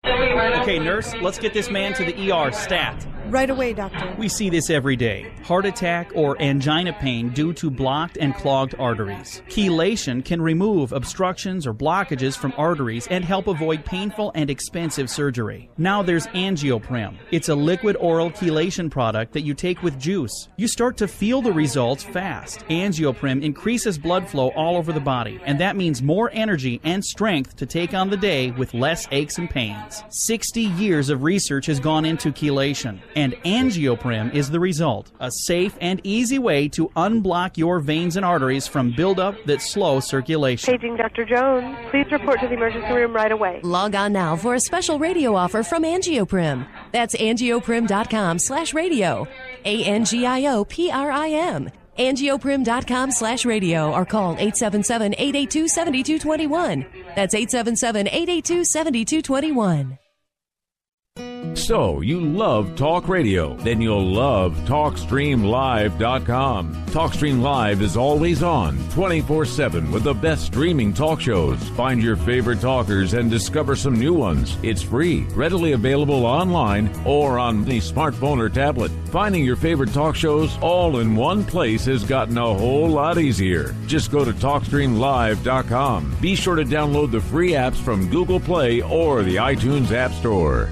Okay, nurse, let's get this man to the ER stat. Right away, doctor.
We see this every day. Heart attack or angina pain due to blocked and clogged arteries. Chelation can remove obstructions or blockages from arteries and help avoid painful and expensive surgery. Now there's Angioprim. It's a liquid oral chelation product that you take with juice. You start to feel the results fast. Angioprim increases blood flow all over the body, and that means more energy and strength to take on the day with less aches and pains. 60 years of research has gone into chelation, and Angioprim is the result. A safe and easy way to unblock your veins and arteries from buildup that slow circulation.
Paging Dr. Jones. Please report to the emergency room right away.
Log on now for a special radio offer from Angioprim. That's angioprim.com/radio. ANGIOPRIM. Angioprim.com/radio or call 877-882-7221. That's 877-882-7221.
So, you love talk radio? Then you'll love TalkStreamLive.com. TalkStream Live is always on, 24/7 with the best streaming talk shows. Find your favorite talkers and discover some new ones. It's free, readily available online or on the smartphone or tablet. Finding your favorite talk shows all in one place has gotten a whole lot easier. Just go to TalkStreamLive.com. Be sure to download the free apps from Google Play or the iTunes App Store.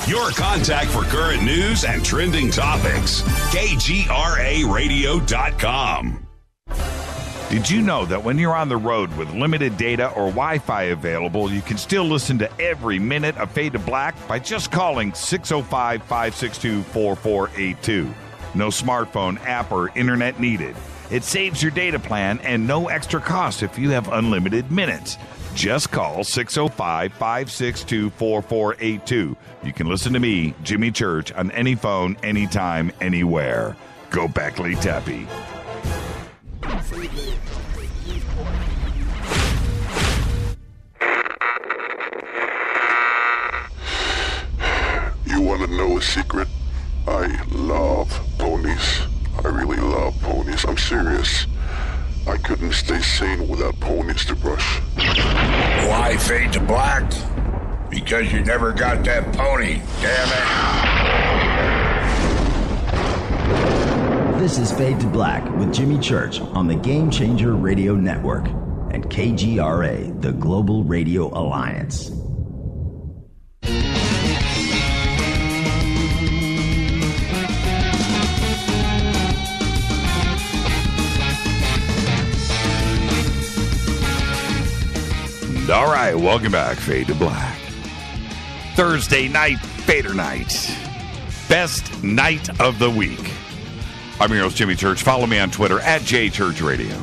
Your contact for current news and trending topics. KGRARadio.com.
Did you know that when you're on the road with limited data or Wi-Fi available, you can still listen to every minute of Fade to Black by just calling 605-562-4482. No smartphone, app, or internet needed. It saves your data plan and no extra cost if you have unlimited minutes. Just call 605-562-4482. You can listen to me, Jimmy Church, on any phone, anytime, anywhere. Go Beckley Teppy.
You want to know a secret? I love ponies. I really love ponies. I'm serious. I couldn't stay sane without ponies to brush.
Why Fade to Black? Because you never got that pony, damn
This is Fade to Black with Jimmy Church on the Game Changer Radio Network and KGRA, the Global Radio Alliance.
All right, welcome back, Fade to Black. Thursday night, Fadernight. Best night of the week. I'm your host, Jimmy Church. Follow me on Twitter, @JChurchRadio.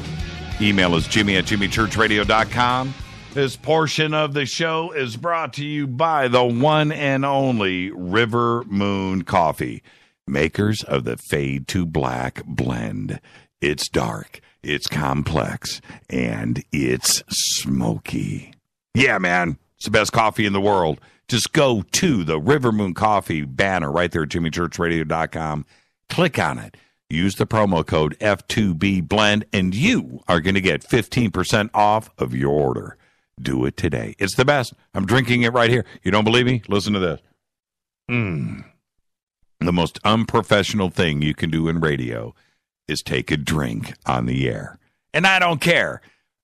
Email is jimmy@jimmychurchradio.com. This portion of the show is brought to you by the one and only River Moon Coffee, makers of the Fade to Black blend. It's dark, it's complex, and it's smoky. Yeah, man, it's the best coffee in the world. Just go to the River Moon Coffee banner right there at jimmychurchradio.com. Click on it. Use the promo code F2B Blend, and you are going to get 15% off of your order. Do it today. It's the best. I'm drinking it right here. You don't believe me? Listen to this. The most unprofessional thing you can do in radio is take a drink on the air. And I don't care.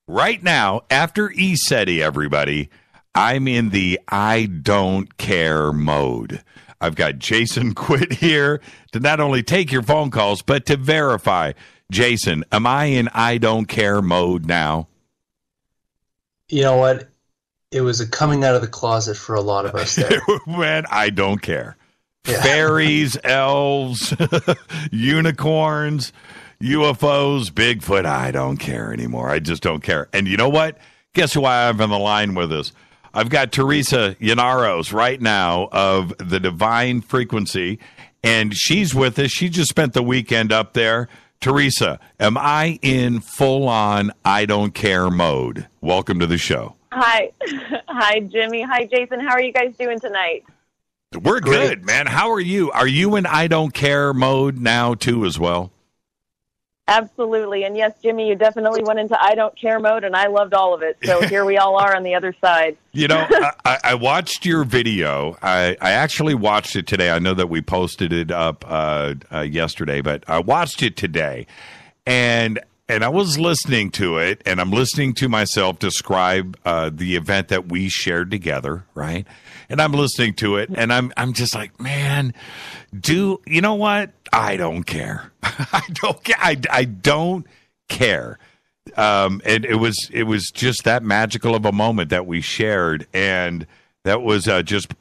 Right now, after ECETI, everybody, I'm in the I don't care mode. I've got Jason Quitt here to not only take your phone calls, but to verify. Jason, am I in I don't care mode now?
You know what? It was a coming out of the closet for a lot of us there.
Man, I don't care. Yeah. Fairies, elves, unicorns, UFOs, Bigfoot, I don't care anymore. I just don't care. And you know what? Guess who I have on the line with us? I've got Teresa Yanaros right now of the Divine Frequency, and she's with us. She just spent the weekend up there. Teresa, am I in full-on I don't care mode? Welcome to the show.
Hi. Hi, Jimmy. Hi, Jason. How are you guys doing tonight?
We're good, man. How are you? Are you in I don't care mode now, too, as well?
Absolutely. And yes, Jimmy, you definitely went into I don't care mode, and I loved all of it. So here we all are on the other side.
You know, I watched your video. I actually watched it today. I know that we posted it up yesterday, but I watched it today. And I was listening to it, and I'm listening to myself describe the event that we shared together, right? And I'm listening to it, and I'm just like, man, you know what? I don't care. I don't care. I don't care. And it was just that magical of a moment that we shared, and that was just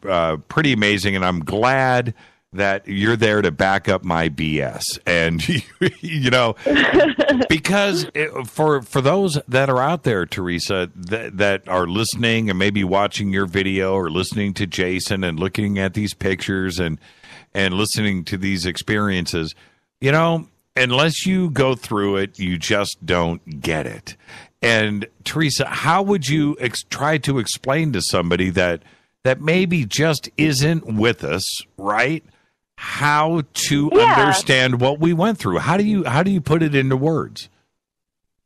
pretty amazing. And I'm glad that you're there to back up my BS. And, you know, because for those that are out there, Teresa, that are listening and maybe watching your video or listening to Jason and looking at these pictures and listening to these experiences, you know, unless you go through it, you just don't get it. And Teresa, how would you try to explain to somebody that maybe just isn't with us, right? How to understand what we went through? How do you put it into words?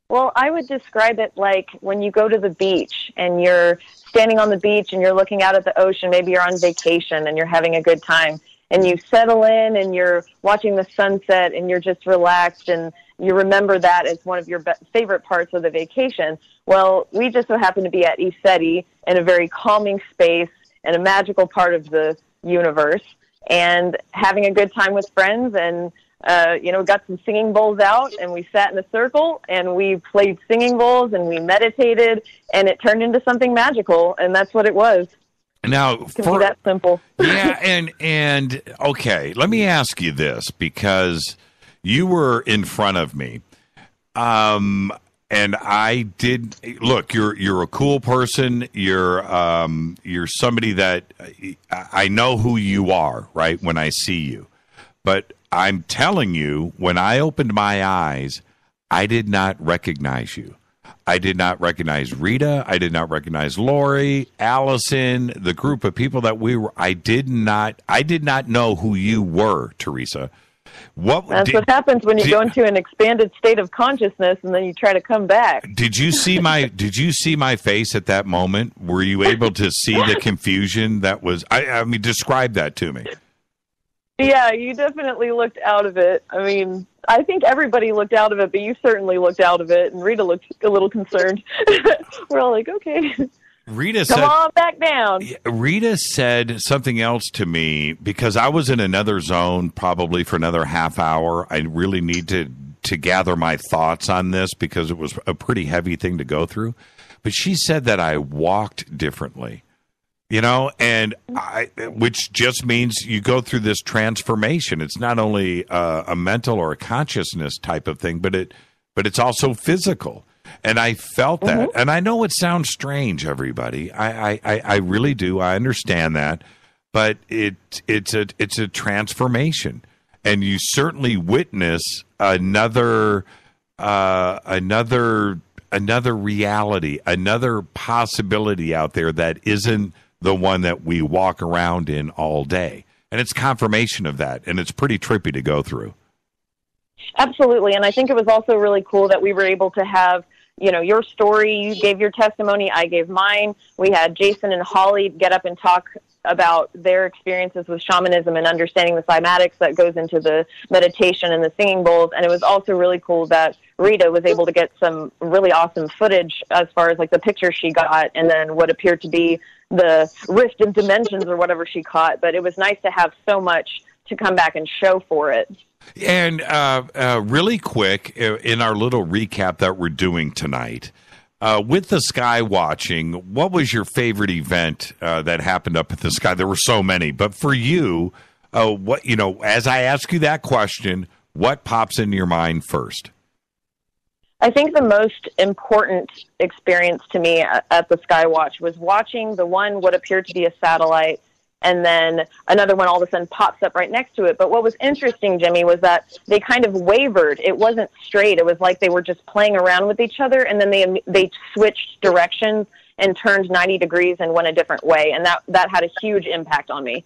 Well, I would describe it like when you go to the beach and you're standing on the beach and you're looking out at the ocean. Maybe you're on vacation and you're having a good time, and you settle in and you're watching the sunset and you're just relaxed, and you remember that as one of your favorite parts of the vacation. Well, we just so happen to be at ECETI in a very calming space and a magical part of the universe, and having a good time with friends, and got some singing bowls out, and we sat in a circle and we played singing bowls and we meditated, and it turned into something magical, and that's what it was.
Now,
it can be that simple.
Yeah, and okay, let me ask you this, because you were in front of me, and I did look. You're a cool person. You're somebody that I know who you are, right? When I see you, but I'm telling you, when I opened my eyes, I did not recognize you. I did not recognize Rita. I did not recognize Lori, Allison, the group of people that we were. I did not know who you were, Teresa. What
happens when you go into an expanded state of consciousness and then you try to come back.
Did you see my face at that moment? Were you able to see the confusion that was? I mean, describe that to me.
Yeah, you definitely looked out of it. I mean, I think everybody looked out of it, but you certainly looked out of it, and Rita looked a little concerned. We're all like, okay. Come on back down.
Rita said something else to me, because I was in another zone probably for another half hour. I really need to gather my thoughts on this, because it was a pretty heavy thing to go through. But she said that I walked differently. You know, which just means you go through this transformation. It's not only a mental or a consciousness type of thing, but it's also physical. And I felt that. And I know it sounds strange, everybody. I really do. I understand that. But it's a transformation. And you certainly witness another reality, another possibility out there that isn't the one that we walk around in all day. And it's confirmation of that. And it's pretty trippy to go through.
Absolutely. And I think it was also really cool that we were able to have, your story. You gave your testimony. I gave mine. We had Jason and Holly get up and talk about their experiences with shamanism and understanding the cymatics that goes into the meditation and the singing bowls. And it was also really cool that Rita was able to get some really awesome footage as far as like the pictures she got, and then what appeared to be the rift in dimensions or whatever she caught. But it was nice to have so much to come back and show for it.
And really quick, in our little recap that we're doing tonight, with the sky watching, what was your favorite event that happened up at the sky? There were so many, but for you, as I ask you that question, what pops into your mind first?
I think the most important experience to me at the Skywatch was watching the one, what appeared to be a satellite, and then another one all of a sudden pops up right next to it. But what was interesting, Jimmy, was that they kind of wavered. It wasn't straight. It was like they were just playing around with each other, and then they switched directions, and turned 90 degrees and went a different way. And that had a huge impact on me.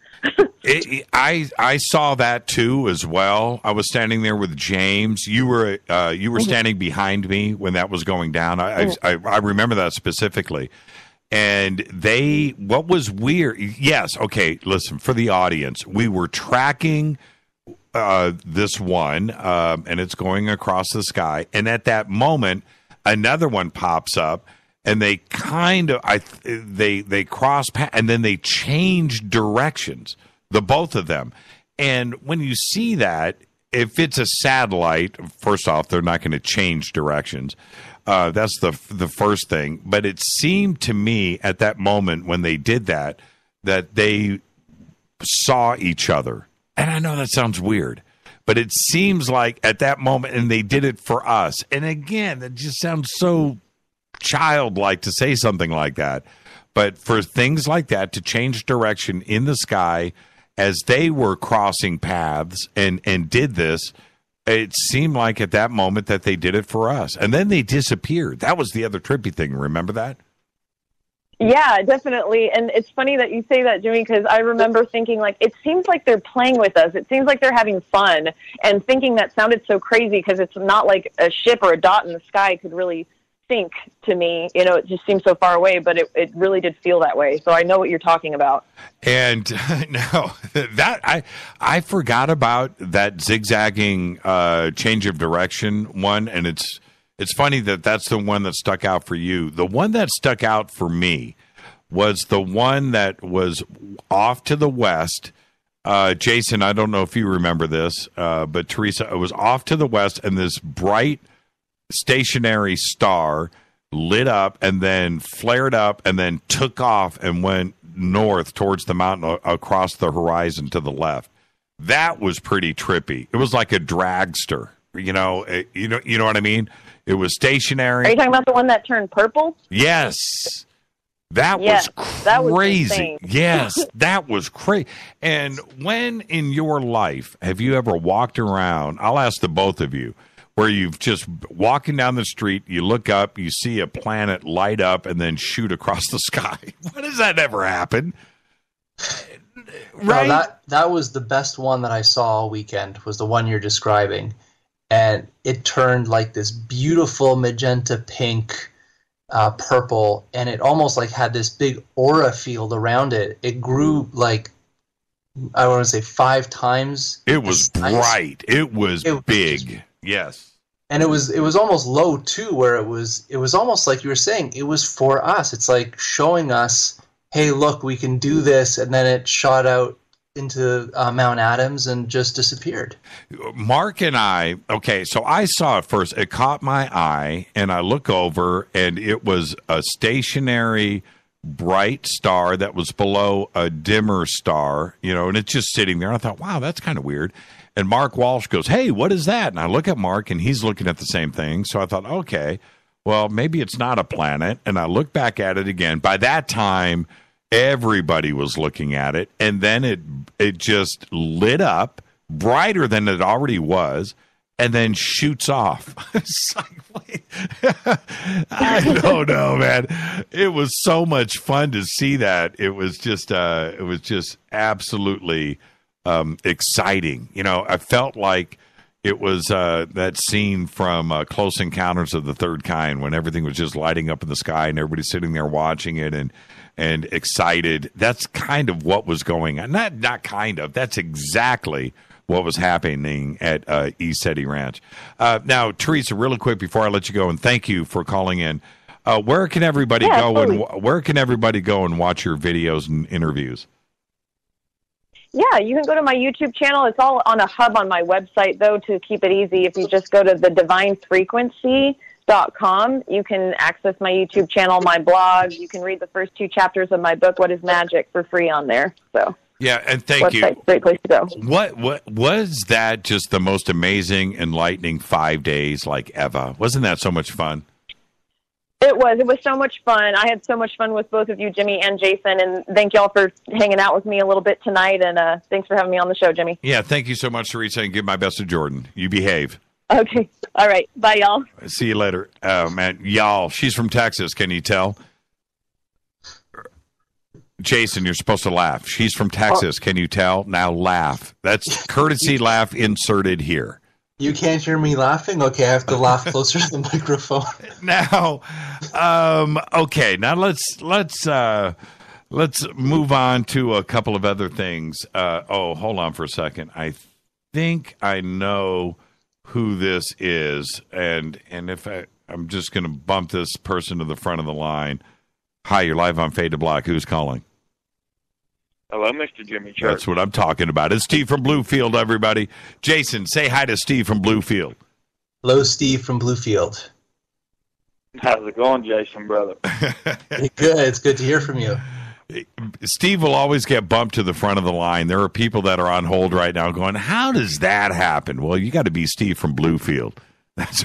I saw that too as well. I was standing there with James. You were standing behind me when that was going down. I remember that specifically. And what was weird? Yes, okay. Listen, for the audience, we were tracking this one, and it's going across the sky. And at that moment, another one pops up, and they they cross paths, and then they change directions. The both of them. And when you see that, if it's a satellite, first off, they're not going to change directions. That's the first thing. But it seemed to me at that moment when they did that they saw each other. And I know that sounds weird, but it seems like at that moment, and they did it for us. And again, that just sounds so childlike to say something like that. But for things like that to change direction in the sky as they were crossing paths and did this, it seemed like at that moment that they did it for us. And then they disappeared. That was the other trippy thing. Remember that?
Yeah, definitely. And it's funny that you say that, Jimmy, because I remember thinking, like, it seems like they're playing with us. It seems like they're having fun. And thinking that sounded so crazy because it's not like a ship or a dot in the sky could really think to me. You know, it just seems so far away, but it really did feel that way. So I know what you're talking about.
And no, that I forgot about that zigzagging change of direction one, and it's funny that that's the one that stuck out for you. The one that stuck out for me was the one that was off to the west. Jason, I don't know if you remember this, but Teresa, it was off to the west, and this bright stationary star lit up and then flared up and then took off and went north towards the mountain across the horizon to the left. That was pretty trippy. It was like a dragster, you know what I mean? It was stationary.
Are you talking about the one that turned purple?
Yes. That was crazy. Yes, that was crazy. And when in your life have you ever walked around, I'll ask the both of you, where you've just walking down the street, you look up, you see a planet light up and then shoot across the sky. Why does that never happen? Right?
No, that was the best one that I saw all weekend, was the one you're describing. And it turned like this beautiful magenta pink, purple, and it almost like had this big aura field around it. It grew like, I want to say 5 times.
It was bright. It was big. Yes.
And it was almost low too, where it was almost like you were saying, it was for us. It's like showing us, hey, look, we can do this, and then it shot out into Mount Adams and just disappeared.
Mark and I, okay, so I saw it first. It caught my eye, and I look over, and it was a stationary bright star that was below a dimmer star, and it's just sitting there. I thought, wow, that's kind of weird. And Mark Walsh goes, hey, what is that? And I look at Mark, and he's looking at the same thing. So I thought, okay, well, maybe it's not a planet. And I look back at it again. By that time, everybody was looking at it. And then it just lit up brighter than it already was, and then shoots off. It's like, wait. I don't know, man. It was so much fun to see that. It was just absolutely exciting. I felt like it was that scene from Close Encounters of the Third Kind, when everything was just lighting up in the sky and everybody's sitting there watching it and excited. That's kind of what was going on. Not kind of. That's exactly what was happening at ECETI Ranch. Now, Teresa, really quick before I let you go, and thank you for calling in. Where can everybody go? Totally. And where can everybody go and watch your videos and interviews?
Yeah, you can go to my YouTube channel. It's all on a hub on my website, though, to keep it easy. If you just go to thedivinefrequency.com, you can access my YouTube channel, my blog. You can read the first 2 chapters of my book, What is Magic, for free on there. So
yeah, and thank you.
Great place to go.
What was that? Just the most amazing, enlightening 5 days, like Eva? Wasn't that so much fun?
It was so much fun. I had so much fun with both of you, Jimmy and Jason, and thank y'all for hanging out with me a little bit tonight, and thanks for having me on the show, Jimmy.
Yeah, thank you so much, Teresa, and give my best to Jordan. You behave.
Okay. All right. Bye, y'all.
See you later. Oh, man, y'all, she's from Texas, can you tell? Jason, you're supposed to laugh. She's from Texas. Can you tell? Now laugh. That's courtesy laugh inserted here.
You can't hear me laughing? Okay, I have to laugh closer to the microphone.
Now, okay. Now let's move on to a couple of other things. Hold on for a second. I think I know who this is, and if I'm just going to bump this person to the front of the line. Hi, you're live on Fade to Black. Who's calling?
Hello, Mr. Jimmy Church.
That's what I'm talking about. It's Steve from Bluefield, everybody. Jason, say hi to Steve from Bluefield.
Hello, Steve from Bluefield.
How's it going, Jason, brother?
Good. It's good to hear from you.
Steve will always get bumped to the front of the line. There are people that are on hold right now going, how does that happen? Well, you got to be Steve from Bluefield. That's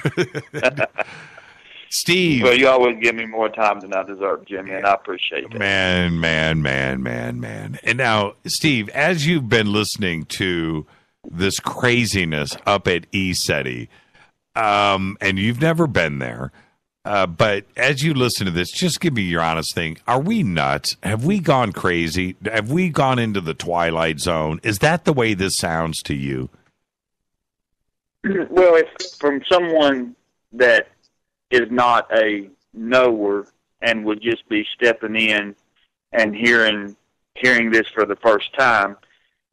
Steve.
Well, you always give me more time than I deserve, Jimmy, and I appreciate that.
Man. And now, Steve, as you've been listening to this craziness up at ECETI, and you've never been there, but as you listen to this, just give me your honest thing. Are we nuts? Have we gone crazy? Have we gone into the twilight zone? Is that the way this sounds to you?
Well, it's from someone that is not a knower and would just be stepping in and hearing this for the first time.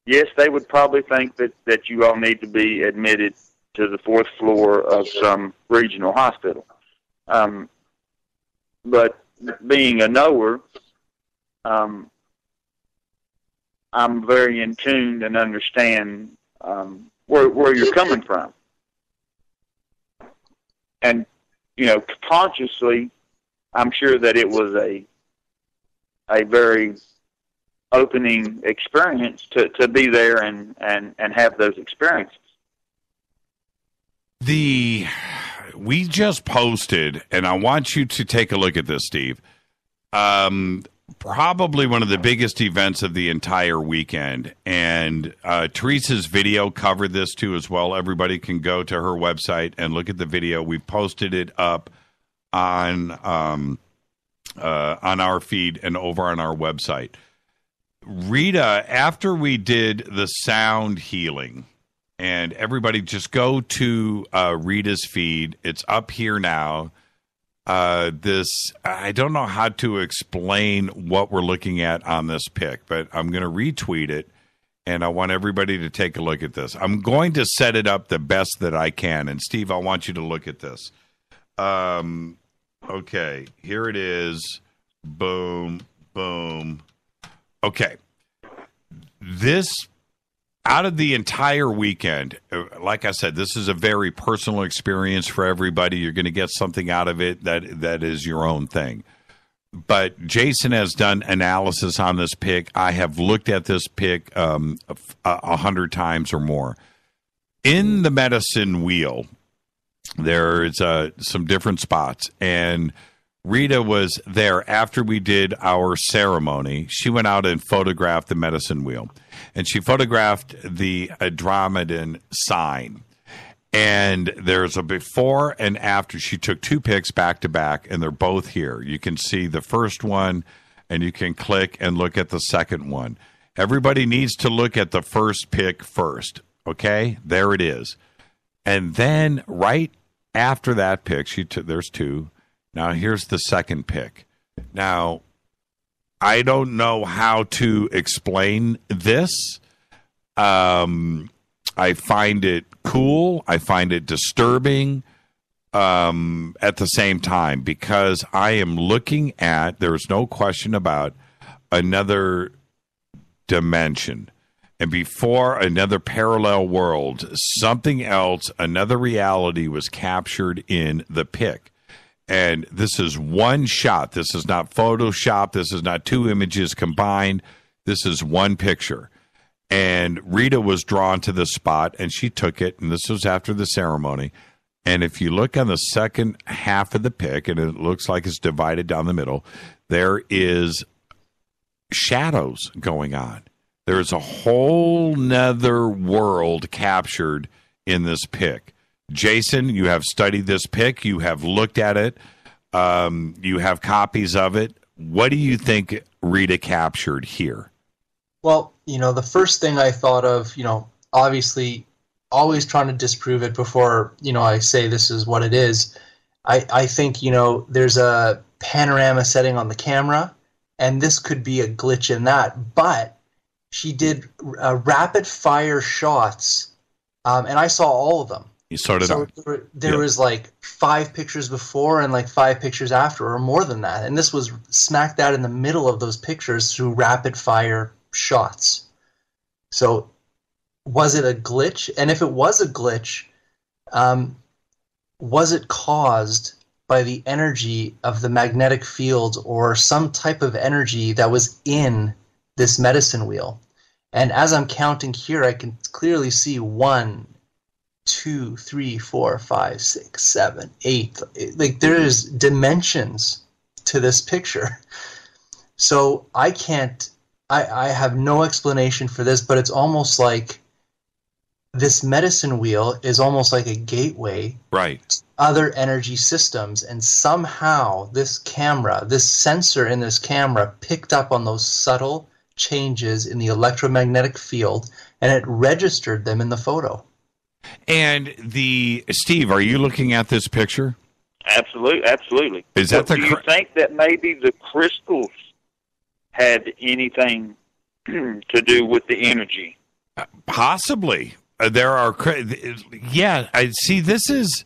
Yes, they would probably think that you all need to be admitted to the 4th floor of some regional hospital. But being a knower, I'm very in tune and understand where you're coming from. And, consciously, I'm sure that it was a very opening experience to be there and have those experiences.
We just posted, and I want you to take a look at this, Steve. Probably one of the biggest events of the entire weekend. And Teresa's video covered this too as well. Everybody can go to her website and look at the video. We posted it up on our feed and over on our website. Rita, after we did the sound healing, and everybody just go to Rita's feed. It's up here now. I don't know how to explain what we're looking at on this pic, but I'm going to retweet it, and I want everybody to take a look at this. I'm going to set it up the best that I can, and Steve, I want you to look at this. Okay, here it is. Boom, boom. Okay. This, out of the entire weekend, like I said, this is a very personal experience for everybody. You're going to get something out of it that is your own thing. But Jason has done analysis on this pic. I have looked at this pic 100 times or more. In the medicine wheel, there's some different spots. And Rita was there after we did our ceremony. She went out and photographed the medicine wheel. And she photographed the Andromedan sign. And there's a before and after. She took 2 pics back to back, and they're both here. You can see the first one, and you can click and look at the second one. Everybody needs to look at the first pic first. Okay? There it is. And then right after that pic, there's 2. Now, here's the second pic. Now, I don't know how to explain this. I find it cool. I find it disturbing at the same time, because I am looking at, there's no question about, another dimension. And before, another parallel world, something else, another reality was captured in the pic. And this is one shot. This is not Photoshop. This is not 2 images combined. This is one picture. And Rita was drawn to the spot, and she took it, and this was after the ceremony. And if you look on the second half of the pic, and it looks like it's divided down the middle, there is shadows going on. There's a whole nother world captured in this pic. Jason, you have studied this pic. You have looked at it. You have copies of it. what do you think Rita captured here?
Well, the first thing I thought of, obviously always trying to disprove it before, I say this is what it is. I think, there's a panorama setting on the camera, and this could be a glitch in that. But she did rapid fire shots, and I saw all of them.
So did I.
There was like 5 pictures before and like 5 pictures after, or more than that. And this was smack dab in the middle of those pictures through rapid fire shots. So was it a glitch? And if it was a glitch, was it caused by the energy of the magnetic field or some type of energy that was in this medicine wheel? And as I'm counting here, I can clearly see 1, 2, 3, 4, 5, 6, 7, 8. Like there's dimensions to this picture. So I have no explanation for this, but it's almost like this medicine wheel is almost like a gateway
to
other energy systems. And somehow this camera, this sensor in this camera picked up on those subtle changes in the electromagnetic field, and it registered them in the photo.
And Steve, are you looking at this picture?
Absolutely.
Is that
do you think that maybe the crystals had anything to do with the energy?
Possibly. There are, yeah. I see. This is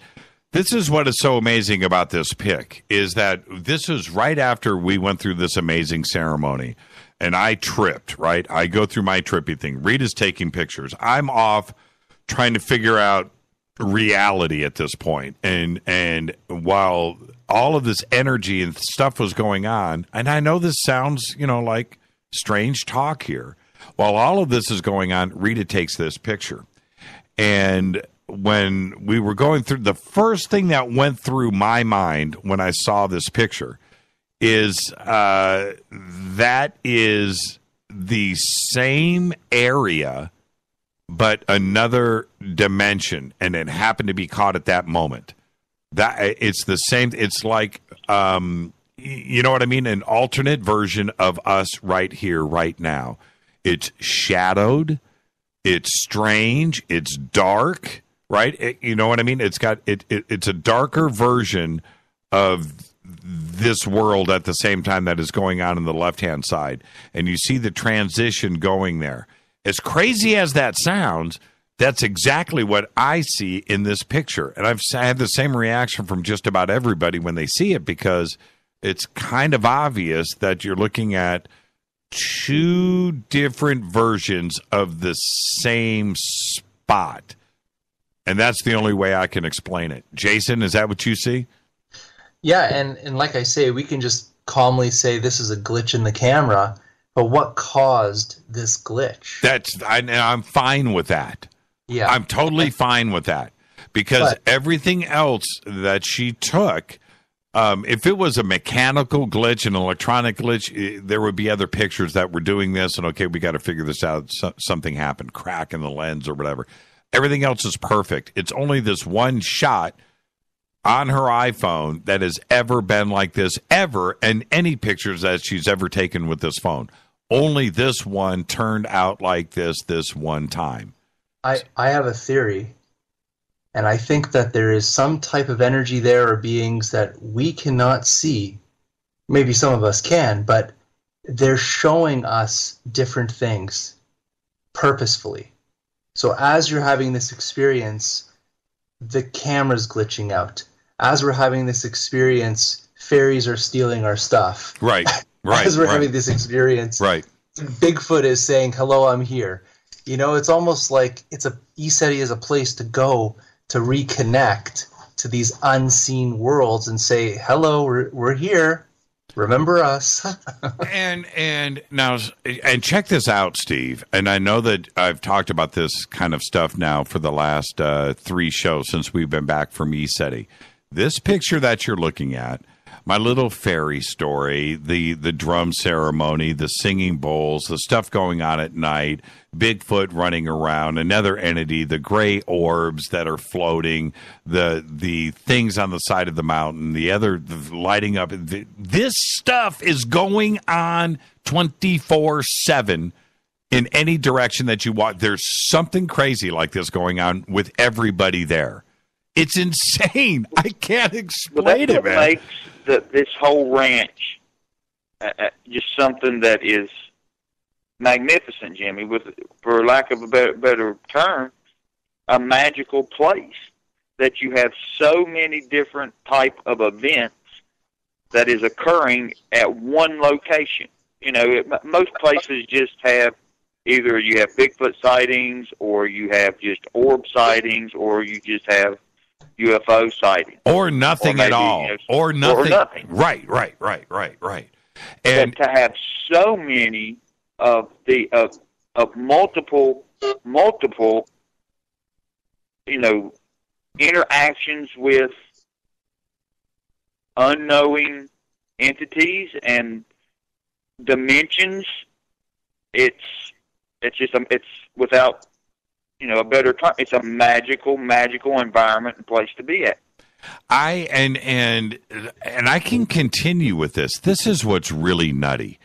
what is so amazing about this pic is that this is right after we went through this amazing ceremony, and I tripped. Right, I go through my trippy thing. Rita's taking pictures. I'm off trying to figure out reality at this point, and while all of this energy and stuff was going on, and I know this sounds like strange talk here. While all of this is going on, Rita takes this picture. And when we were going through, the first thing that went through my mind when I saw this picture is that is the same area, but another dimension, and it happened to be caught at that moment. That it's the same. It's like, you know what I mean? An alternate version of us right here, right now. It's shadowed. It's strange. It's dark, right? You know what I mean? It's got it's a darker version of this world at the same time that is going on the left-hand side. And you see the transition going there. As crazy as that sounds, that's exactly what I see in this picture. And I had the same reaction from just about everybody when they see it, because it's kind of obvious that you're looking at 2 different versions of the same spot. And that's the only way I can explain it. Jason, is that what you see?
Yeah, and like I say, we can just calmly say this is a glitch in the camera, but what caused this glitch?
I'm fine with that.
Yeah.
I'm totally fine with that, because everything else that she took, if it was a mechanical glitch, an electronic glitch, there would be other pictures that were doing this, and okay, we got to figure this out. Something happened, crack in the lens or whatever. Everything else is perfect. It's only this one shot on her iPhone that has ever been like this, ever, and any pictures that she's ever taken with this phone. Only this one turned out like this one time.
I have a theory. And I think that there is some type of energy there or beings that we cannot see. Maybe some of us can, but they're showing us different things purposefully. So as you're having this experience, the camera's glitching out. As we're having this experience, fairies are stealing our stuff.
Right.
As we're having this experience, Bigfoot is saying, hello, I'm here. It's almost like ECETI is a place to go to reconnect to these unseen worlds and say, hello, we're here. Remember us.
and now, and check this out, Steve. And I know that I've talked about this kind of stuff now for the last 3 shows since we've been back from ECETI. This picture that you're looking at, my little fairy story, the drum ceremony, the singing bowls, the stuff going on at night, Bigfoot running around, another entity, the gray orbs that are floating, the things on the side of the mountain, the lighting up. This stuff is going on 24/7 in any direction that you want. There's something crazy like this going on with everybody there. It's insane. I can't explain it, man.
Makes this whole ranch just something that is magnificent, Jimmy, for lack of a better term, a magical place that you have so many different type of events that is occurring at one location. You know, most places just have either you have Bigfoot sightings or you have just orb sightings or you just have UFO sightings.
Or nothing at all. Or nothing. Right. And
to have so many of multiple, interactions with unknowing entities and dimensions, it's without a better term, it's a magical environment and place to be at.
And I can continue with this. This is what's really nutty,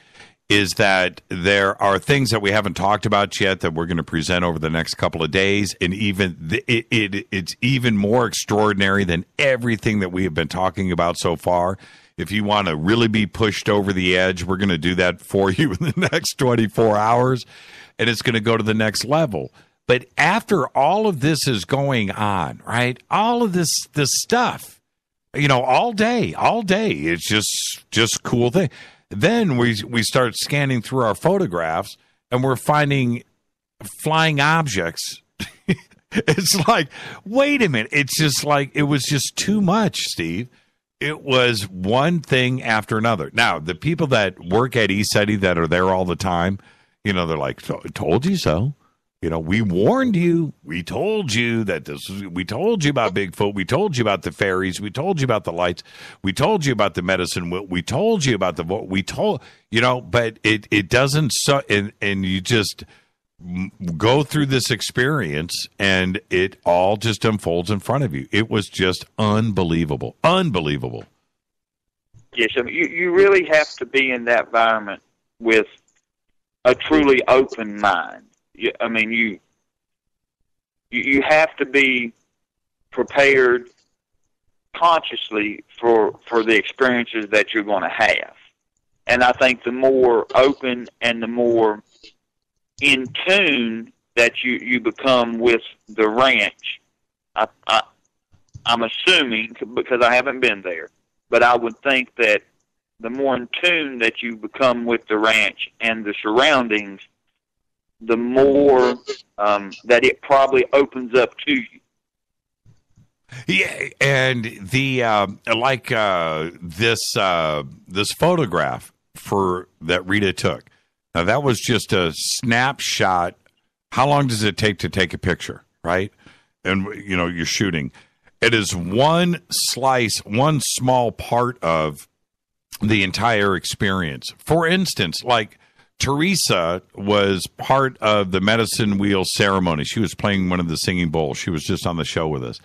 is that there are things that we haven't talked about yet that we're going to present over the next couple of days, and it's even more extraordinary than everything that we have been talking about so far. If you want to really be pushed over the edge, we're going to do that for you in the next 24 hours, and it's going to go to the next level. But after all of this is going on, right, all of this stuff, all day, it's just cool thing. Then we start scanning through our photographs, and we're finding flying objects. It's like, wait a minute. It's just like, it was just too much, Steve. It was one thing after another. Now, the people that work at ECETI that are there all the time, they're like, told you so. We warned you. We told you that we told you about Bigfoot. We told you about the fairies. We told you about the lights. We told you about the medicine. We told you about but it doesn't, and you just go through this experience and it all just unfolds in front of you. It was just unbelievable. Unbelievable.
Yes, I mean, you really have to be in that environment with a truly open mind. I mean, you have to be prepared consciously for the experiences that you're going to have. And I think the more open and the more in tune that you become with the ranch, I'm assuming, because I haven't been there, but I would think that the more in tune that you become with the ranch and the surroundings, the more that it probably opens up to you.
Yeah, and the this photograph that Rita took. Now that was just a snapshot. How long does it take to take a picture, right? And you're shooting. It is one small part of the entire experience. For instance, like Teresa was part of the medicine wheel ceremony. She was playing one of the singing bowls. She was just on the show with us.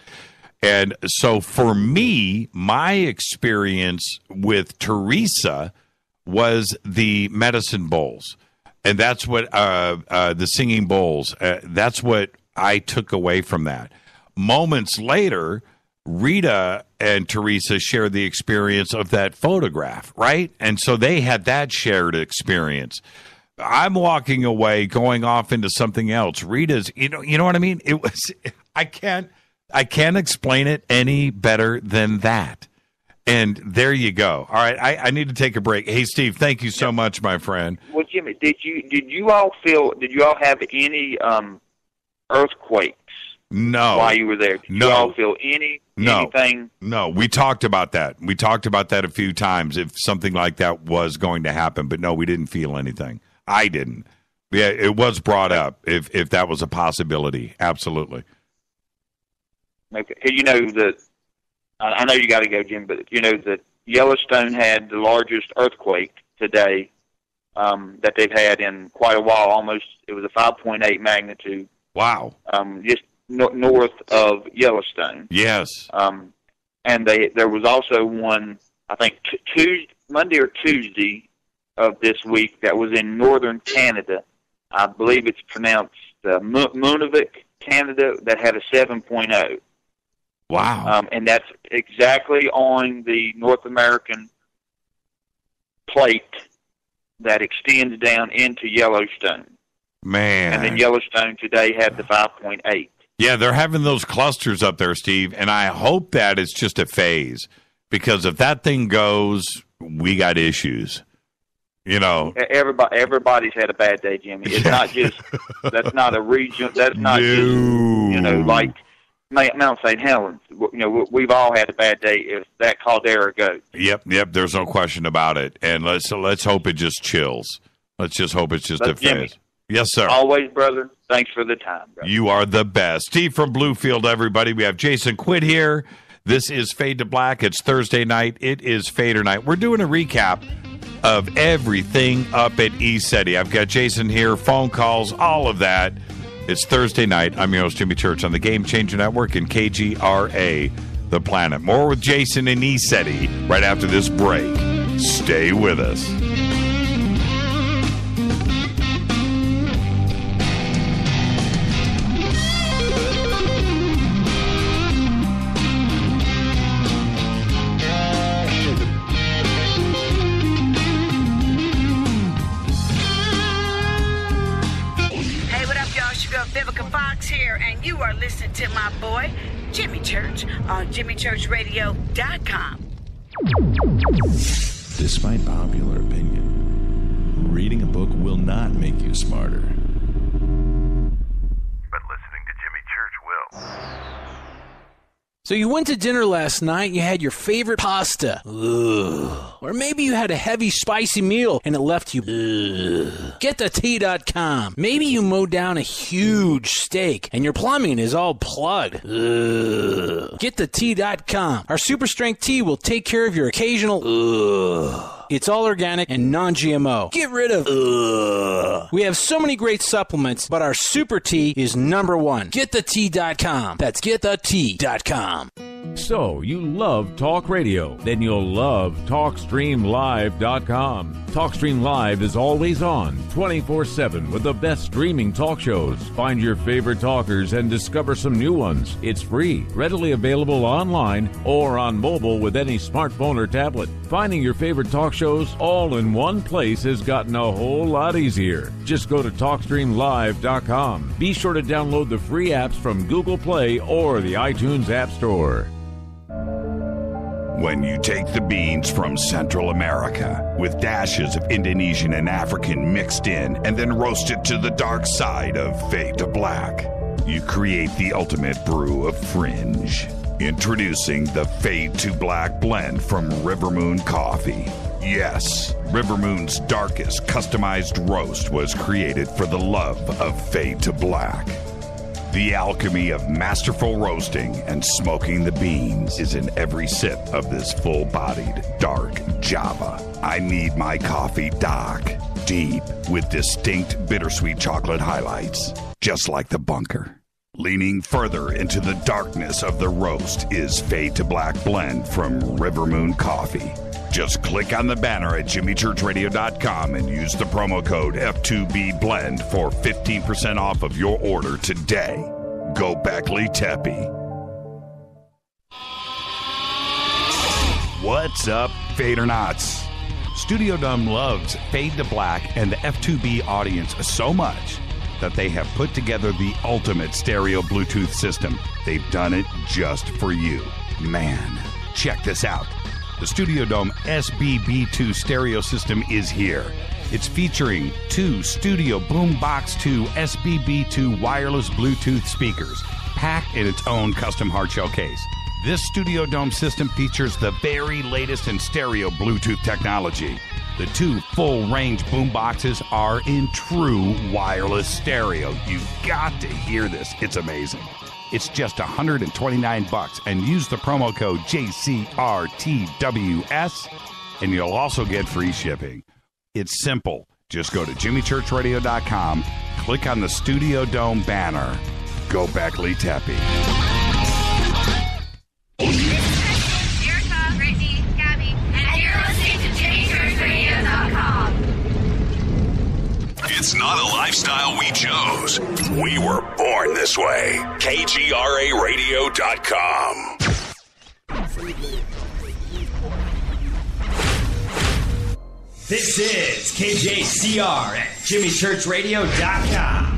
And so for me, my experience with Teresa was the medicine bowls. And that's what the singing bowls, that's what I took away from that. Moments later, Rita and Teresa shared the experience of that photograph, right? And so they had that shared experience. I'm walking away, going off into something else. Rita's, you know what I mean? It was, I can't explain it any better than that. And there you go. All right, I need to take a break. Hey, Steve, thank you so much, my friend.
Well, Jimmy, did you all have any earthquakes?
No.
While you were there, did you all feel anything?
No, we talked about that. We talked about that a few times if something like that was going to happen, but no, we didn't feel anything. I didn't. Yeah, it was brought up if that was a possibility. Absolutely.
Okay. You know that I know you got to go, Jim, but you know that Yellowstone had the largest earthquake today that they've had in quite a while. It was a 5.8 magnitude.
Wow.
Just north of Yellowstone.
Yes.
And there was also one, I think, Monday or Tuesday of this week that was in northern Canada. I believe it's pronounced Nunavut, Canada, that had a 7.0.
Wow.
And that's exactly on the North American plate that extends down into Yellowstone.
Man.
And then Yellowstone today had the 5.8.
Yeah, they're having those clusters up there, Steve, and I hope that it's just a phase, because if that thing goes, we got issues. You know,
everybody's had a bad day, Jimmy. It's not just that's not a region. That's not just like Mount St. Helens. We've all had a bad day if that caldera goes.
Yep. There's no question about it. And let's hope it just chills. Let's just hope it's just a phase.
Jimmy,
yes, sir.
Always, brother. Thanks for the time, brother.
You are the best. Steve from Bluefield, everybody. We have Jason Quitt here. This is Fade to Black. It's Thursday night. It is Fadernight. We're doing a recap of everything up at ECETI. I've got Jason here, phone calls, all of that. It's Thursday night. I'm your host, Jimmy Church, on the Game Changer Network and KGRA, The Planet. More with Jason and ECETI right after this break. Stay with us.
Here, and you are listening to my boy Jimmy Church on JimmyChurchRadio.com.
Despite popular opinion, reading a book will not make you smarter, but listening to Jimmy Church will.
So you went to dinner last night, you had your favorite pasta. Ugh. Or maybe you had a heavy, spicy meal and it left you. Ugh. GetTheTea.com. Maybe you mowed down a huge steak and your plumbing is all plugged. Ugh. GetTheTea.com. Our super strength tea will take care of your occasional. Ugh. It's all organic and non-GMO. Get rid of ugh. We have so many great supplements, but our super tea is number one. GetTheTea.com. That's GetTheTea.com.
So, you love talk radio? Then you'll love TalkStreamLive.com. TalkStream Live is always on, 24/7, with the best streaming talk shows. Find your favorite talkers and discover some new ones. It's free, readily available online or on mobile with any smartphone or tablet. Finding your favorite talk shows all in one place has gotten a whole lot easier. Just go to TalkStreamLive.com. Be sure to download the free apps from Google Play or the iTunes App Store.
When you take the beans from Central America with dashes of Indonesian and African mixed in and then roast it to the dark side of Fade to Black, you create the ultimate brew of fringe. Introducing the Fade to Black blend from River Moon Coffee. Yes, River Moon's darkest customized roast was created for the love of Fade to Black. The alchemy of masterful roasting and smoking the beans is in every sip of this full-bodied, dark Java. I need my coffee dark, deep, with distinct bittersweet chocolate highlights, just like the bunker. Leaning further into the darkness of the roast is Fade to Black blend from River Moon Coffee. Just click on the banner at JimmyChurchRadio.com and use the promo code F2BBLEND for 15% off of your order today. Go Beckley Teppy. What's up, Fadernauts? Studio Dome loves Fade to Black and the F2B audience so much that they have put together the ultimate stereo Bluetooth system. They've done it just for you. Man, check this out. The Studio Dome SBB2 stereo system is here. It's featuring two Studio Boombox 2 SBB2 wireless Bluetooth speakers, packed in its own custom hardshell case. This Studio Dome system features the very latest in stereo Bluetooth technology. The two full-range boomboxes are in true wireless stereo. You've got to hear this. It's amazing.
It's just $129 and use the promo code JCRTWS and you'll also get free shipping. It's simple. Just go to jimmychurchradio.com, click on the Studio Dome banner. Go Beckley Tepe.
Erica, Brittany, Gabby, and you're listening to jimmychurchradio.com.
It's not a lifestyle we chose. We were born this way. KGRAradio.com.
This is KJCR at jimmychurchradio.com.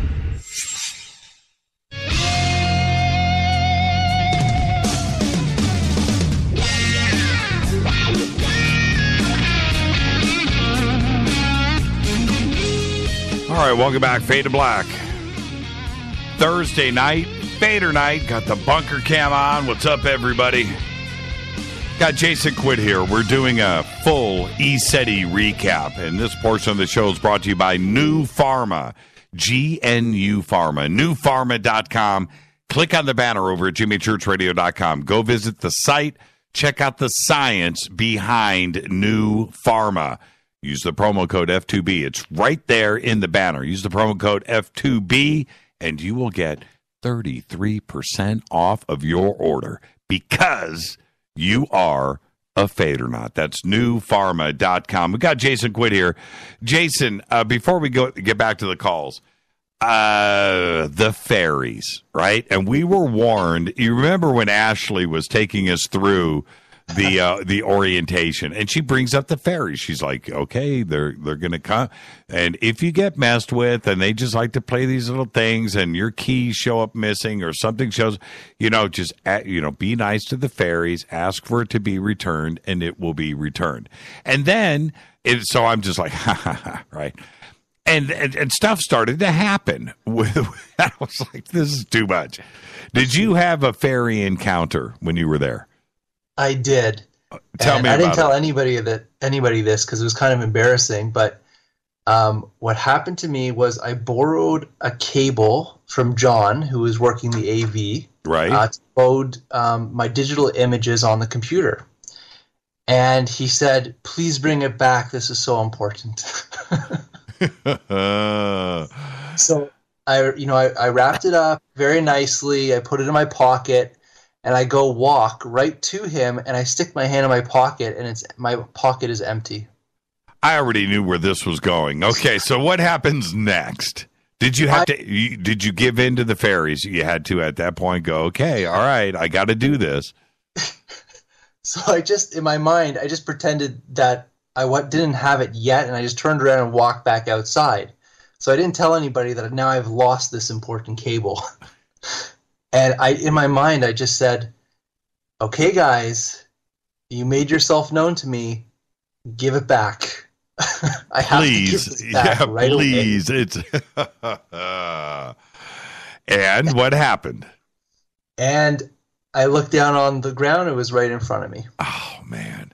All right, welcome back. Fade to Black. Thursday night, Fadernight. Got the bunker cam on. What's up, everybody? Got Jason Quitt here. We're doing a full ECETI recap, and this portion of the show is brought to you by New Pharma, GNU Pharma, newpharma.com. Click on the banner over at jimmychurchradio.com. Go visit the site. Check out the science behind New Pharma. Use the promo code F2B. It's right there in the banner. Use the promo code F2B, and you will get 33% off of your order because you are a Fadernaut. That's newpharma.com. We got Jason Quitt here. Jason, before we get back to the calls, the fairies, right? And we were warned. You remember when Ashley was taking us through the orientation, and she brings up the fairies. She's like, okay, they're going to come, and if you get messed with, and they just like to play these little things, and your keys show up missing or something shows, just be nice to the fairies, ask for it to be returned, and it will be returned. And then so I'm just like, ha ha ha, right? And stuff started to happen. I was like, this is too much. Did you have a fairy encounter when you were there?
I did.
Tell me
I
about
didn't tell
it.
anybody this because it was kind of embarrassing. But what happened to me was I borrowed a cable from John, who was working the AV,
right,
to load my digital images on the computer. And he said, "Please bring it back. This is so important." So I wrapped it up very nicely. I put it in my pocket. And I go walk right to him, and I stick my hand in my pocket, and my pocket is empty.
I already knew where this was going. Okay, so what happens next? Did you have did you give in to the fairies? You had to at that point go, okay, all right, I got to do this.
So in my mind, I just pretended that I didn't have it yet, and I just turned around and walked back outside. So I didn't tell anybody that now I've lost this important cable. And in my mind, I just said, okay, guys, you made yourself known to me. Give it back. I have to give this back right
please.
away.
It's And what happened?
And I looked down on the ground. It was right in front of me.
Oh, man.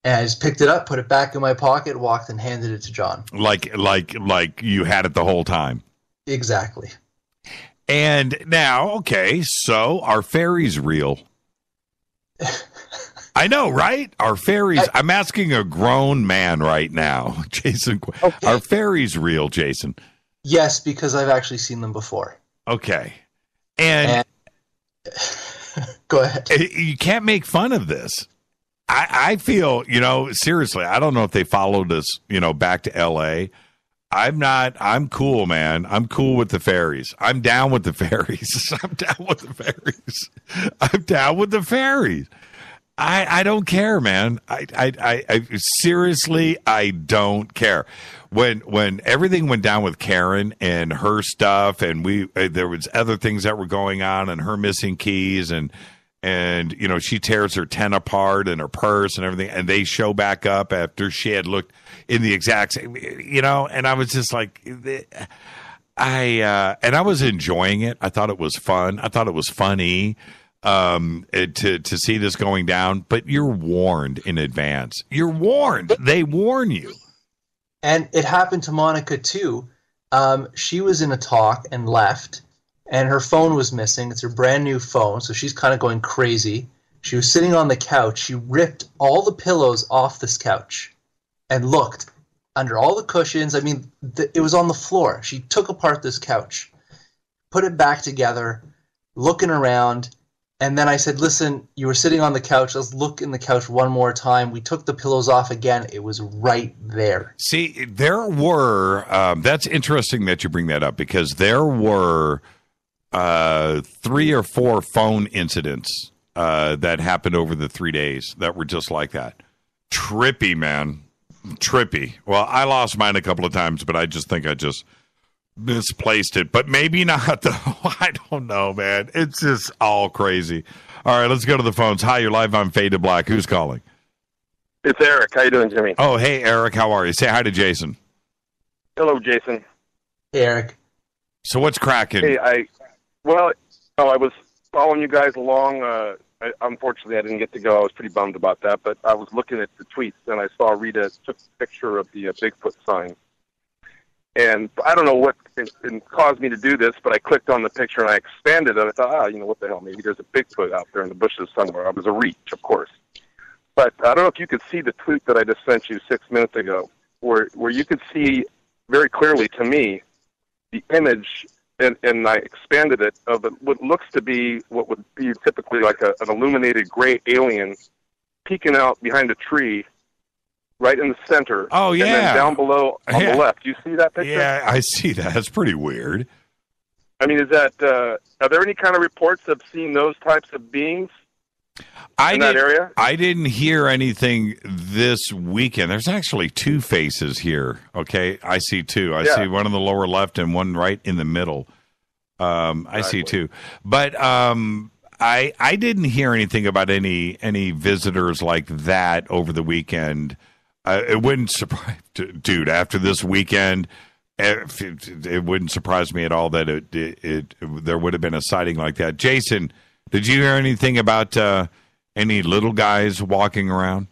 And I just picked it up, put it back in my pocket, walked and handed it to John.
Like you had it the whole time.
Exactly.
And now, okay, so are fairies real? I know, right? Are fairies? I'm asking a grown man right now, Jason. Okay. Are fairies real, Jason?
Yes, because I've actually seen them before.
Okay. And
go ahead.
You can't make fun of this. I feel, seriously, I don't know if they followed us, back to L.A., I'm cool, man. I'm cool with the fairies. I'm down with the fairies. I'm down with the fairies. I don't care, man. I seriously, I don't care. When everything went down with Karen and her stuff, and there was other things that were going on, and her missing keys, and she tears her tent apart and her purse and everything, and they show back up after she had looked in the exact same, and I was just like, I was enjoying it. I thought it was fun. I thought it was funny to see this going down, but you're warned in advance. You're warned. They warn you.
And it happened to Monica too. She was in a talk and left. and her phone was missing. It's her brand new phone, so she's kind of going crazy. She was sitting on the couch. She ripped all the pillows off this couch and looked under all the cushions. I mean, it was on the floor. She took apart this couch, put it back together, looking around, and then I said, listen, you were sitting on the couch. Let's look in the couch one more time. We took the pillows off again. It was right there.
See, there were, that's interesting that you bring that up, because there were 3 or 4 phone incidents that happened over the 3 days that were just like that. Trippy, man. Trippy. Well, I lost mine a couple of times, but I just think I just misplaced it. But maybe not, though. I don't know, man. It's just all crazy. All right, let's go to the phones. Hi, you're live on Fade to Black. Who's calling?
It's Eric. How you doing, Jimmy?
Oh, hey, Eric. How are you? Say hi to Jason.
Hello, Jason.
Hey, Eric.
So what's cracking?
Hey, I was following you guys along. Unfortunately, I didn't get to go. I was pretty bummed about that, but I was looking at the tweets, and I saw Rita took a picture of the Bigfoot sign. And I don't know what it caused me to do this, but I clicked on the picture, and I expanded it. I thought, what the hell, maybe there's a Bigfoot out there in the bushes somewhere. It was a reach, of course. But I don't know if you could see the tweet that I just sent you 6 minutes ago, where you could see very clearly to me the image, and I expanded it, of what looks to be what would be typically like an illuminated gray alien peeking out behind a tree right in the center.
Oh, yeah.
And then down below on the left. Do you see that picture?
Yeah, I see that. That's pretty weird.
I mean, is that, are there any kind of reports of seeing those types of beings in that area?
I didn't hear anything this weekend. There's actually 2 faces here. Okay, I see 2. I see one in the lower left and one right in the middle. I see 2, but I didn't hear anything about any visitors like that over the weekend. It wouldn't surprise, dude. After this weekend, it wouldn't surprise me at all that there would have been a sighting like that. Jason, did you hear anything about any little guys walking around?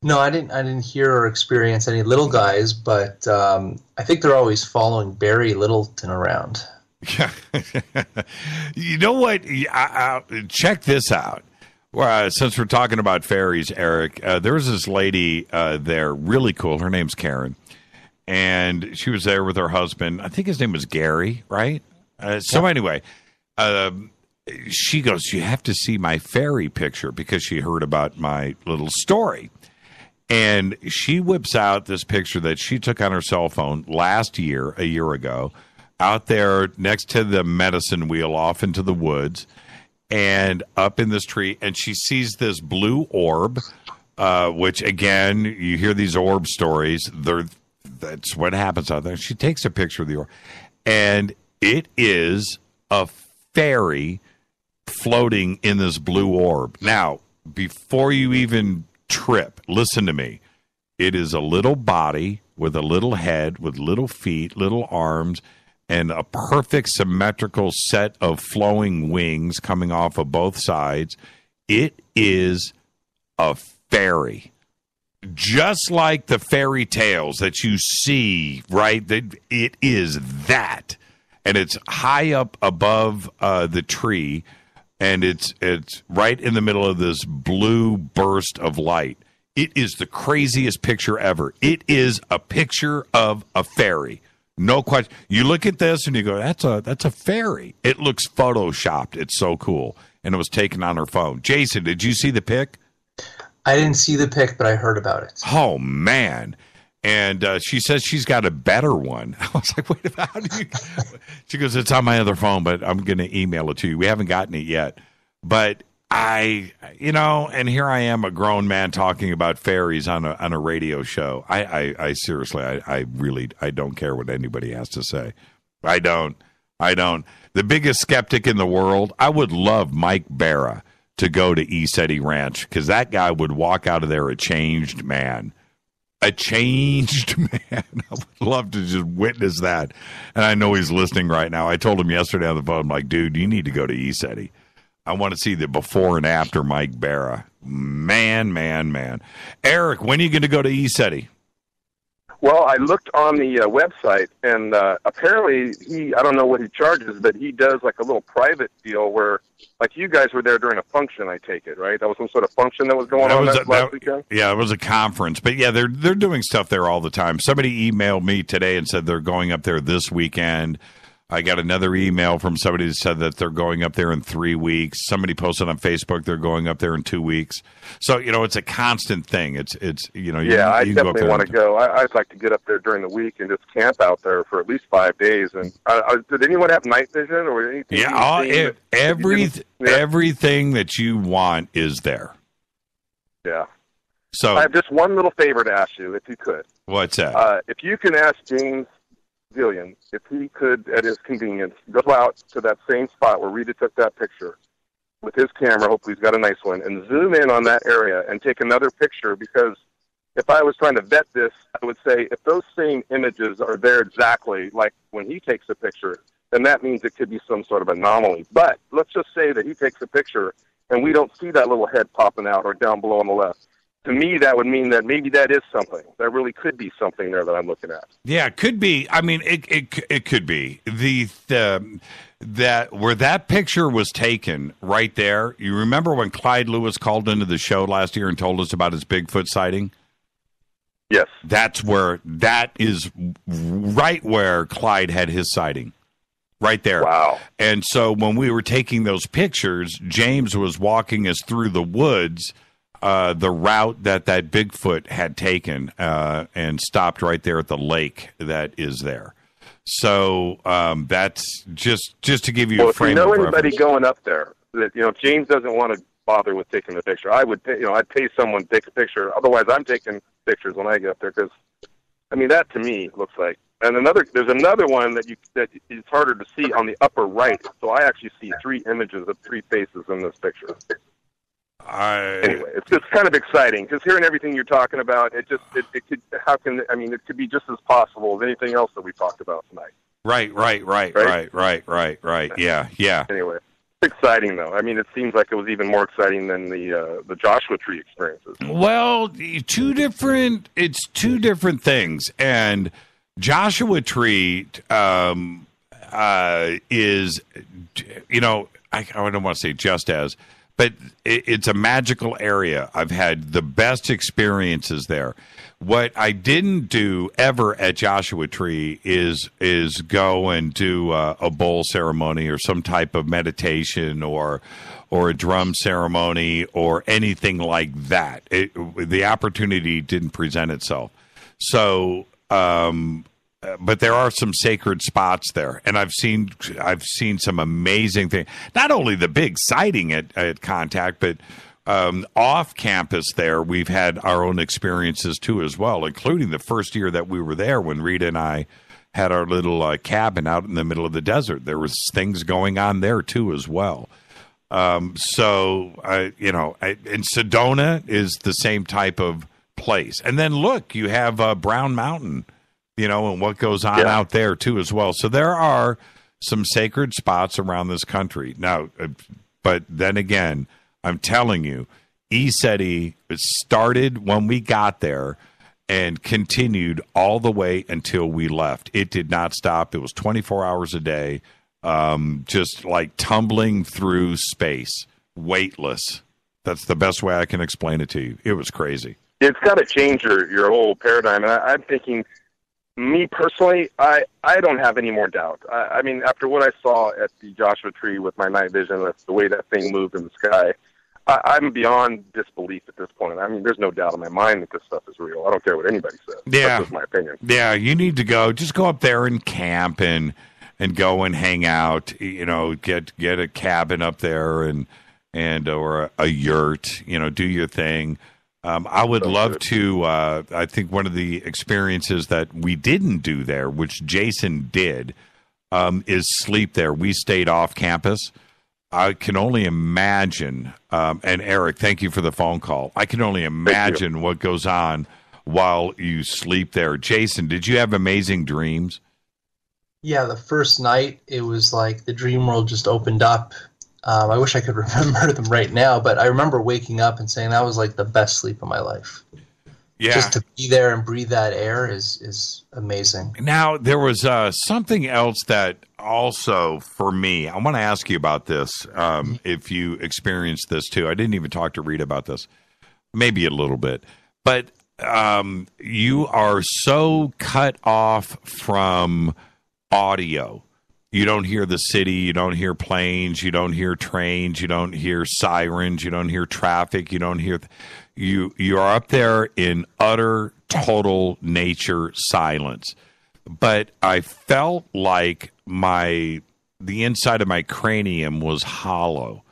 No, I didn't hear or experience any little guys, but I think they're always following Barry Littleton around.
Yeah. You know what? Check this out. Since we're talking about fairies, Eric, there was this lady there, really cool. Her name's Karen. And she was there with her husband. I think his name was Gary, right? Anyway, she goes, you have to see my fairy picture, because she heard about my little story. And she whips out this picture that she took on her cell phone a year ago, out there next to the medicine wheel off into the woods and up in this tree. And she sees this blue orb, which, again, you hear these orb stories. That's what happens out there. She takes a picture of the orb, and it is a fairy floating in this blue orb. Now, before you even trip, listen to me. It is a little body with a little head, with little feet, little arms, and a perfect symmetrical set of flowing wings coming off of both sides. It is a fairy. Just like the fairy tales that you see, right? It is that. And it's high up above the tree, and it's right in the middle of this blue burst of light. It is the craziest picture ever. It is a picture of a fairy. No question. You look at this and you go, that's a fairy. It looks photoshopped. It's so cool. And it was taken on her phone. Jason, did you see the pic?
I didn't see the pic, but I heard about it.
Oh, man. And she says she's got a better one. I was like, wait, how do you? She goes, it's on my other phone, but I'm going to email it to you. We haven't gotten it yet. But and here I am, a grown man talking about fairies on a radio show. I seriously, I really don't care what anybody has to say. I don't. The biggest skeptic in the world, I would love Mike Barra to go to ECETI Ranch, because that guy would walk out of there a changed man. A changed man. I would love to just witness that. And I know he's listening right now. I told him yesterday on the phone, I'm like, dude, you need to go to ECETI. I want to see the before and after Mike Barra. Man. Eric, when are you going to go to ECETI?
Well, I looked on the website, and apparently I don't know what he charges, but he does like a little private deal where, like, you guys were there during a function, I take it, right? That was some sort of function that was going on last weekend?
Yeah, it was a conference. But, yeah, they're doing stuff there all the time. Somebody emailed me today and said they're going up there this weekend. I got another email from somebody that said that they're going up there in 3 weeks. Somebody posted on Facebook they're going up there in 2 weeks. So, it's a constant thing. It's
Yeah, I definitely want to go. I'd like to get up there during the week and just camp out there for at least 5 days. And did anyone have night vision or anything?
Yeah, everything that you want is there.
Yeah.
So
I have just one little favor to ask you, if you could.
What's that?
If you can ask James Zillion, if he could, at his convenience, go out to that same spot where Rita took that picture with his camera, hopefully he's got a nice one, and zoom in on that area and take another picture, because if I was trying to vet this, I would say if those same images are there exactly like when he takes a picture, then that means it could be some sort of anomaly. But let's just say that he takes a picture and we don't see that little head popping out or down below on the left. To me, that would mean that maybe that is something. That really could be something there that I'm looking at.
Yeah, it could be. I mean, it could be. That where that picture was taken right there, you remember when Clyde Lewis called into the show last year and told us about his Bigfoot sighting?
Yes.
That is right where Clyde had his sighting. Right there.
Wow.
And so when we were taking those pictures, James was walking us through the woods, the route that Bigfoot had taken, and stopped right there at the lake that is there. So that's just to give you a frame of reference.
If you know anybody going up there that James doesn't want to bother with taking the picture, I would pay, I'd pay someone to take a picture. Otherwise, I'm taking pictures when I get up there, because that to me looks like. And there's another one that is harder to see on the upper right. So I actually see 3 images of 3 faces in this picture. Anyway, it's just kind of exciting, because hearing everything you're talking about, it could be just as possible as anything else that we talked about tonight.
Right. Yeah.
Anyway, it's exciting though. It seems like it was even more exciting than the Joshua Tree experiences.
Well, two different things, and Joshua Tree is, I don't want to say just as. But it's a magical area. I've had the best experiences there. What I didn't do ever at Joshua Tree is go and do a bowl ceremony or some type of meditation or a drum ceremony or anything like that. The opportunity didn't present itself. So, but there are some sacred spots there, and I've seen some amazing things. Not only the big sighting at Contact, but off campus there, we've had our own experiences too as well, including the first year that we were there when Rita and I had our little cabin out in the middle of the desert. There was things going on there too as well. And Sedona is the same type of place. And then look, you have Brown Mountain, and what goes on out there too as well. So there are some sacred spots around this country. Now, but then again, I'm telling you, ECETI started when we got there and continued all the way until we left. It did not stop. It was 24 hours a day, just like tumbling through space, weightless. That's the best way I can explain it to you. It was crazy.
It's got to change your whole paradigm. And I'm thinking, me personally, I don't have any more doubt. After what I saw at the Joshua Tree with my night vision, that's the way that thing moved in the sky, I'm beyond disbelief at this point. There's no doubt in my mind that this stuff is real. I don't care what anybody says.
Yeah.
That's just my opinion.
Yeah, you need to go. Just go up there and camp and go and hang out. Get a cabin up there and or a yurt. Do your thing. I would love to. I think one of the experiences that we didn't do there, which Jason did, is sleep there. We stayed off campus. I can only imagine, and Eric, thank you for the phone call. I can only imagine what goes on while you sleep there. Jason, did you have amazing dreams?
Yeah, the first night, it was like the dream world just opened up. I wish I could remember them right now, but I remember waking up and saying that was like the best sleep of my life.
Yeah.
Just to be there and breathe that air is amazing.
Now, there was something else that also, for me, I want to ask you about this, if you experienced this too. I didn't even talk to Rita about this, maybe a little bit. But you are so cut off from audio. You don't hear the city, you don't hear planes, you don't hear trains, you don't hear sirens, you don't hear traffic, you don't hear... You are up there in utter, total nature silence. But I felt like the inside of my cranium was hollow,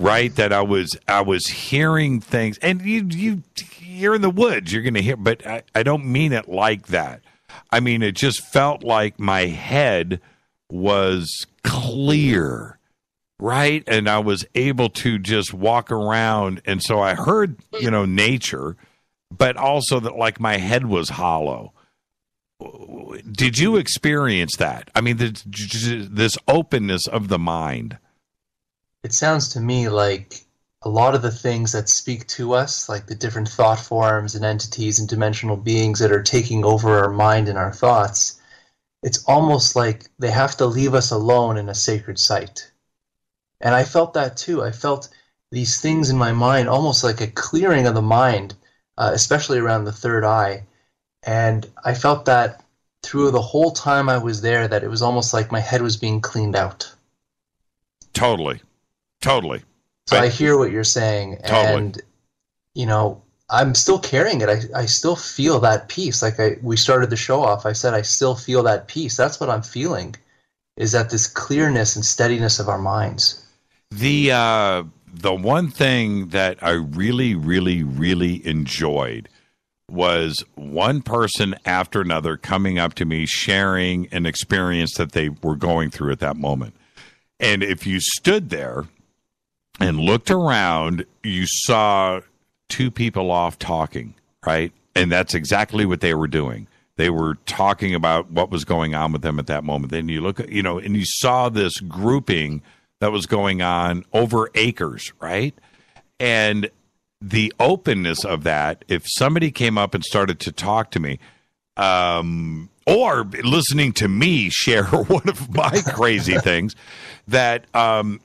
right? That I was hearing things, and you're in the woods, you're going to hear, but I don't mean it like that. I mean, it just felt like my head was clear, right? And I was able to just walk around. And so I heard, nature, but also that like my head was hollow. Did you experience that? I mean, this openness of the mind.
It sounds to me like a lot of the things that speak to us, like the different thought forms and entities and dimensional beings that are taking over our mind and our thoughts, it's almost like they have to leave us alone in a sacred site. And I felt that too. I felt these things in my mind, almost like a clearing of the mind, especially around the third eye. And I felt that through the whole time I was there, that it was almost like my head was being cleaned out.
Totally.
So I hear what you're saying.
Totally.
And, I'm still carrying it. I still feel that peace. Like we started the show off, I said I still feel that peace. That's what I'm feeling, is that this clearness and steadiness of our minds.
The one thing that I really, really, really enjoyed was one person after another coming up to me, sharing an experience that they were going through at that moment. And if you stood there and looked around, you saw two people off talking, right? And that's exactly what they were doing. They were talking about what was going on with them at that moment. Then you look at, and you saw this grouping that was going on over acres, right? And the openness of that, if somebody came up and started to talk to me, or listening to me share one of my crazy things, that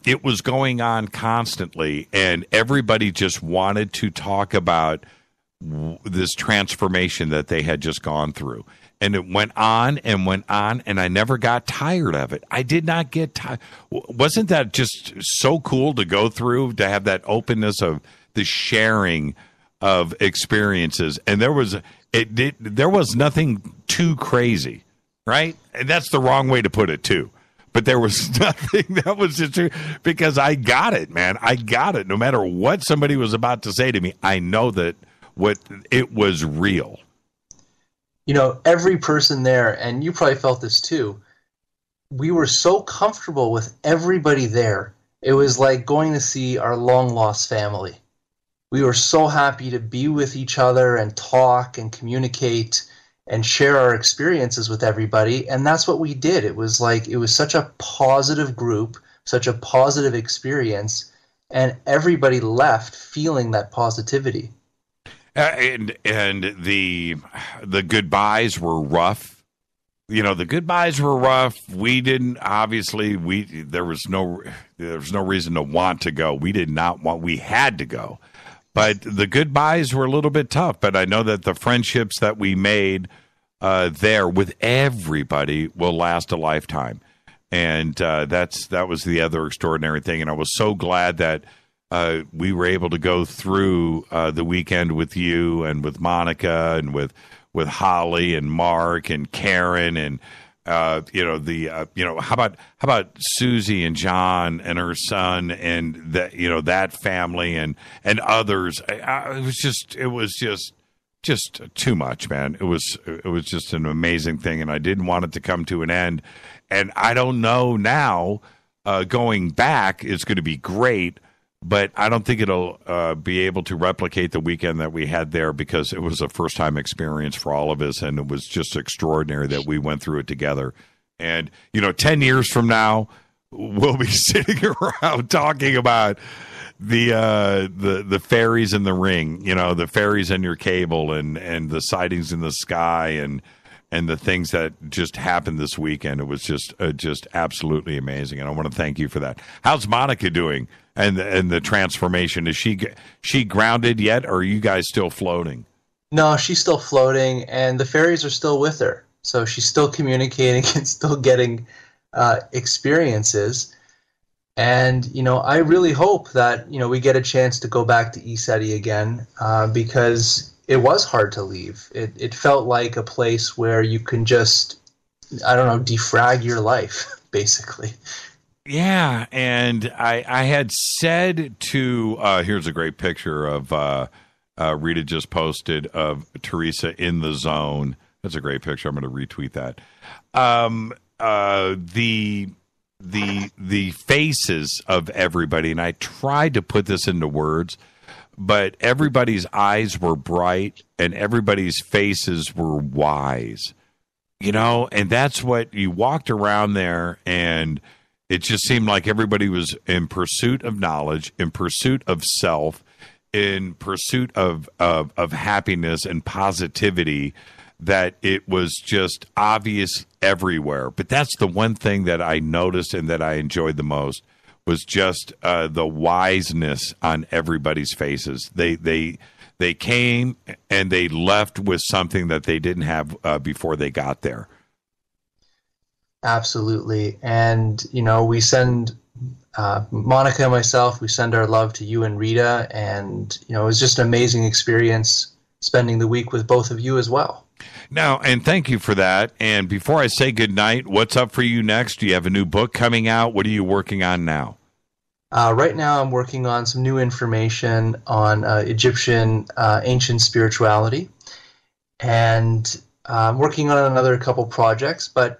it was going on constantly, and everybody just wanted to talk about this transformation that they had just gone through. And it went on and went on, and I never got tired of it. I did not get tired. Wasn't that just so cool to go through, to have that openness of the sharing of experiences? And there was nothing too crazy, right? And that's the wrong way to put it, too. But there was nothing that was just true, because I got it, man. I got it. No matter what somebody was about to say to me, I know that it was real.
Every person there, and you probably felt this too, we were so comfortable with everybody there. It was like going to see our long-lost family. We were so happy to be with each other and talk and communicate and share our experiences with everybody, and that's what we did. It was such a positive group, such a positive experience, and everybody left feeling that positivity.
And the goodbyes were rough. The goodbyes were rough. We didn't, obviously, there was no reason to want to go. We did not want, we had to go. But the goodbyes were a little bit tough. But I know that the friendships that we made there with everybody will last a lifetime. And that was the other extraordinary thing. And I was so glad that we were able to go through the weekend with you and with Monica and with Holly and Mark and Karen and how about Susie and John and her son and that family and others. It was just too much, man. It was just an amazing thing, and I didn't want it to come to an end. And I don't know now. Going back is going to be great. But I don't think it'll be able to replicate the weekend that we had there, because it was a first-time experience for all of us, and it was just extraordinary that we went through it together. And, 10 years from now, we'll be sitting around talking about the fairies in the ring, the fairies in your cable and the sightings in the sky and the things that just happened this weekend. It was just absolutely amazing, and I want to thank you for that. How's Monica doing and the transformation? Is she grounded yet, or are you guys still floating?
No, she's still floating, and the fairies are still with her. So she's still communicating and still getting experiences. And, I really hope that, we get a chance to go back to ECETI again because it was hard to leave. It felt like a place where you can just, defrag your life, basically.
Yeah, and I had said to, here's a great picture of Rita just posted of Teresa in the zone. That's a great picture. I'm going to retweet that. The faces of everybody, and I tried to put this into words, but everybody's eyes were bright and everybody's faces were wise, and that's what you walked around there, and it just seemed like everybody was in pursuit of knowledge, in pursuit of self, in pursuit of happiness and positivity, that it was just obvious everywhere. But that's the one thing that I noticed and that I enjoyed the most was just the wiseness on everybody's faces. They came and they left with something that they didn't have before they got there.
Absolutely. And, we send Monica and myself, we send our love to you and Rita. And, it was just an amazing experience spending the week with both of you as well.
Now, and thank you for that. And before I say goodnight, what's up for you next? Do you have a new book coming out? What are you working on now?
Right now, I'm working on some new information on Egyptian ancient spirituality. And I'm working on another couple projects. But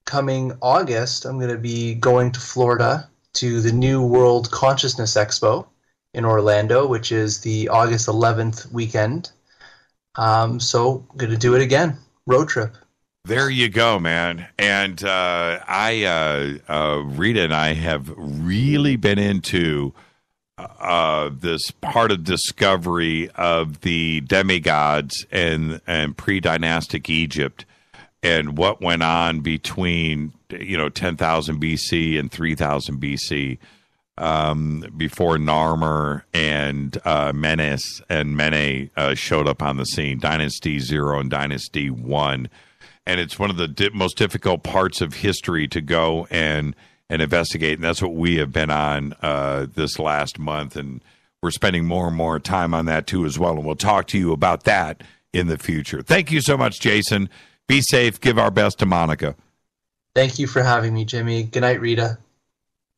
coming August, I'm going to be going to Florida to the New World Consciousness Expo in Orlando, which is the August 11th weekend. So I'm going to do it again. Road trip.
There you go, man. And Rita and I have really been into this part of discovery of the demigods and pre-dynastic Egypt and what went on between 10,000 BC and 3,000 BC. Before Narmer and Menes and Mene showed up on the scene, Dynasty 0 and Dynasty 1. And it's one of the most difficult parts of history to go and investigate. And that's what we have been on this last month. And we're spending more and more time on that, too, as well. And we'll talk to you about that in the future. Thank you so much, Jason. Be safe. Give our best to Monica.
Thank you for having me, Jimmy. Good night, Rita.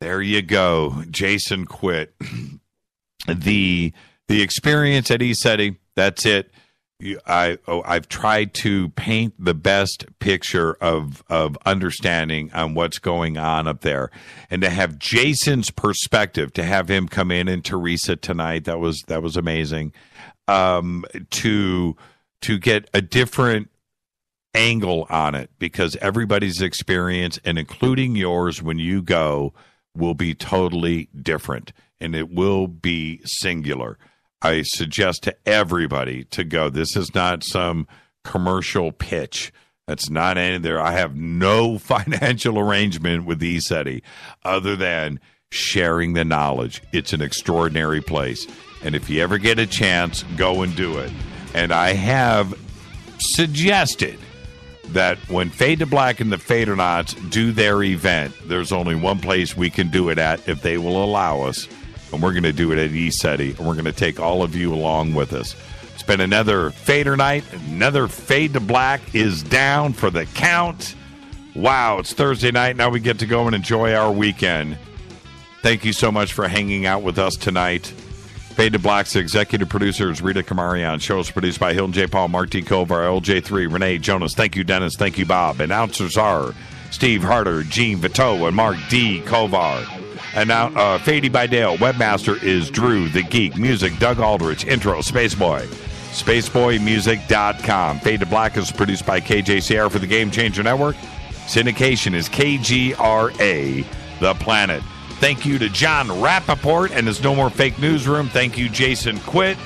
There you go, Jason Quitt. The experience at ECETI, that's it. I've tried to paint the best picture of understanding on what's going on up there, and to have Jason's perspective, to have him come in and Teresa tonight, that was amazing. To get a different angle on it, because everybody's experience, and including yours when you go, will be totally different, and it will be singular. I suggest to everybody to go. This is not some commercial pitch. That's not any there. I have no financial arrangement with ECETI other than sharing the knowledge. It's an extraordinary place, and if you ever get a chance, go and do it. And I have suggested that when Fade to Black and the Fadernauts do their event, there's only one place we can do it at if they will allow us, and we're going to do it at ECETI, and we're going to take all of you along with us. It's been another Fader night. Another Fade to Black is down for the count. Wow, it's Thursday night. Now we get to go and enjoy our weekend. Thank you so much for hanging out with us tonight. Fade to Black's executive producer is Rita Kamarian. Show is produced by Hilton J. Paul, Mark T. Kovar, LJ3, Renee Jonas. Thank you, Dennis. Thank you, Bob. Announcers are Steve Harder, Gene Vito, and Mark D. Kovar. And now, Fady by Dale. Webmaster is Drew the Geek. Music, Doug Aldrich. Intro, Spaceboy. SpaceboyMusic.com. Fade to Black is produced by KJCR for the Game Changer Network. Syndication is KGRA the planet. Thank you to Jon Rappoport and his No More Fake Newsroom. Thank you, Jason Quitt.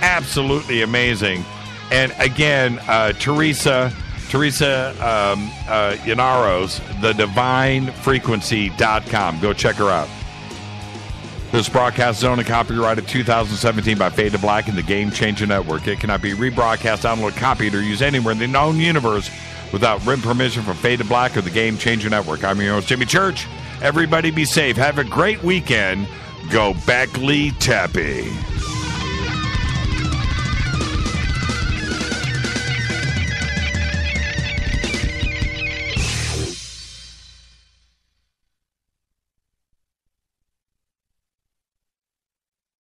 Absolutely amazing. And again, Teresa Yanaros, thedivinefrequency.com. Go check her out. This broadcast is owned and copyrighted 2017 by Fade to Black and the Game Changer Network. It cannot be rebroadcast, downloaded, copied, or used anywhere in the known universe without written permission from Fade to Black or the Game Changer Network. I'm your host, Jimmy Church. Everybody be safe. Have a great weekend. Go Beckley Tepe.